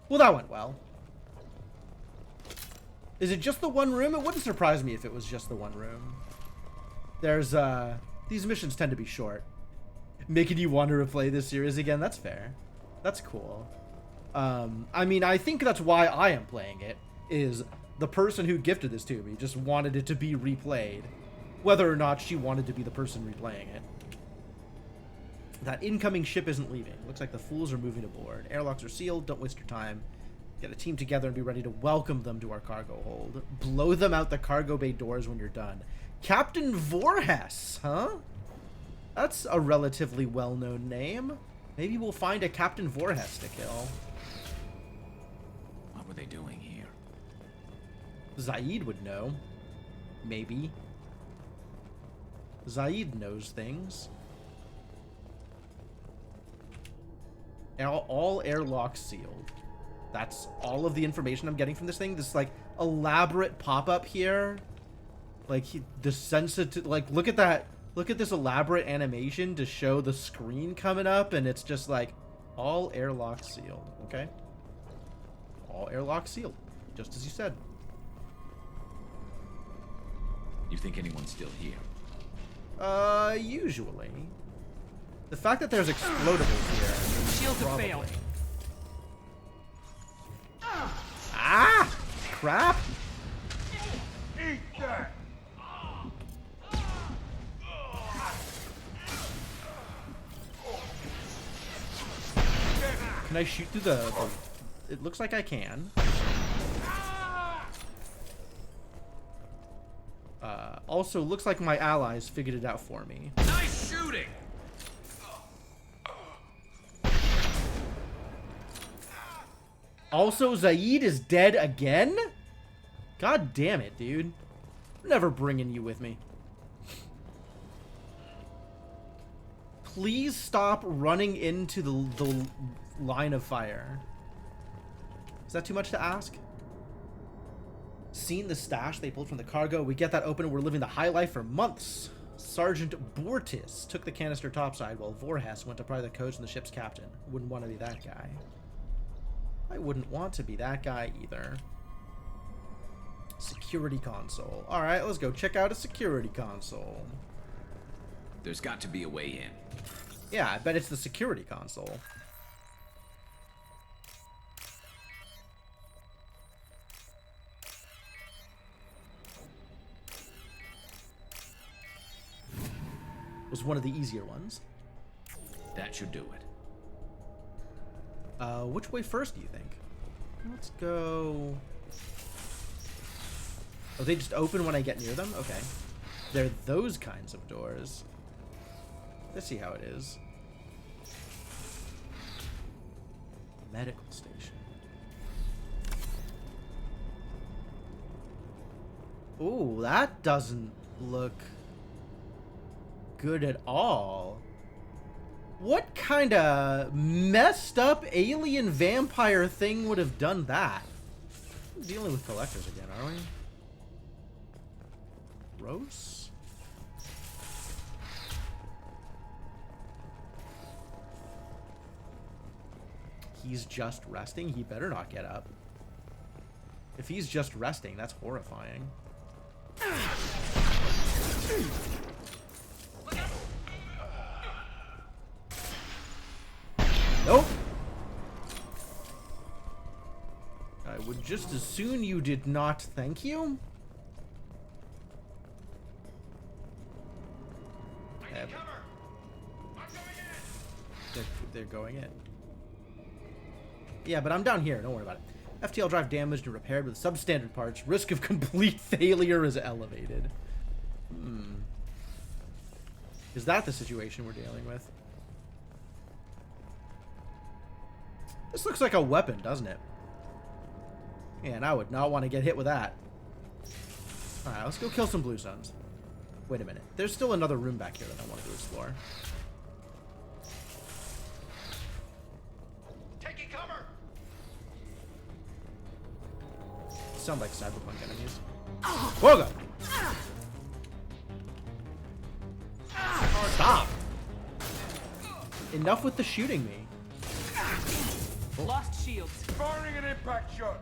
Well, that went well. Is it just the one room? It wouldn't surprise me if it was just the one room. There's, these missions tend to be short. Making you want to replay this series again, that's fair. That's cool. I mean, I think that's why I am playing it, is the person who gifted this to me just wanted it to be replayed. Whether or not she wanted to be the person replaying it. That incoming ship isn't leaving. Looks like the fools are moving aboard. Airlocks are sealed. Don't waste your time. Get a team together and be ready to welcome them to our cargo hold. Blow them out the cargo bay doors when you're done. Captain Voorhis, huh? That's a relatively well-known name. Maybe we'll find a Captain Voorhis to kill. What were they doing here? Zaid would know. Maybe. Zaid knows things. All airlocks sealed. That's all of the information I'm getting from this thing. This like elaborate pop-up here. Like the sensitive, like look at that. Look at this elaborate animation to show the screen coming up, and it's just like all airlocks sealed. Okay. All airlocks sealed, just as you said. You think anyone's still here? Usually. The fact that there's explodables here. Shields have failed. Ah! Crap! Eat that! Can I shoot through the... It looks like I can. Also, looks like my allies figured it out for me. Nice shooting! Also, Zaid is dead again? God damn it, dude. I'm never bringing you with me. Please stop running into the line of fire. Is that too much to ask? Seen the stash they pulled from the cargo. We get that open and we're living the high life for months. Sergeant Bortis took the canister topside while Voorhis went to pry the codes from the ship's captain. Wouldn't want to be that guy. I wouldn't want to be that guy either. Security console. Alright, let's go check out a security console. There's got to be a way in. Yeah, I bet it's the security console. Was one of the easier ones. That should do it. Which way first do you think? Let's go... Oh, they just open when I get near them? Okay. They're those kinds of doors. Let's see how it is. Medical station. Ooh, that doesn't look good at all. What kind of messed up alien vampire thing would have done that? We're dealing with collectors again, are we? Rose? He's just resting. He better not get up. If he's just resting, that's horrifying. Nope. I would just as soon you did not. Thank you. They're going in. Yeah, but I'm down here. Don't worry about it. FTL drive damaged and repaired with substandard parts. Risk of complete failure is elevated. Is that the situation we're dealing with? This looks like a weapon, doesn't it? Yeah, and I would not want to get hit with that. Alright, let's go kill some Blue Suns. Wait a minute. There's still another room back here that I wanted to explore. Taking cover. Sound like cyberpunk enemies. Whoa! Stop! Enough with the shooting me. Lost shields. Firing an impact shot.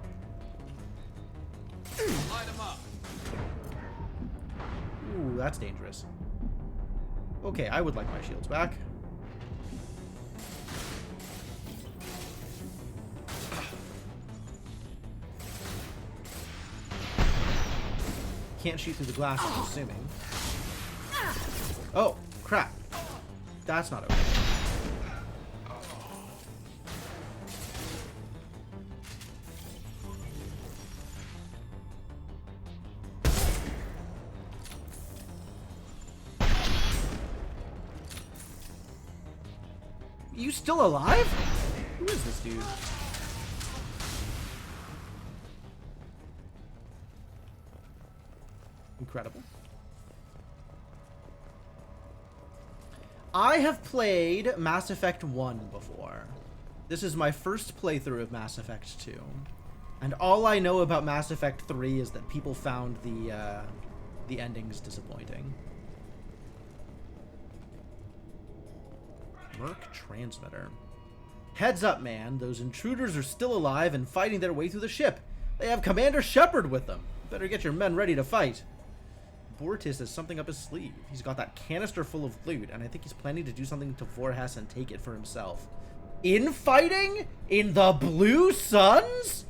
Light them up. Ooh, that's dangerous. Okay, I would like my shields back. Can't shoot through the glass, I'm assuming. Oh, crap. That's not okay. You still alive? Who is this dude? Incredible. I have played Mass Effect 1 before. This is my first playthrough of Mass Effect 2. And all I know about Mass Effect 3 is that people found the endings disappointing. Merc transmitter. Heads up, man. Those intruders are still alive and fighting their way through the ship. They have Commander Shepard with them. Better get your men ready to fight. Bortis has something up his sleeve. He's got that canister full of loot, and I think he's planning to do something to Vorhas and take it for himself. Infighting? In the Blue Suns?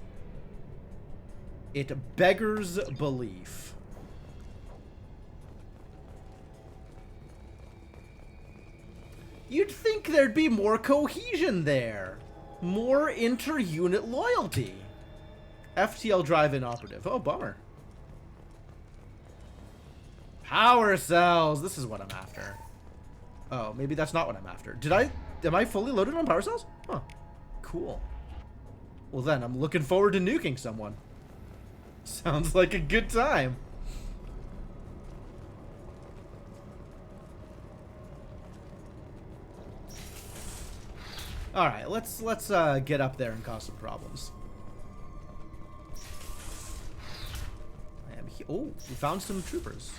It beggars belief. You'd think there'd be more cohesion there. More inter-unit loyalty. FTL drive inoperative. Oh, bummer. Power cells. This is what I'm after. Oh, maybe that's not what I'm after. Am I fully loaded on power cells? Huh. Cool. Well then, I'm looking forward to nuking someone. Sounds like a good time. All right, let's get up there and cause some problems. Oh, we found some troopers.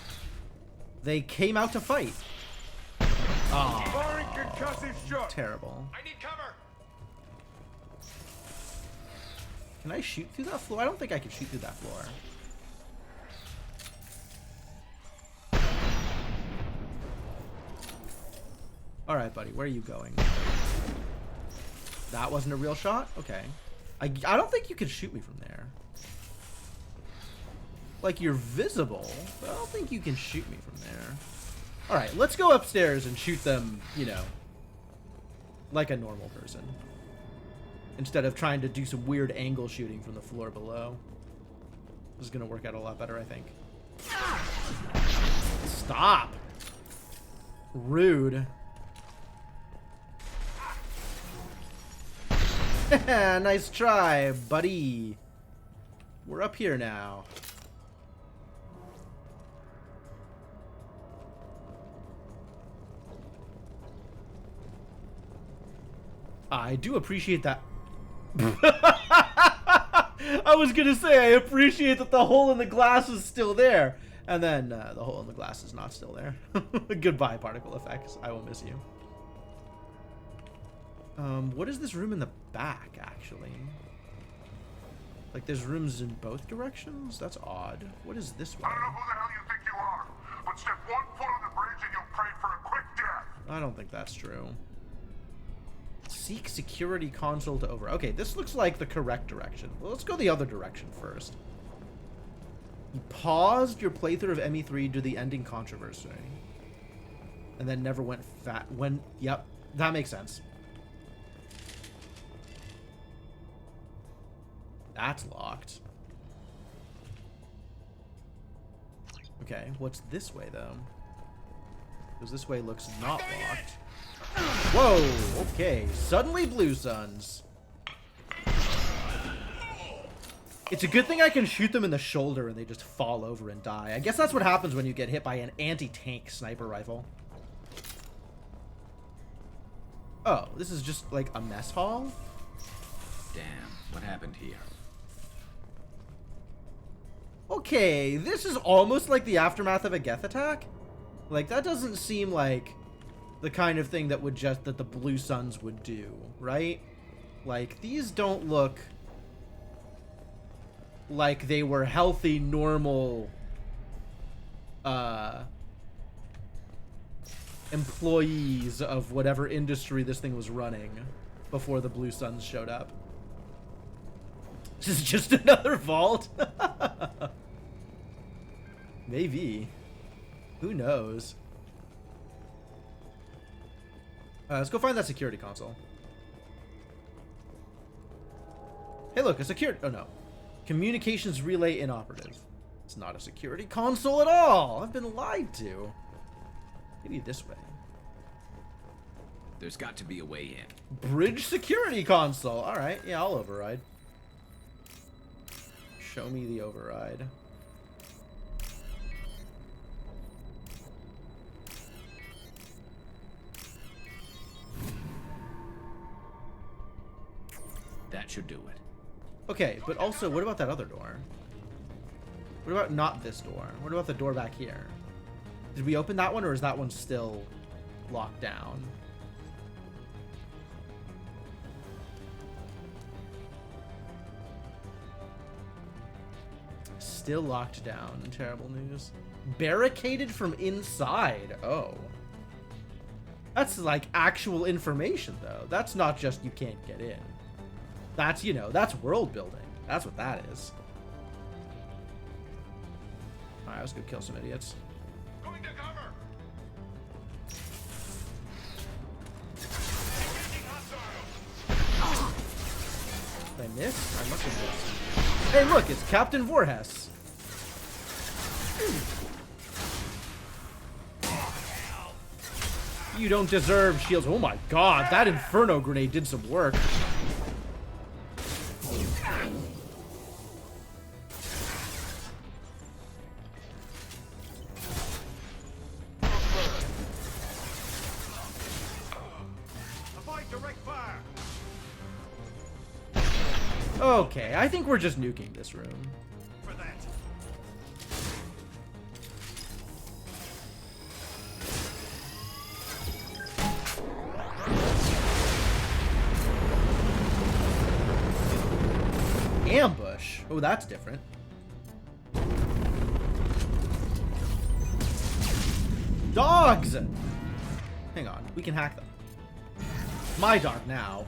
They came out to fight. Oh, terrible. I need cover. Can I shoot through that floor? I don't think I can shoot through that floor. All right, buddy, where are you going? That wasn't a real shot? Okay. I don't think you can shoot me from there. Like, you're visible, but I don't think you can shoot me from there. Alright, let's go upstairs and shoot them, you know, like a normal person. Instead of trying to do some weird angle shooting from the floor below. This is going to work out a lot better, I think. Stop! Rude. Nice try, buddy. We're up here now. I do appreciate that. I was gonna say, I appreciate that the hole in the glass is still there. And then the hole in the glass is not still there. Goodbye, particle effects. I will miss you. What is this room in the back, actually? Like, there's rooms in both directions? That's odd. What is this way? I don't know who the hell you think you are, but step 1 foot on the bridge and you'll pray for a quick death. I don't think that's true. Seek security console to over... Okay, this looks like the correct direction. Well, let's go the other direction first. You paused your playthrough of ME3 to the ending controversy. And then never went Yep, that makes sense. That's locked. Okay, what's this way, though? Because this way looks not locked. Whoa, okay. Suddenly Blue Suns. It's a good thing I can shoot them in the shoulder and they just fall over and die. I guess that's what happens when you get hit by an anti-tank sniper rifle. Oh, this is just like a mess hall? Damn, what happened here? Okay, this is almost like the aftermath of a Geth attack. Like, that doesn't seem like the kind of thing that would that the Blue Suns would do, right? Like, these don't look like they were healthy, normal, employees of whatever industry this thing was running before the Blue Suns showed up. This is just another vault? Maybe. Who knows? Let's go find that security console. Hey, look, a security... Oh, no. Communications relay inoperative. It's not a security console at all. I've been lied to. Maybe this way. There's got to be a way in. Bridge security console. All right. Yeah, I'll override. Show me the override. That should do it. Okay, but also, what about that other door? What about not this door? What about the door back here? Did we open that one, or is that one still locked down? Still locked down. Terrible news. Barricaded from inside. Oh. That's like actual information, though. That's not just you can't get in. That's, you know, that's world building. That's what that is. Alright, let's go kill some idiots. Going to cover. Did I miss? I must have missed. Hey, look, it's Captain Voorhis. You don't deserve shields. Oh my god, that Inferno grenade did some work. Okay, I think we're just nuking this room. For that. Ambush. Oh, that's different. Dogs! Hang on, we can hack them. My dog now.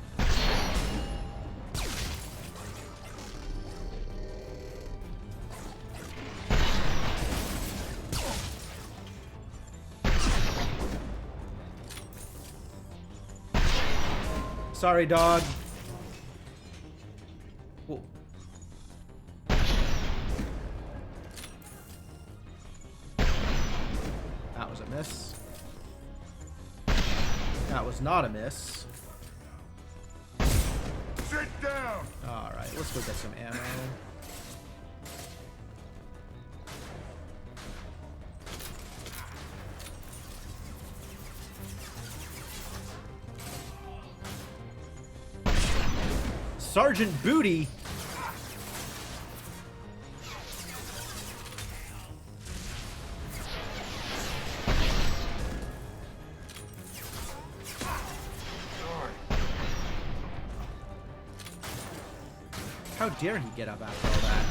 Sorry, dog. Whoa. That was a miss. That was not a miss. Sit down. All right, let's go get some ammo. Sergeant Booty. How dare he get up after all that?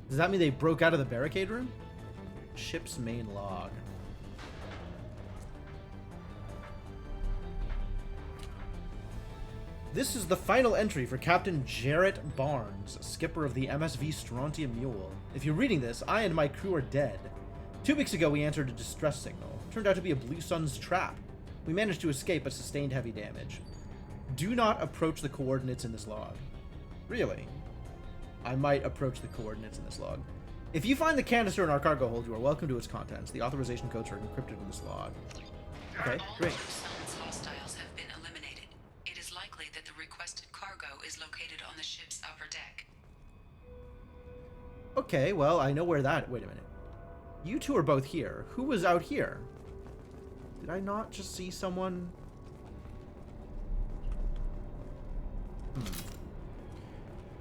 Does that mean they broke out of the barricade room? Ship's main log. This is the final entry for Captain Jarrett Barnes, skipper of the MSV Strontium Mule. If you're reading this, I and my crew are dead. 2 weeks ago, we answered a distress signal. Turned out to be a Blue Sun's trap. We managed to escape, but sustained heavy damage. Do not approach the coordinates in this log. Really? I might approach the coordinates in this log. If you find the canister in our cargo hold, you are welcome to its contents. The authorization codes are encrypted in this log. Okay, great. Hostiles have been eliminated. It is likely that the requested cargo is located on the ship's upper deck. Okay, well, I know where that... Wait a minute. You two are both here. Who was out here? Did I not just see someone?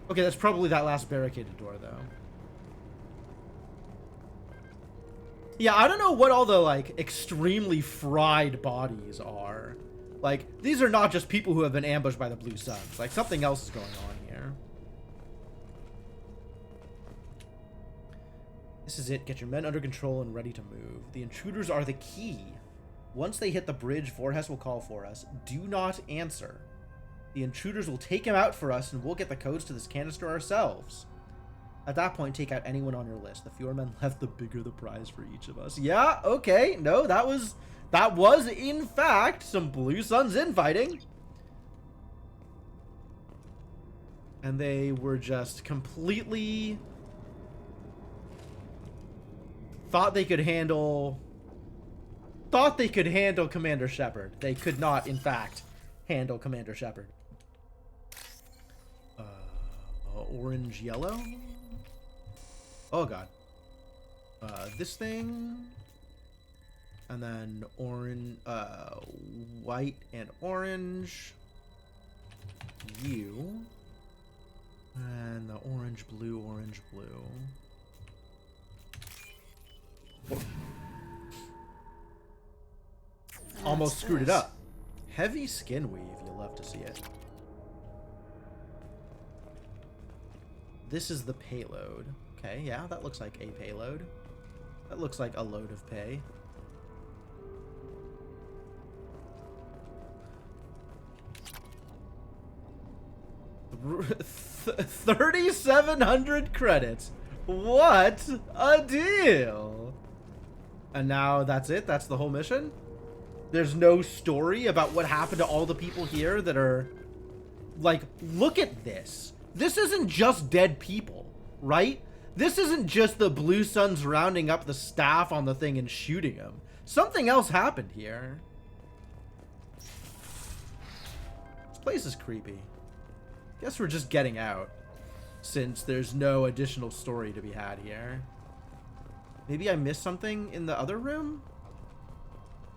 Okay, that's probably that last barricaded door, though. Yeah, I don't know what all the, like, extremely fried bodies are. Like, these are not just people who have been ambushed by the Blue Suns. Like, something else is going on here. This is it. Get your men under control and ready to move. The intruders are the key. Once they hit the bridge, Voorhis will call for us. Do not answer. The intruders will take him out for us, and we'll get the codes to this canister ourselves. At that point, take out anyone on your list. The fewer men left, the bigger the prize for each of us. Yeah, okay. No, that was in fact some Blue Suns infighting. And they were just completely... thought they could handle Commander Shepard. They could not, in fact, handle Commander Shepard. Orange, yellow? Oh, God. This thing. And then orange, white and orange. You. And the orange, blue, orange, blue. Almost screwed it up. Heavy skin weave, you'll love to see it. This is the payload. Okay, yeah, that looks like a payload. That looks like a load of pay. $3,700 credits. What a deal! And now that's it? That's the whole mission? There's no story about what happened to all the people here that are... Like, look at this. This isn't just dead people, right? This isn't just the Blue Suns rounding up the staff on the thing and shooting them. Something else happened here. This place is creepy. Guess we're just getting out, since there's no additional story to be had here. Maybe I missed something in the other room?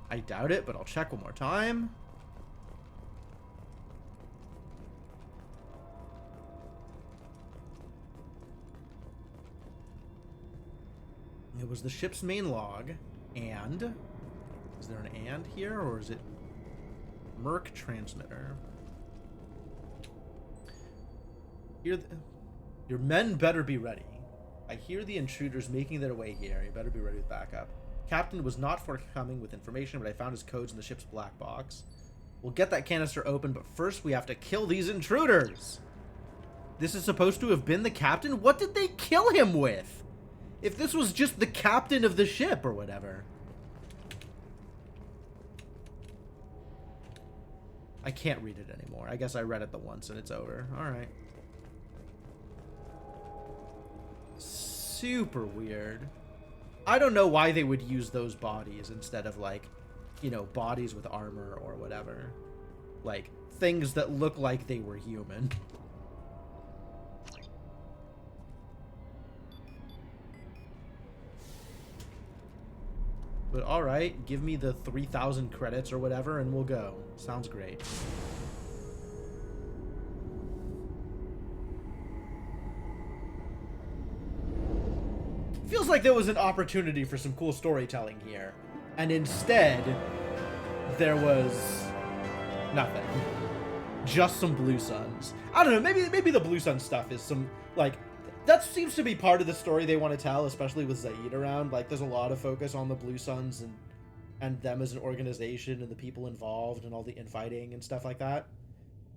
I doubt it, but I'll check one more time. It was the ship's main log, and... Is there an and here, or is it Merc transmitter? Your men better be ready. I hear the intruders making their way here. You better be ready with backup. Captain was not forthcoming with information, but I found his codes in the ship's black box. We'll get that canister open, but first we have to kill these intruders. This is supposed to have been the captain? What did they kill him with? If this was just the captain of the ship or whatever. I can't read it anymore. I guess I read it the once and it's over. Alright. Super weird. I don't know why they would use those bodies instead of, like, you know, bodies with armor or whatever. Like, things that look like they were human. But alright, give me the 3,000 credits or whatever and we'll go. Sounds great. Feels like there was an opportunity for some cool storytelling here. And instead, there was Nothing. Just some Blue Suns. I don't know, maybe the Blue Sun stuff is some, like, that seems to be part of the story they want to tell, especially with Zaid around. Like, there's a lot of focus on the Blue Suns and them as an organization and the people involved and all the infighting and stuff like that.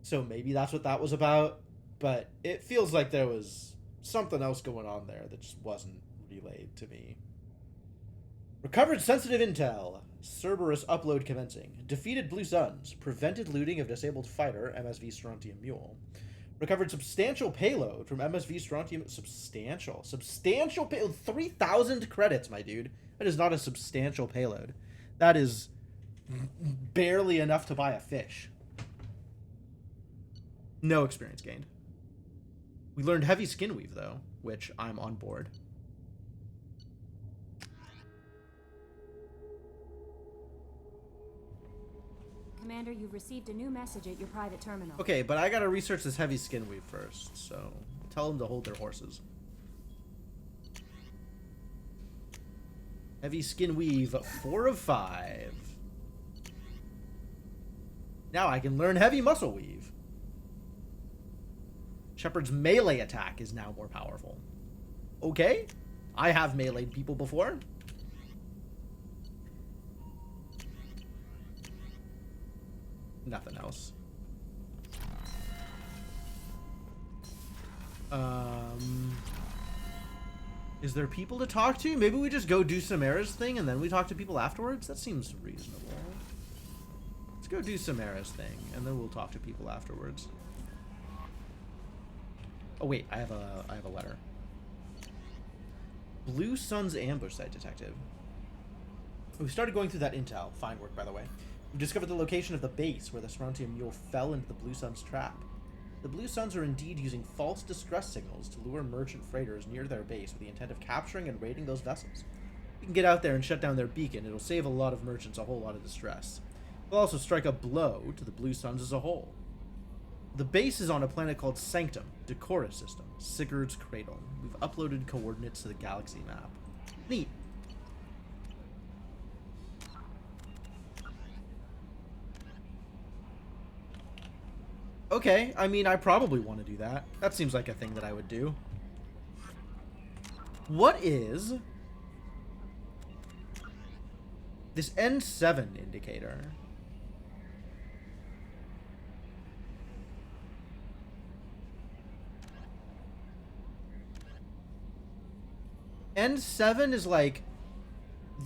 So maybe that's what that was about. But it feels like there was something else going on there that just wasn't relayed to me. Recovered sensitive intel. Cerberus upload commencing. Defeated Blue Suns. Prevented looting of disabled fighter, MSV Strontium Mule. Recovered substantial payload from MSV Strontium. Substantial payload. 3,000 credits, my dude. That is not a substantial payload. That is barely enough to buy a fish. No experience gained. We learned heavy skin weave, though, which I'm on board. Commander, you've received a new message at your private terminal. Okay, but I gotta research this heavy skin weave first, so tell them to hold their horses. Heavy skin weave, 4 of 5. Now I can learn heavy muscle weave. Shepard's melee attack is now more powerful. Okay, I have meleeed people before. Nothing else. Is there people to talk to? Maybe we just go do Samara's thing and then we talk to people afterwards? That seems reasonable. Let's go do Samara's thing and then we'll talk to people afterwards. Oh wait, I have a letter. Blue Sun's ambush site detective. We started going through that intel. Fine work, by the way. We discovered the location of the base where the Strontium Mule fell into the Blue Sun's trap. The Blue Suns are indeed using false distress signals to lure merchant freighters near their base with the intent of capturing and raiding those vessels. We can get out there and shut down their beacon. It'll save a lot of merchants a whole lot of distress. We'll also strike a blow to the Blue Suns as a whole. The base is on a planet called Sanctum, Decorus system, Sigurd's Cradle. We've uploaded coordinates to the galaxy map. Neat. Okay, I mean, I probably want to do that. That seems like a thing that I would do. What is this N7 indicator? N7 is like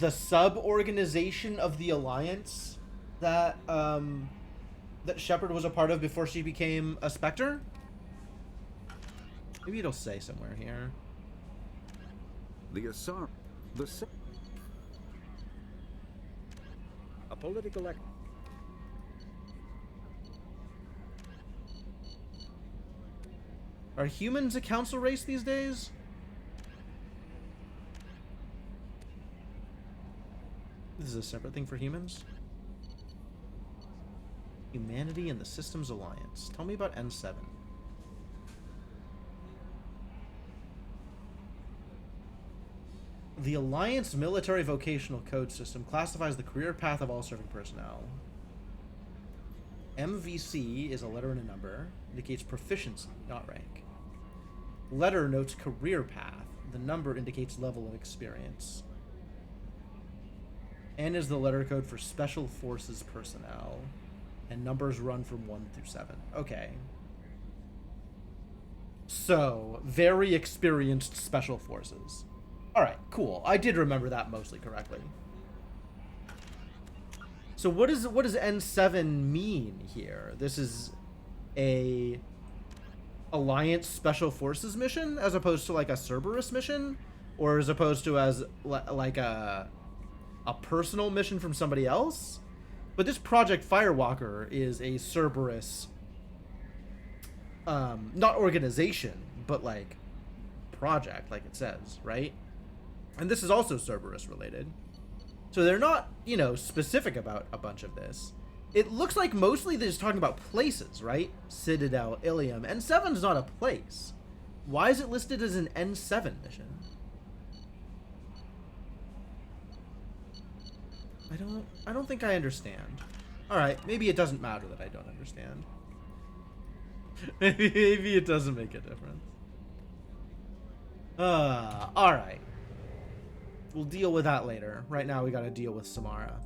the sub-organization of the Alliance that that Shepard was a part of before she became a Spectre? Maybe it'll say somewhere here. The Asar... A political... Are humans a council race these days? This is a separate thing for humans? Humanity and the Systems Alliance. Tell me about N7. The Alliance Military Vocational Code System classifies the career path of all serving personnel. MVC is a letter and a number. Indicates proficiency, not rank. Letter notes career path. The number indicates level of experience. N is the letter code for Special Forces personnel. And numbers run from 1 through 7. Okay. So, very experienced Special Forces. Alright, cool. I did remember that mostly correctly. So what does N7 mean here? This is a Alliance Special Forces mission as opposed to like a Cerberus mission? Or as opposed to as like a personal mission from somebody else? But this Project Firewalker is a Cerberus, not organization, but like project, like it says, right? And this is also Cerberus related. So they're not, you know, specific about a bunch of this. It looks like mostly they're just talking about places, right? Citadel, Ilium. N7 is not a place. Why is it listed as an N7 mission? I don't think I understand. Alright, maybe it doesn't matter that I don't understand. Maybe it doesn't make a difference. Alright. We'll deal with that later. Right now we gotta deal with Samara.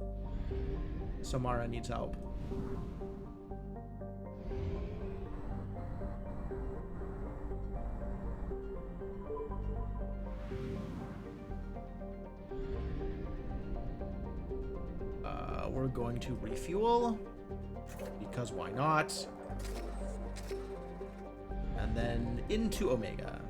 Samara needs help. We're going to refuel, because why not? And then into Omega.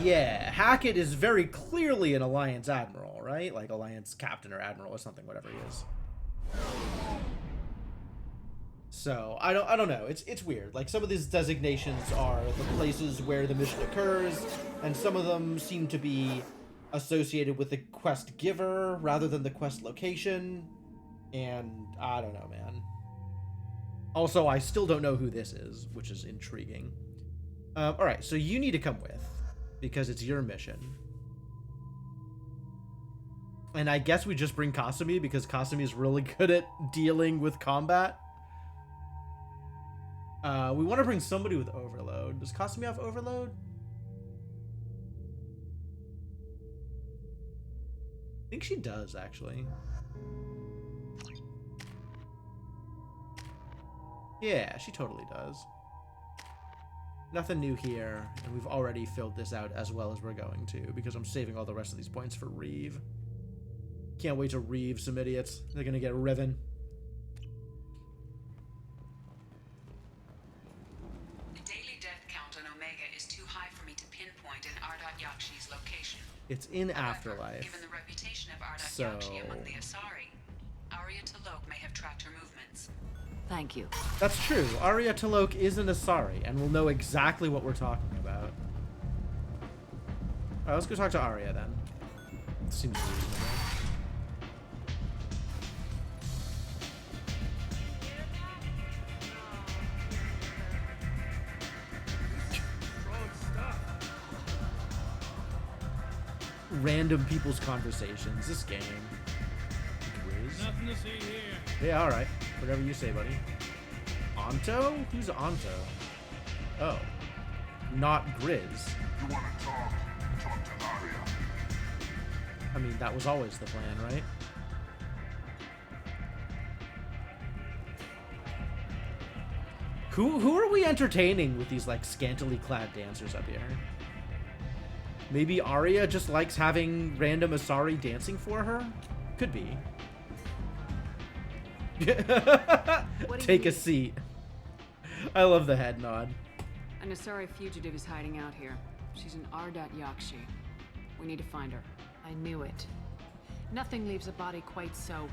Yeah, Hackett is very clearly an Alliance Admiral, right? Like Alliance Captain or Admiral or something, whatever he is. So, I don't know. It's weird. Like, some of these designations are the places where the mission occurs, and some of them seem to be associated with the quest giver rather than the quest location. And I don't know, man. Also, I still don't know who this is, which is intriguing. Alright, so you need to come with, because it's your mission. And I guess we just bring Kasumi, because Kasumi is really good at dealing with combat. We want to bring somebody with overload. Does Kasumi have overload? I think she does, actually. Yeah, she totally does. Nothing new here, and we've already filled this out as well as we're going to, because I'm saving all the rest of these points for Reeve. Can't wait to Reeve some idiots. They're gonna get riven. It's in Afterlife. Given the reputation of Ardat Yakshi among the Asari, Arya T'Loak may have tracked her movements. Thank you. That's true. Arya T'Loak is an Asari, and we'll know exactly what we're talking about. Alright, let's go talk to Arya then. Seems reasonable. Random people's conversations. This game. Grizz. Nothing to see here. Yeah, alright. Whatever you say, buddy. Anto? Who's Anto? Oh. Not Grizz. You want to talk to Arya. I mean, that was always the plan, right? Who are we entertaining with these, like, scantily clad dancers up here? Maybe Arya just likes having random Asari dancing for her? Could be. Take a seat. I love the head nod. An Asari fugitive is hiding out here. She's an Ardat Yakshi. We need to find her. I knew it. Nothing leaves a body quite so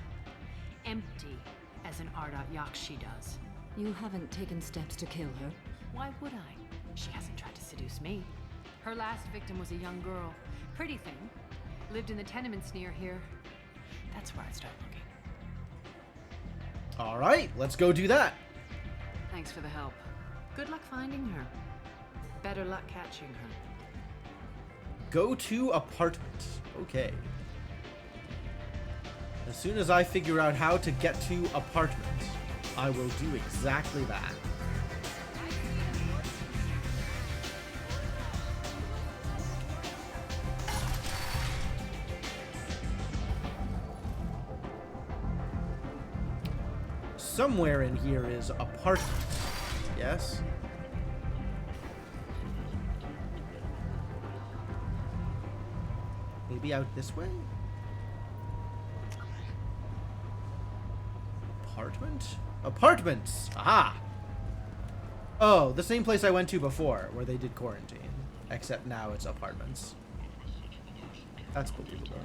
empty as an Ardat Yakshi does. You haven't taken steps to kill her? Why would I? She hasn't tried to seduce me. Her last victim was a young girl. Pretty thing. Lived in the tenements near here. That's where I'd start looking. Alright, let's go do that. Thanks for the help. Good luck finding her. Better luck catching her. Go to apartment. Okay. As soon as I figure out how to get to apartment, I will do exactly that. Somewhere in here is apartment. Yes? Maybe out this way? Apartment? Apartments! Aha! Oh, the same place I went to before, where they did quarantine. Except now it's apartments. That's believable.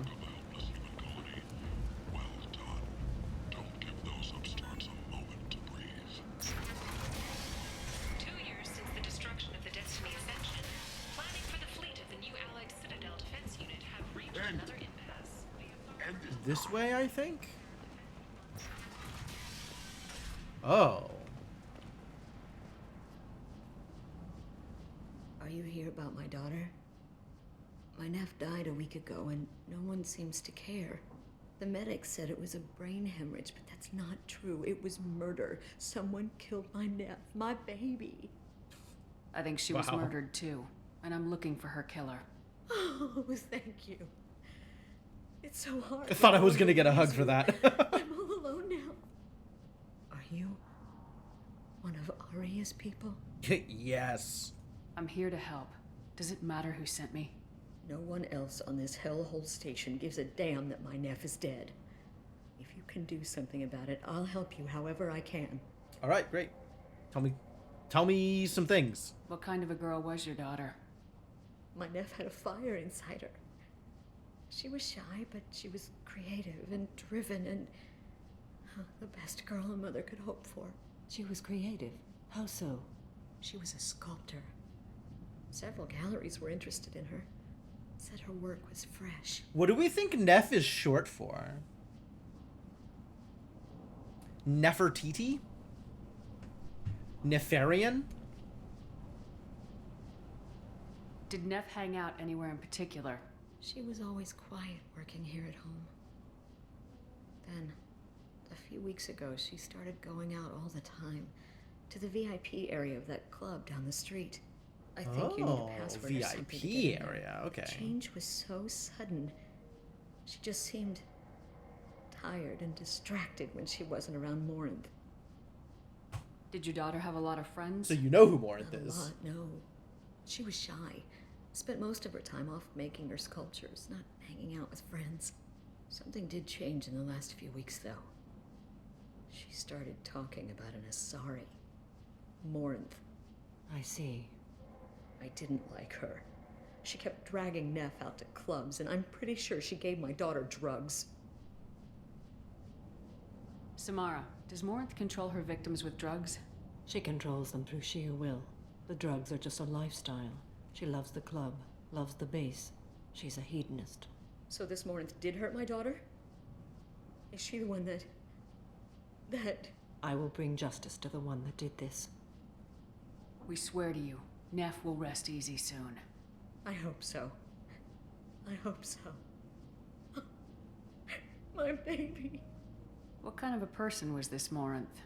This way, I think? Oh. Are you here about my daughter? My nephew died a week ago, and no one seems to care. The medics said it was a brain hemorrhage, but that's not true. It was murder. Someone killed my nephew, my baby. I think she was murdered too, and I'm looking for her killer. Oh, thank you. It's so hard. I thought I was gonna get a hug for that. I'm all alone now. Are you one of Aria's people? Yes. I'm here to help. Does it matter who sent me? No one else on this hellhole station gives a damn that my nephew is dead. If you can do something about it, I'll help you however I can. All right, great. Tell me some things. What kind of a girl was your daughter? My nephew had a fire inside her. She was shy, but she was creative and driven and the best girl a mother could hope for. She was creative. How so? She was a sculptor. Several galleries were interested in her. Said her work was fresh. What do we think Neff is short for? Nefertiti? Nefarian? Did Neff hang out anywhere in particular? She was always quiet working here at home. Then, a few weeks ago, she started going out all the time to the VIP area of that club down the street. I think you need a password or something to get in VIP there. area, okay. The change was so sudden. She just seemed tired and distracted when she wasn't around Morinth. Did your daughter have a lot of friends? So you know who Morinth Not a is. lot, no. She was shy. Spent most of her time off making her sculptures, not hanging out with friends. Something did change in the last few weeks, though. She started talking about an Asari. Morinth. I see. I didn't like her. She kept dragging Neff out to clubs, and I'm pretty sure she gave my daughter drugs. Samara, does Morinth control her victims with drugs? She controls them through sheer will. The drugs are just a lifestyle. She loves the club, loves the base. She's a hedonist. So this Morinth did hurt my daughter? Is she the one that... I will bring justice to the one that did this. We swear to you, Neff will rest easy soon. I hope so. I hope so. My baby. What kind of a person was this Morinth?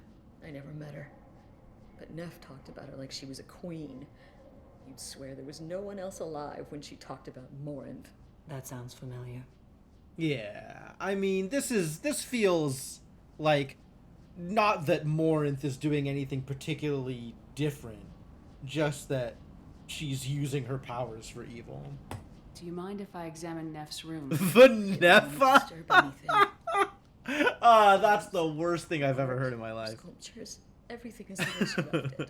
I never met her. But Neff talked about her like she was a queen. You'd swear there was no one else alive when she talked about Morinth. That sounds familiar. Yeah, I mean, this feels like not that Morinth is doing anything particularly different, just that she's using her powers for evil. Do you mind if I examine Neff's room? Vanessa? That's the worst thing I've ever heard in my life. Sculptures. Everything is the way she left it.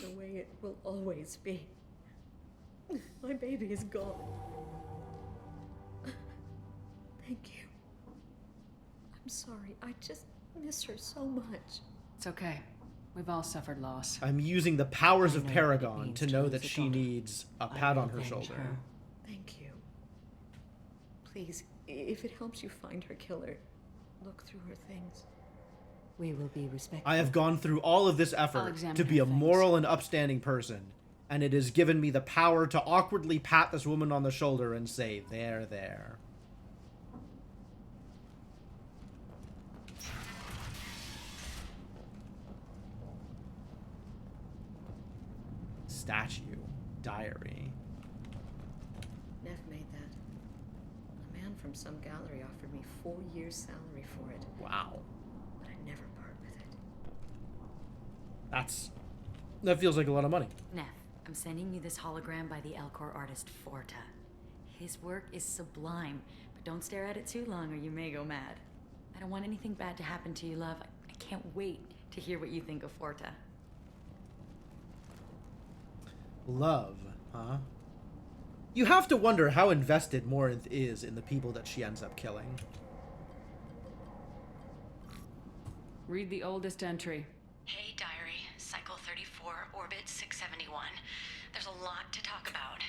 The way it will always be. My baby is gone. Thank you. I'm sorry. I just miss her so much. It's okay. We've all suffered loss. I'm using the powers of Paragon to know that she needs a pat on her shoulder. Thank you. Please, if it helps you find her killer, look through her things. We will be respectful. I have gone through all of this effort to be a moral and upstanding person, and it has given me the power to awkwardly pat this woman on the shoulder and say, there, there. Statue. Diary. Neff made that. A man from some gallery offered me 4 years' salary for it. Wow. But I never part with it. That feels like a lot of money. Neff, I'm sending you this hologram by the Elcor artist Forta. His work is sublime, but don't stare at it too long or you may go mad. I don't want anything bad to happen to you, love. I can't wait to hear what you think of Forta. Love, huh? You have to wonder how invested Morinth is in the people that she ends up killing. Read the oldest entry. Hey, Diary. Cycle 34, Orbit 671. There's a lot to talk about.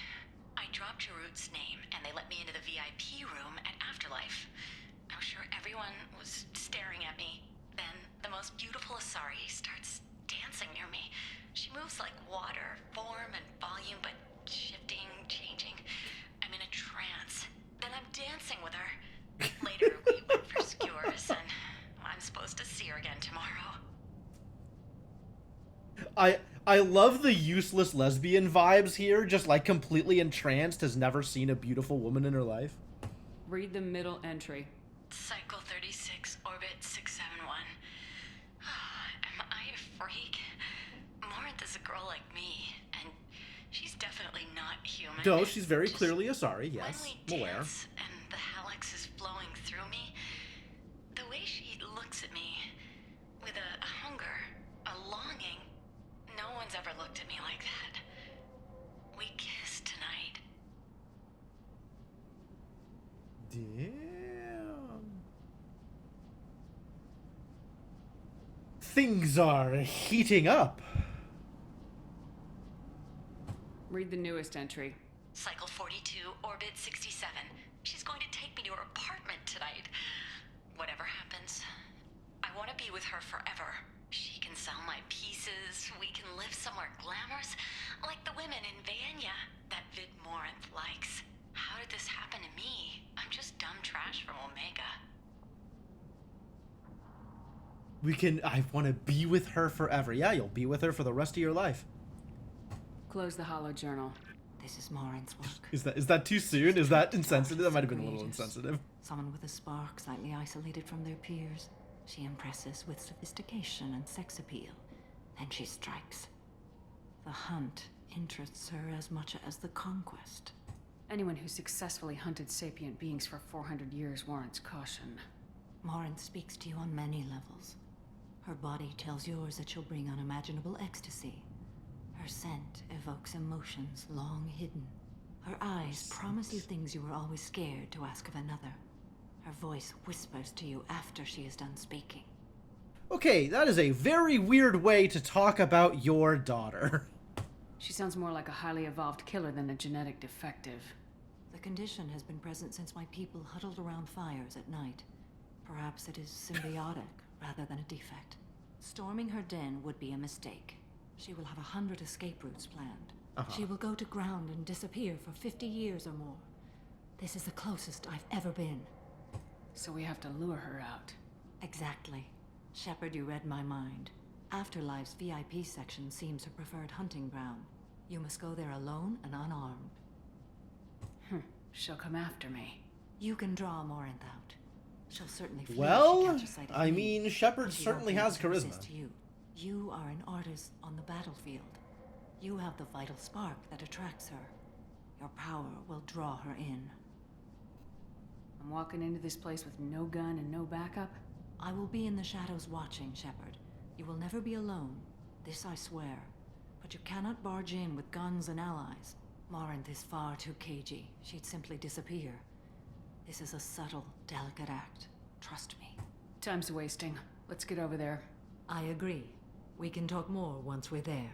I dropped Jarut's name, and they let me into the VIP room at Afterlife. I was sure everyone was staring at me. Then the most beautiful Asari starts dancing near me. She moves like water, form and volume, but I love the useless lesbian vibes here, just like completely entranced, has never seen a beautiful woman in her life. Read the middle entry. Cycle 36, orbit 671. Am I a freak? Morinth is a girl like me, and she's definitely not human. No, she's very clearly a sorry, yes. I'm aware. And the Hallex is flowing through me, the way she looks at me, with a hunger, a longing, no one's ever looked at me like that. We kissed tonight. Damn. Things are heating up. Read the newest entry. Cycle 42, orbit 67. She's going to take me to her apartment tonight. Whatever happens, I want to be with her forever. She can sell my pieces. We can live somewhere glamorous, like the women in Vanya that Vid Morinth likes. How did this happen to me? I'm just dumb trash from Omega. I want to be with her forever. Yeah, you'll be with her for the rest of your life. Close the hollow journal. This is Morinth's work. Is that too soon? Is that insensitive? That might have been a little insensitive. Someone with a spark, slightly isolated from their peers. She impresses with sophistication and sex appeal. Then she strikes. The hunt interests her as much as the conquest. Anyone who successfully hunted sapient beings for 400 years warrants caution. Morinth speaks to you on many levels. Her body tells yours that she'll bring unimaginable ecstasy. Her scent evokes emotions long hidden. Her eyes promise you things you were always scared to ask of another. Her voice whispers to you after she is done speaking. Okay, that is a very weird way to talk about your daughter. She sounds more like a highly evolved killer than a genetic defective. The condition has been present since my people huddled around fires at night. Perhaps it is symbiotic rather than a defect. Storming her den would be a mistake. She will have 100 escape routes planned. She will go to ground and disappear for 50 years or more. This is the closest I've ever been. So we have to lure her out. Exactly. Shepard, you read my mind. Afterlife's VIP section seems her preferred hunting ground. You must go there alone and unarmed. She'll come after me. You can draw Morinth out. She'll certainly flee Well, if she catches sight of I me, mean, Shepard and she certainly won't has be able to charisma. resist you. You are an artist on the battlefield. You have the vital spark that attracts her. Your power will draw her in. I'm walking into this place with no gun and no backup? I will be in the shadows watching, Shepard. You will never be alone. This I swear. But you cannot barge in with guns and allies. Morinth is far too cagey. She'd simply disappear. This is a subtle, delicate act. Trust me. Time's wasting. Let's get over there. I agree. We can talk more once we're there.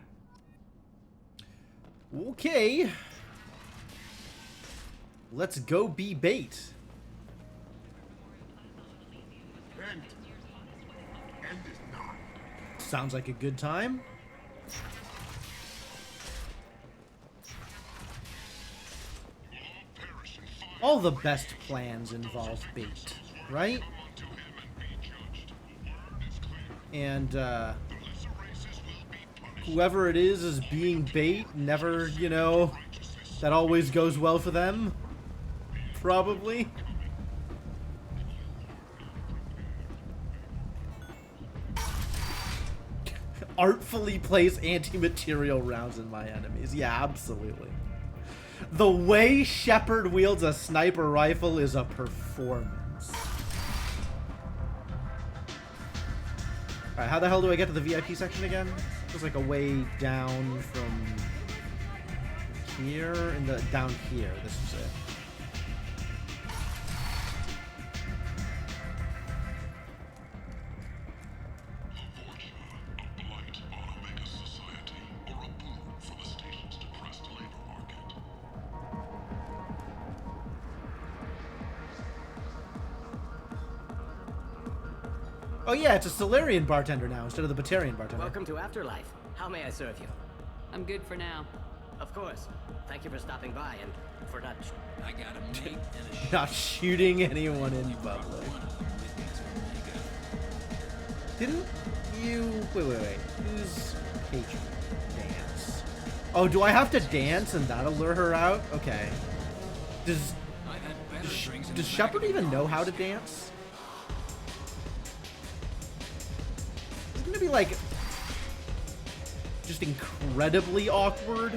Okay. Let's go be bait. End is not. Sounds like a good time. All the best plans involve bait, right? And whoever it is being bait, never, you know, that always goes well for them. Probably. Artfully place anti-material rounds in my enemies. Yeah, absolutely. The way Shepard wields a sniper rifle is a performance. Alright, how the hell do I get to the VIP section again? There's like a way down from here, down here. This is it. Oh yeah, it's a Solarian bartender now instead of the Batarian bartender. Welcome to Afterlife. How may I serve you? I'm good for now. Of course. Thank you for stopping by and for not... I got a mate and a Not shooting anyone in public. Didn't you... Wait. Who's patron? Damn. Oh, do I have to dance and that'll lure her out? Okay. Does Shepard even know how to dance? It's gonna be like just incredibly awkward.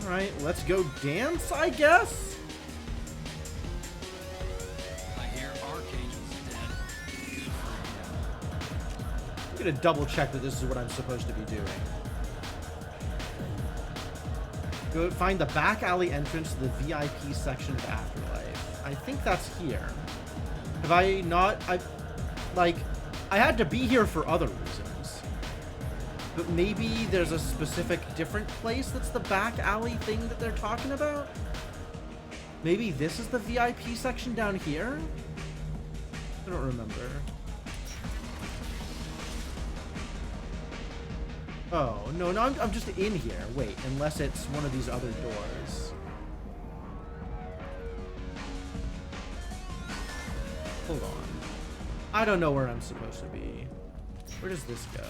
Alright, let's go dance, I guess? I hear Archangel's dead. I'm gonna double check that this is what I'm supposed to be doing. Go find the back alley entrance to the VIP section of Afterlife. I think that's here. Have I not? I had to be here for other reasons. But maybe there's a specific different place that's the back alley thing that they're talking about? Maybe this is the VIP section down here? I don't remember. Oh, no, I'm just in here. Wait, unless it's one of these other doors. Hold on. I don't know where I'm supposed to be. Where does this go?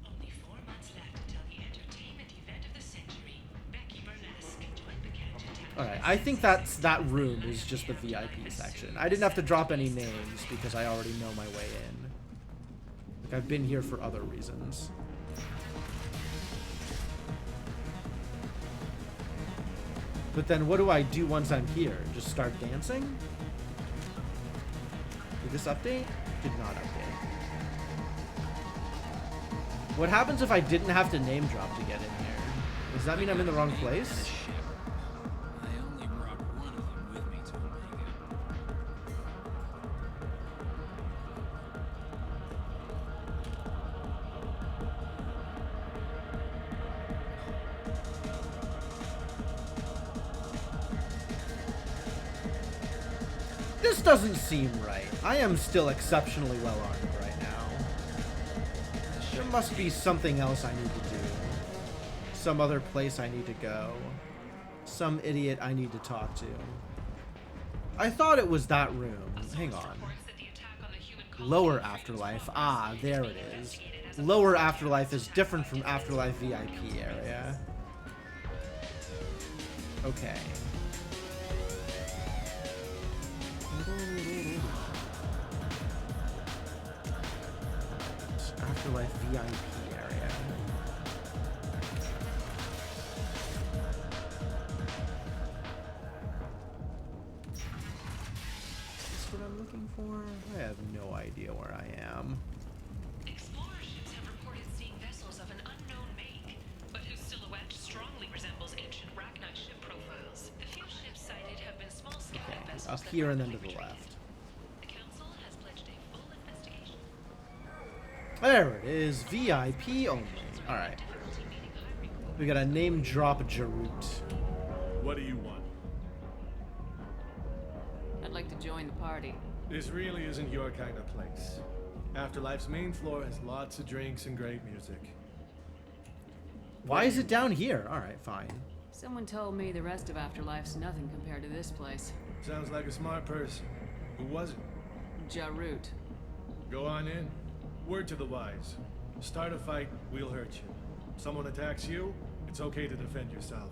Only 4 months left until the entertainment event of the century. Becky Burlesque joined the Gadget. Alright, I think that room is just the VIP section. I didn't have to drop any names because I already know my way in. Like, I've been here for other reasons. But then what do I do once I'm here? Just start dancing? Did this update? Did not update. What happens if I didn't have to name drop to get in here? Does that mean I'm in the wrong place? I only brought one of them with me to Omega. This doesn't seem right. I am still exceptionally well armed right now. There must be something else I need to do. Some other place I need to go. Some idiot I need to talk to. I thought it was that room. Hang on. Lower Afterlife. Ah, there it is. Lower Afterlife is different from Afterlife VIP area. Okay. Afterlife VIP area. Is this what I'm looking for? I have no idea where I am. Explorer ships have reported seeing vessels of an unknown make, but whose silhouette strongly resembles ancient Rachni ship profiles. The few ships sighted have been small-scale vessels. Up here and then to the left. The council has pledged a full investigation. There it is. VIP only. Alright. We got a name drop Jarut. What do you want? I'd like to join the party. This really isn't your kind of place. Afterlife's main floor has lots of drinks and great music. Why is it down here? Alright, fine. Someone told me the rest of Afterlife's nothing compared to this place. Sounds like a smart person. Who was it? Jarut. Go on in. Word to the wise. Start a fight, we'll hurt you. Someone attacks you, it's okay to defend yourself.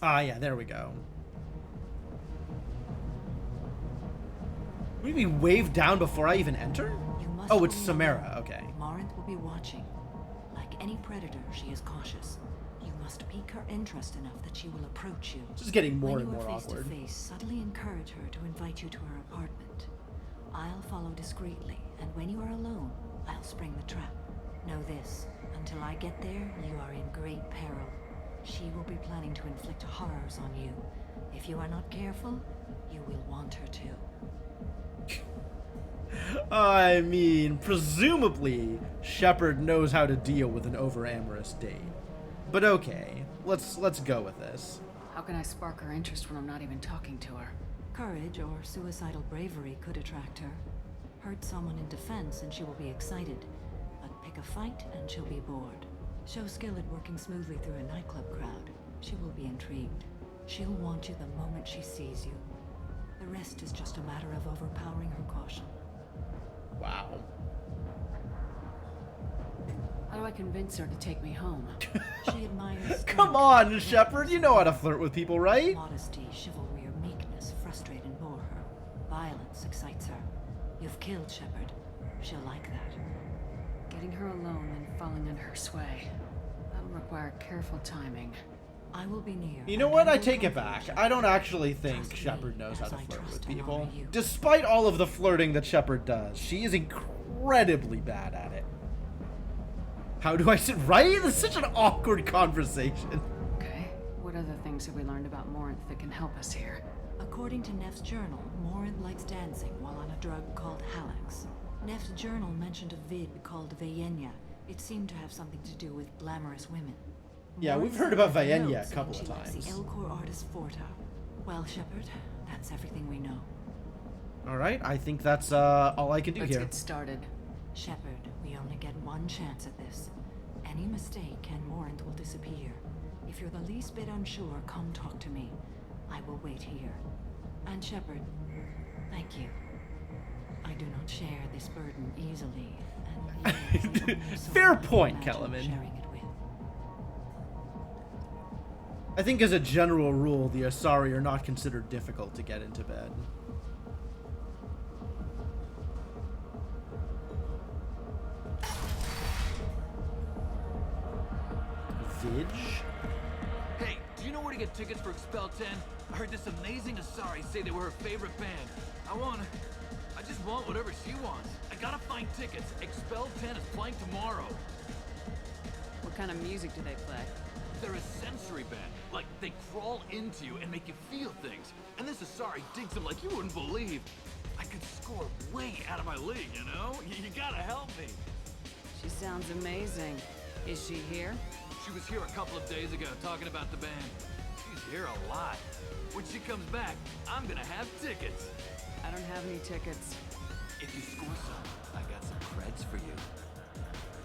Ah, yeah, there we go. Will you be waved down before I even enter? Oh, it's Samara. Okay. Morinth will be watching. Like any predator, she is cautious. You must pique her interest enough that she will approach you. This is getting more and more awkward. When you are face to face, subtly encourage her to invite you to her apartment. I'll follow discreetly, and when you are alone, I'll spring the trap. Know this, until I get there, you are in great peril. She will be planning to inflict horrors on you. If you are not careful, you will want her to. I mean, presumably, Shepard knows how to deal with an over-amorous date. But okay, let's go with this. How can I spark her interest when I'm not even talking to her? Courage or suicidal bravery could attract her. Hurt someone in defense and she will be excited. But pick a fight and she'll be bored. Show skill at working smoothly through a nightclub crowd. She will be intrigued. She'll want you the moment she sees you. The rest is just a matter of overpowering her caution. Wow. How do I convince her to take me home? She admires. Come on, Shepard. You know how to flirt with people, right? Modesty, chivalry, or meekness frustrate and bore her. Violence excites her. You've killed Shepard. She'll like that. Getting her alone and falling under her sway. That'll require careful timing. I will be near. You know what? I take it back. I don't actually think Shepard knows how to flirt with people. Despite all of the flirting that Shepard does, she is incredibly bad at it. How do I sit right? It's such an awkward conversation. Okay. What other things have we learned about Morinth that can help us here? According to Neff's journal, Morinth likes dancing while on a drug called Halax. Neff's journal mentioned a vid called Vayenya. It seemed to have something to do with glamorous women. Yeah, we've heard about Vayenya a couple of times. The Elcor artist Forta. Well, Shepard, that's everything we know. All right, I think that's all I can do here. Let's get started. Shepard, we only get one chance at this. Any mistake and Morinth will disappear. If you're the least bit unsure, come talk to me. I will wait here. And Shepard, thank you. I do not share this burden easily. And fair point, Kellerman. I think as a general rule, the Asari are not considered difficult to get into bed. Vidge? Hey, do you know where to get tickets for Expel 10? I heard this amazing Asari say they were her favorite band. I just want whatever she wants. I gotta find tickets. Expel 10 is playing tomorrow. What kind of music do they play? They're a sensory band. Like, they crawl into you and make you feel things. And this Asari digs them like you wouldn't believe. I could score way out of my league, you know? You gotta help me. She sounds amazing. Is she here? She was here a couple of days ago talking about the band. She's here a lot. When she comes back, I'm gonna have tickets. I don't have any tickets. If you score some, I got some creds for you.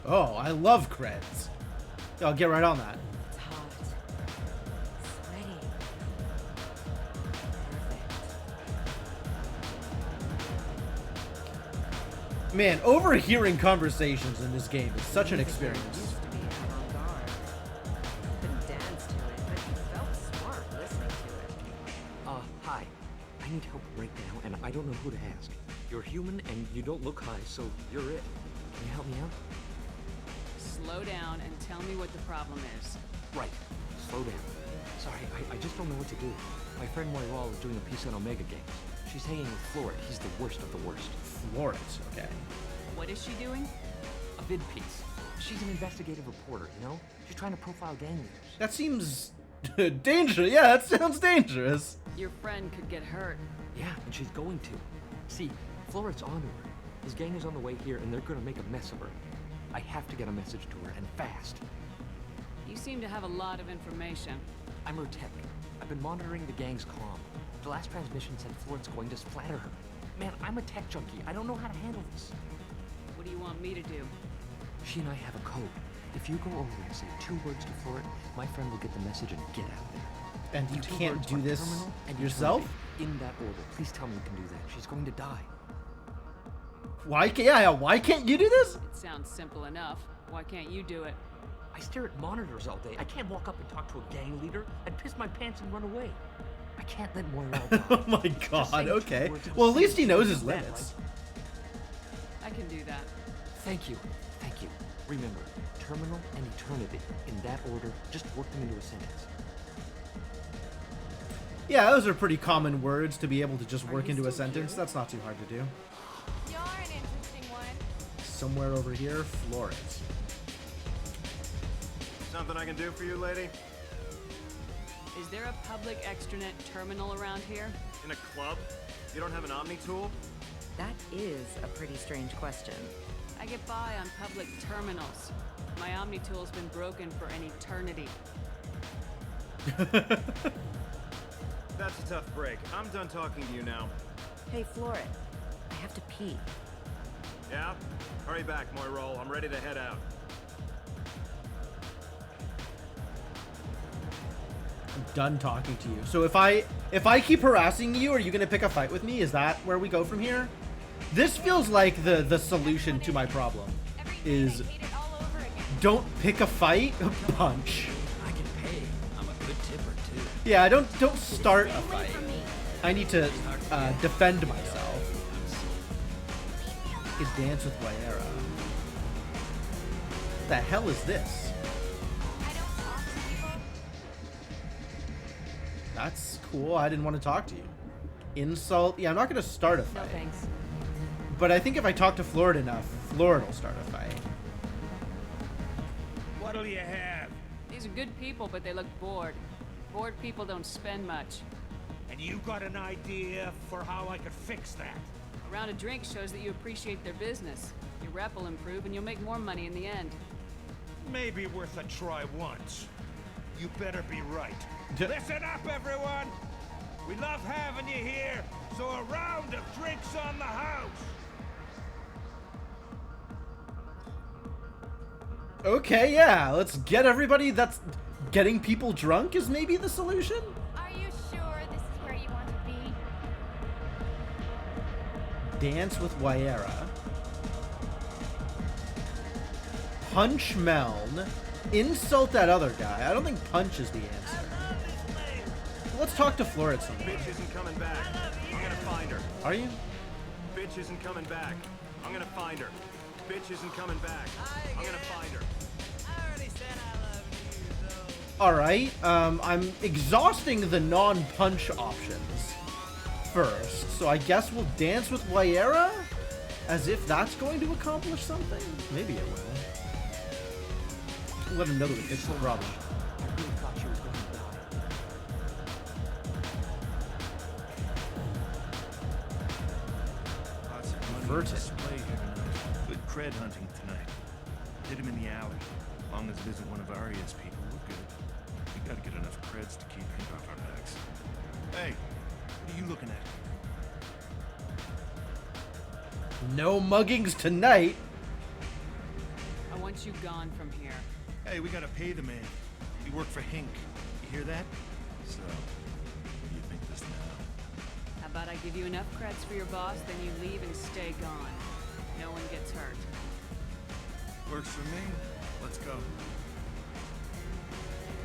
Oh, I love creds. I'll get right on that. It's hot. Sweaty. Perfect. Man, overhearing conversations in this game is such an experience. Hi. I need help right now, and I don't know who to ask. You're human, and you don't look high, so you're it. Can you help me out? Slow down and tell me what the problem is. Right. Slow down. Sorry, I just don't know what to do. My friend Moiral is doing a piece on Omega Games. She's hanging with Floret. He's the worst of the worst. Floret, okay. What is she doing? A vid piece. She's an investigative reporter, you know? She's trying to profile gang leaders. That seems dangerous. Yeah, that sounds dangerous. Your friend could get hurt. Yeah, and she's going to. See, Floret's on her. His gang is on the way here, and they're gonna make a mess of her. I have to get a message to her, and fast. You seem to have a lot of information. I'm her tech. I've been monitoring the gang's comm. The last transmission said Floret's going to splatter her. Man, I'm a tech junkie. I don't know how to handle this. What do you want me to do? She and I have a code. If you go over and say 2 words to Floret, my friend will get the message and get out of there. And you The 2 can't words do are this terminal and yourself? eternity. In that order. Please tell me you can do that. She's going to die. Why can't you do this? It sounds simple enough. Why can't you do it? I stare at monitors all day. I can't walk up and talk to a gang leader. I'd piss my pants and run away. I can't let Moiral die. Oh my god, okay. Well, at least he knows his limits. I can do that. Thank you. Thank you. Remember, terminal and eternity. In that order, just work them into a sentence. Yeah, those are pretty common words to be able to just work into a sentence. That's not too hard to do. You're an interesting one. Somewhere over here, Floret. Something I can do for you, lady? Is there a public extranet terminal around here? In a club? You don't have an Omni tool? That is a pretty strange question. I get by on public terminals. My Omni tool's been broken for an eternity. That's a tough break. I'm done talking to you now. Hey, Floret. I have to pee. Yeah? Hurry back, Moiral. I'm ready to head out. I'm done talking to you. So if I keep harassing you, are you gonna pick a fight with me? Is that where we go from here? This feels like the solution to my problem is don't pick a fight, punch. I can pay. I'm a good tipper too. Yeah, don't start a fight. I need to defend myself. You can dance with Waira. What the hell is this? That's cool. I didn't want to talk to you. Insult. Yeah, I'm not going to start a fight. No thanks. But I think if I talk to Florid enough, Florid will start a fight. What'll you have? These are good people, but they look bored. Bored people don't spend much. And you got an idea for how I could fix that? A round of drinks shows that you appreciate their business. Your rep will improve and you'll make more money in the end. Maybe worth a try once. You better be right. Listen up, everyone! We love having you here, so a round of drinks on the house! Okay, yeah, let's get everybody that's getting people drunk is maybe the solution? Are you sure this is where you want to be? Dance with Waira. Punch Meln. Insult that other guy. I don't think punch is the answer. Let's talk to Florid some more. Bitch isn't coming back. I'm gonna find her. Are you? Bitch isn't coming back. I'm gonna find her. Bitch isn't coming back. I'm gonna find her. Alright, I'm exhausting the non-punch options first, so I guess we'll dance with Waira? As if that's going to accomplish something? Maybe it will. Let him know that we fixed the problem. Converted. Display here tonight. Good cred hunting tonight. Hit him in the alley. As long as it isn't one of Arya's people, we're good. We gotta get enough creds to keep him off our backs. Hey, what are you looking at? No muggings tonight. I want you gone from here. Hey, we gotta pay the man. He worked for Hink. You hear that? So, what do you think this now? How about I give you enough creds for your boss, then you leave and stay gone. No one gets hurt. Works for me. Let's go.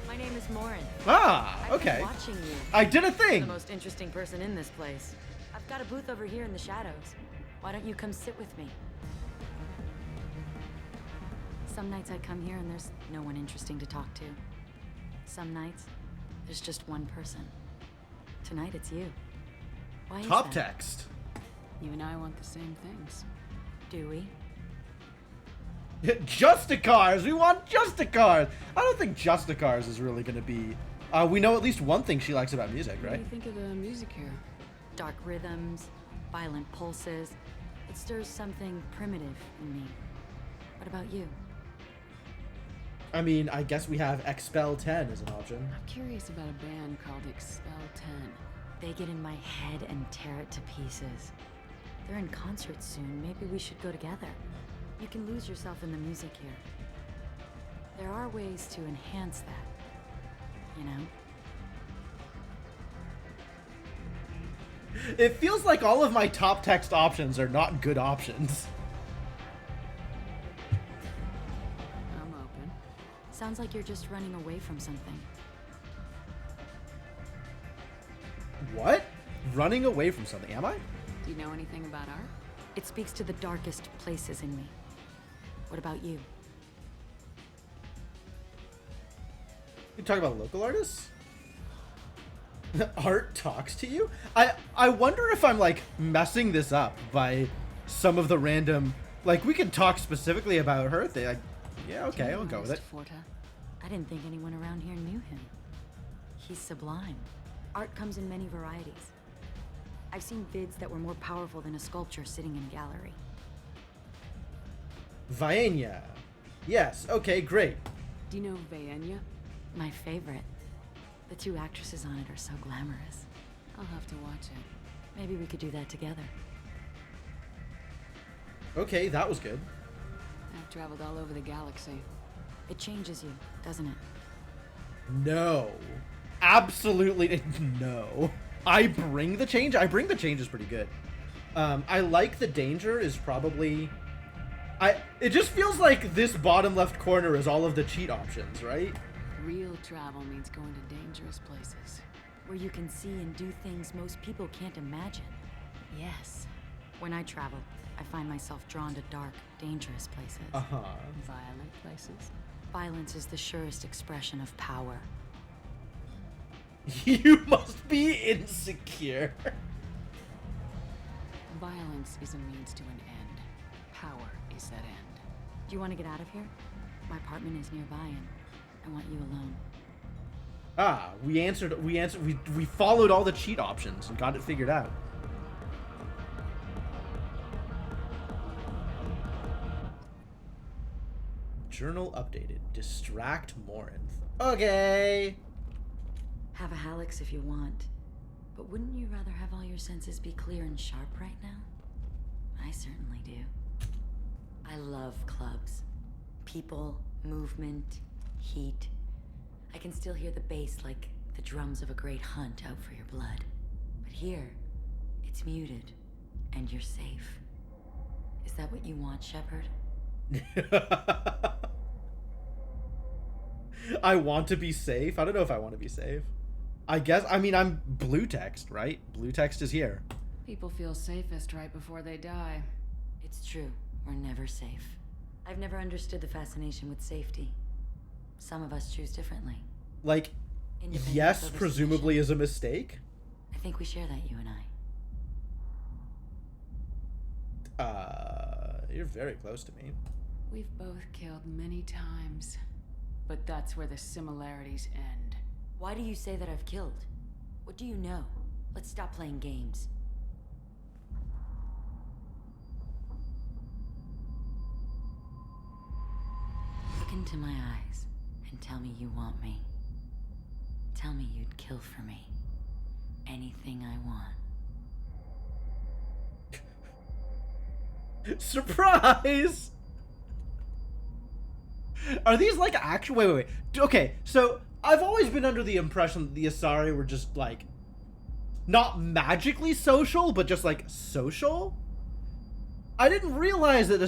My name is Morin. Ah, okay. I've been watching you. I did a You're thing. the most interesting person in this place. I've got a booth over here in the shadows. Why don't you come sit with me? Some nights I come here and there's no one interesting to talk to. Some nights, there's just one person. Tonight it's you. Why is Top that? text. You and I want the same things. Do we? Justicars! We want Justicars! I don't think Justicars is really gonna be... we know at least one thing she likes about music, What right? do you think of the music here? Dark rhythms, violent pulses. It stirs something primitive in me. What about you? I mean, I guess we have Expel 10 as an option. I'm curious about a band called Expel 10. They get in my head and tear it to pieces. They're in concert soon. Maybe we should go together. You can lose yourself in the music here. There are ways to enhance that, you know? It feels like all of my top text options are not good options. I'm open. Sounds like you're just running away from something. What? Running away from something, am I? Do you know anything about art? It speaks to the darkest places in me. What about you? You talk about local artists? Art talks to you? I wonder if I'm like messing this up by some of the random, like we could talk specifically about her thing. Like, yeah, okay, I'll go with it. I didn't think anyone around here knew him. He's sublime. Art comes in many varieties. I've seen vids that were more powerful than a sculpture sitting in a gallery. Vaenia. Yes, okay, great. Do you know Vaenia? My favorite. The two actresses on it are so glamorous. I'll have to watch it. Maybe we could do that together. Okay, that was good. I've traveled all over the galaxy. It changes you, doesn't it? No. Absolutely no. I bring the change. I bring the change is pretty good. I like the danger is probably... It just feels like this bottom left corner is all of the cheat options, right? Real travel means going to dangerous places. Where you can see and do things most people can't imagine. Yes. When I travel, I find myself drawn to dark, dangerous places. Uh-huh. Violent places. Violence is the surest expression of power. You must be insecure. Violence is a means to an end. Power is that end. Do you want to get out of here? My apartment is nearby and I want you alone. Ah, we followed all the cheat options and got it figured out. Journal updated. Distract Morinth. Okay. Have a Hallex if you want. But wouldn't you rather have all your senses be clear and sharp right now? I certainly do. I love clubs. People, movement, heat. I can still hear the bass like the drums of a great hunt out for your blood. But here, it's muted, and you're safe. Is that what you want, Shepard? I want to be safe. I don't know if I want to be safe. I guess, I mean, I'm blue text, right? Blue text is here. People feel safest right before they die. It's true. We're never safe. I've never understood the fascination with safety. Some of us choose differently. Like, yes, presumably is a mistake. I think we share that, you and I. You're very close to me. We've both killed many times, but that's where the similarities end. Why do you say that I've killed? What do you know? Let's stop playing games. Look into my eyes and tell me you want me. Tell me you'd kill for me. Anything I want. Surprise! Are these like actual... Wait. Okay, so I've always been under the impression that the Asari were just like... not magically social, but just like social? I didn't realize that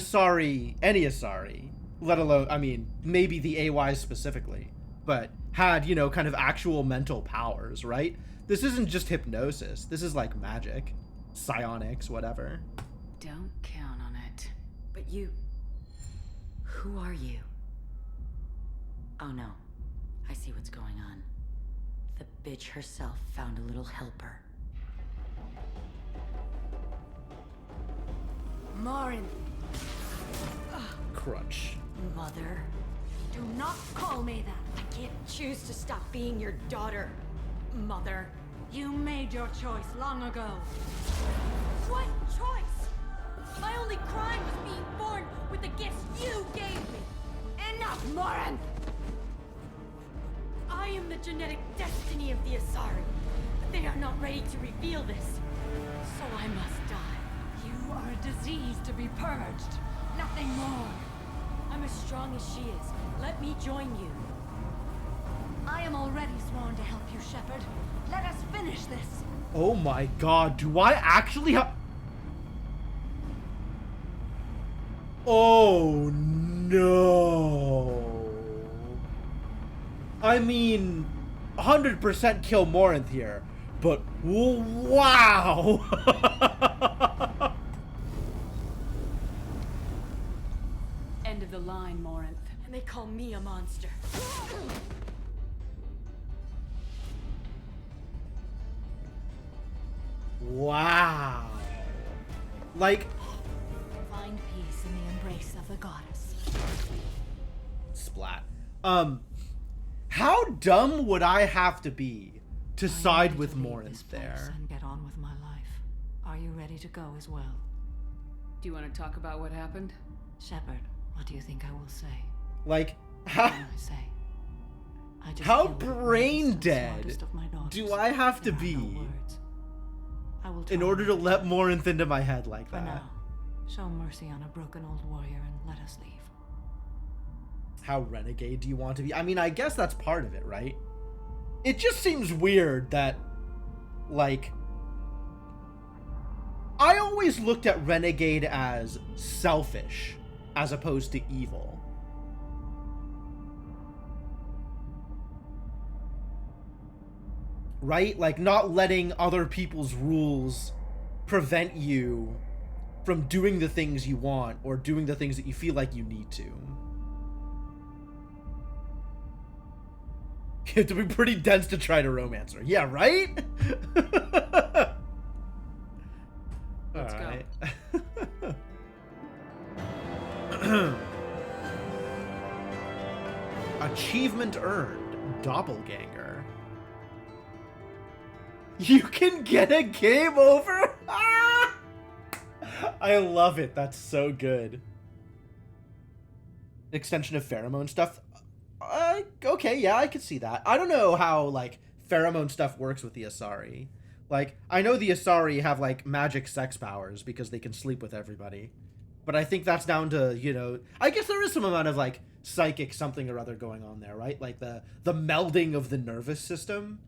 any Asari, let alone, I mean, maybe the AYs specifically, but had, you know, kind of actual mental powers, right? This isn't just hypnosis. This is like magic. Psionics, whatever. Don't count on it. But you... Who are you? Oh no. I see what's going on. The bitch herself found a little helper. Morinth. Crunch. Mother. Do not call me that. I can't choose to stop being your daughter. Mother. You made your choice long ago. What choice? My only crime was being born with the gifts you gave me. Enough, Morinth! I am the genetic destiny of the Asari, but they are not ready to reveal this. So I must die. You are a disease to be purged. Nothing more. I'm as strong as she is. Let me join you. I am already sworn to help you, Shepard. Let us finish this. Oh my god, do I actually have... Oh no. I mean, 100% kill Morinth here, but wow. End of the line, Morinth. And they call me a monster. Wow. Like... Find peace in the embrace of the goddess. Splat. How dumb would I have to be to side with Morinth there? And get on with my life. Are you ready to go as well? Do you want to talk about what happened? Shepard, what do you think I will say? Like, how brain dead do I have to be in order to let Morinth into my head like that? For now, show mercy on a broken old warrior and let us leave. How renegade do you want to be? I mean, I guess that's part of it, right? It just seems weird that, like, I always looked at Renegade as selfish as opposed to evil. Right? Like, not letting other people's rules prevent you from doing the things you want or doing the things that you feel like you need to. You have to be pretty dense to try to romance her. Yeah, right? Let's go. Achievement earned. Doppelganger. You can get a game over? Ah! I love it. That's so good. Extension of pheromone stuff. Okay, yeah, I could see that. I don't know how, like, pheromone stuff works with the Asari. Like, I know the Asari have, like, magic sex powers because they can sleep with everybody. But I think that's down to, you know... I guess there is some amount of, like, psychic something or other going on there, right? Like, the melding of the nervous system,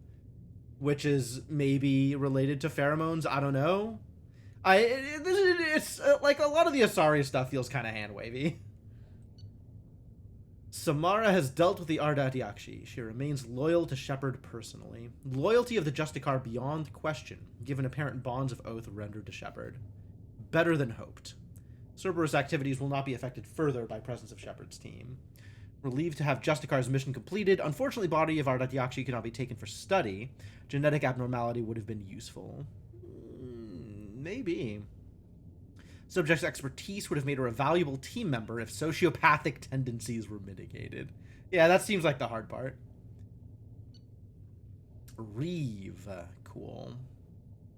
which is maybe related to pheromones. I don't know. It's like, a lot of the Asari stuff feels kind of hand-wavy. Samara has dealt with the Ardat-Yakshi. She remains loyal to Shepard personally. Loyalty of the Justicar beyond question, given apparent bonds of oath rendered to Shepard. Better than hoped. Cerberus activities will not be affected further by presence of Shepard's team. Relieved to have Justicar's mission completed, unfortunately body of Ardat-Yakshi cannot be taken for study. Genetic abnormality would have been useful. Maybe. Subject's expertise would have made her a valuable team member if sociopathic tendencies were mitigated. Yeah, that seems like the hard part. Reeve. Cool.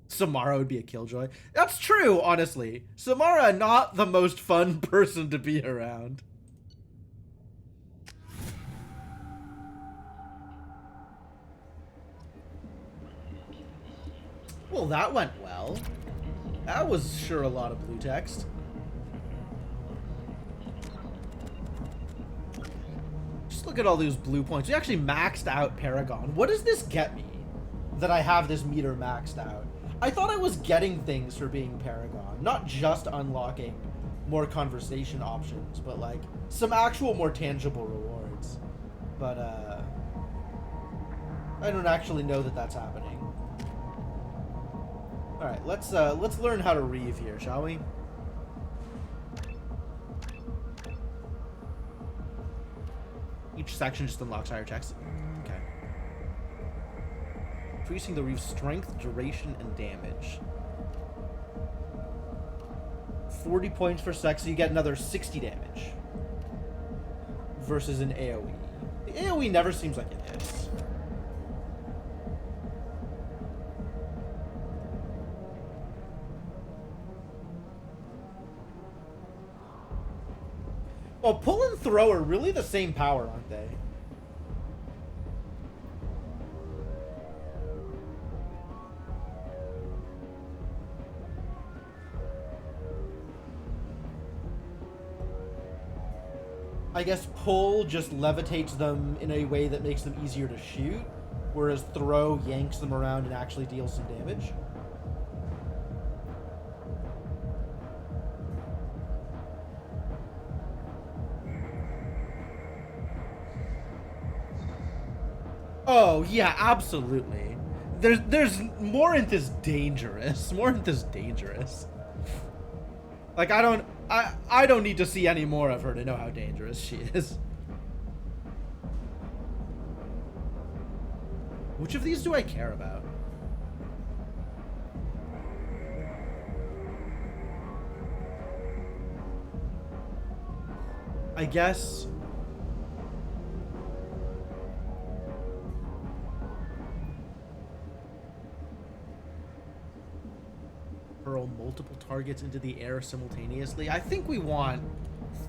Samara would be a killjoy. That's true, honestly. Samara, not the most fun person to be around. Well, that went well. That was sure a lot of blue text. Just look at all those blue points. We actually maxed out Paragon. What does this get me that I have this meter maxed out? I thought I was getting things for being Paragon. Not just unlocking more conversation options, but like some actual more tangible rewards. But I don't actually know that that's happening. All right, let's learn how to reeve here, shall we? Each section just unlocks higher checks. Okay. Increasing the reeve's strength, duration, and damage. 40 points per sec, so you get another 60 damage. Versus an AoE. The AoE never seems like it is. Well, pull and throw are really the same power, aren't they? I guess pull just levitates them in a way that makes them easier to shoot, whereas throw yanks them around and actually deals some damage. Oh, yeah, absolutely. There's Morinth is dangerous. Morinth is dangerous. Like, I don't need to see any more of her to know how dangerous she is. Which of these do I care about? I guess... hurl multiple targets into the air simultaneously. I think we want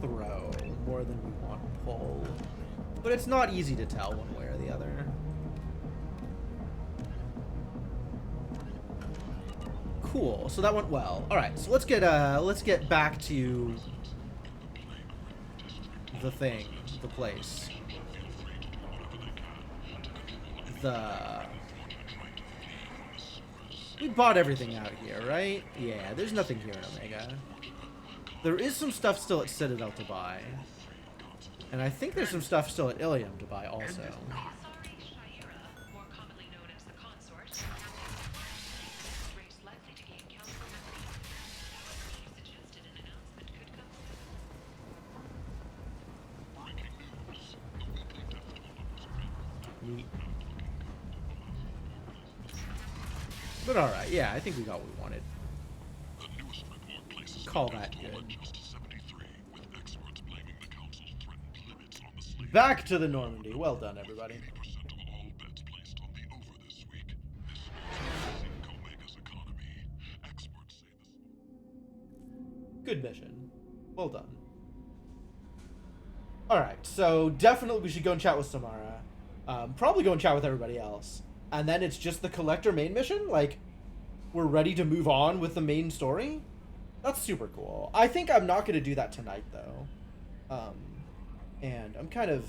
throw more than we want pull. But it's not easy to tell one way or the other. Cool, so that went well. Alright, so let's get back to the thing, the place. the... We bought everything out here, right? Yeah, there's nothing here in Omega. There is some stuff still at Citadel to buy. And I think there's some stuff still at Ilium to buy also. Neat. But alright, yeah, I think we got what we wanted. Call that good. Back to the Normandy. Well done, everybody. Good mission. Well done. Alright, so definitely we should go and chat with Samara. Probably go and chat with everybody else. And then it's just the Collector main mission? Like, we're ready to move on with the main story? That's super cool. I think I'm not going to do that tonight, though. And I'm kind of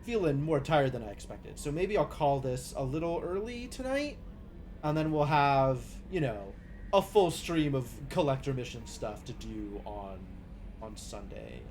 feeling more tired than I expected. So maybe I'll call this a little early tonight. And then we'll have, you know, a full stream of Collector mission stuff to do on Sunday.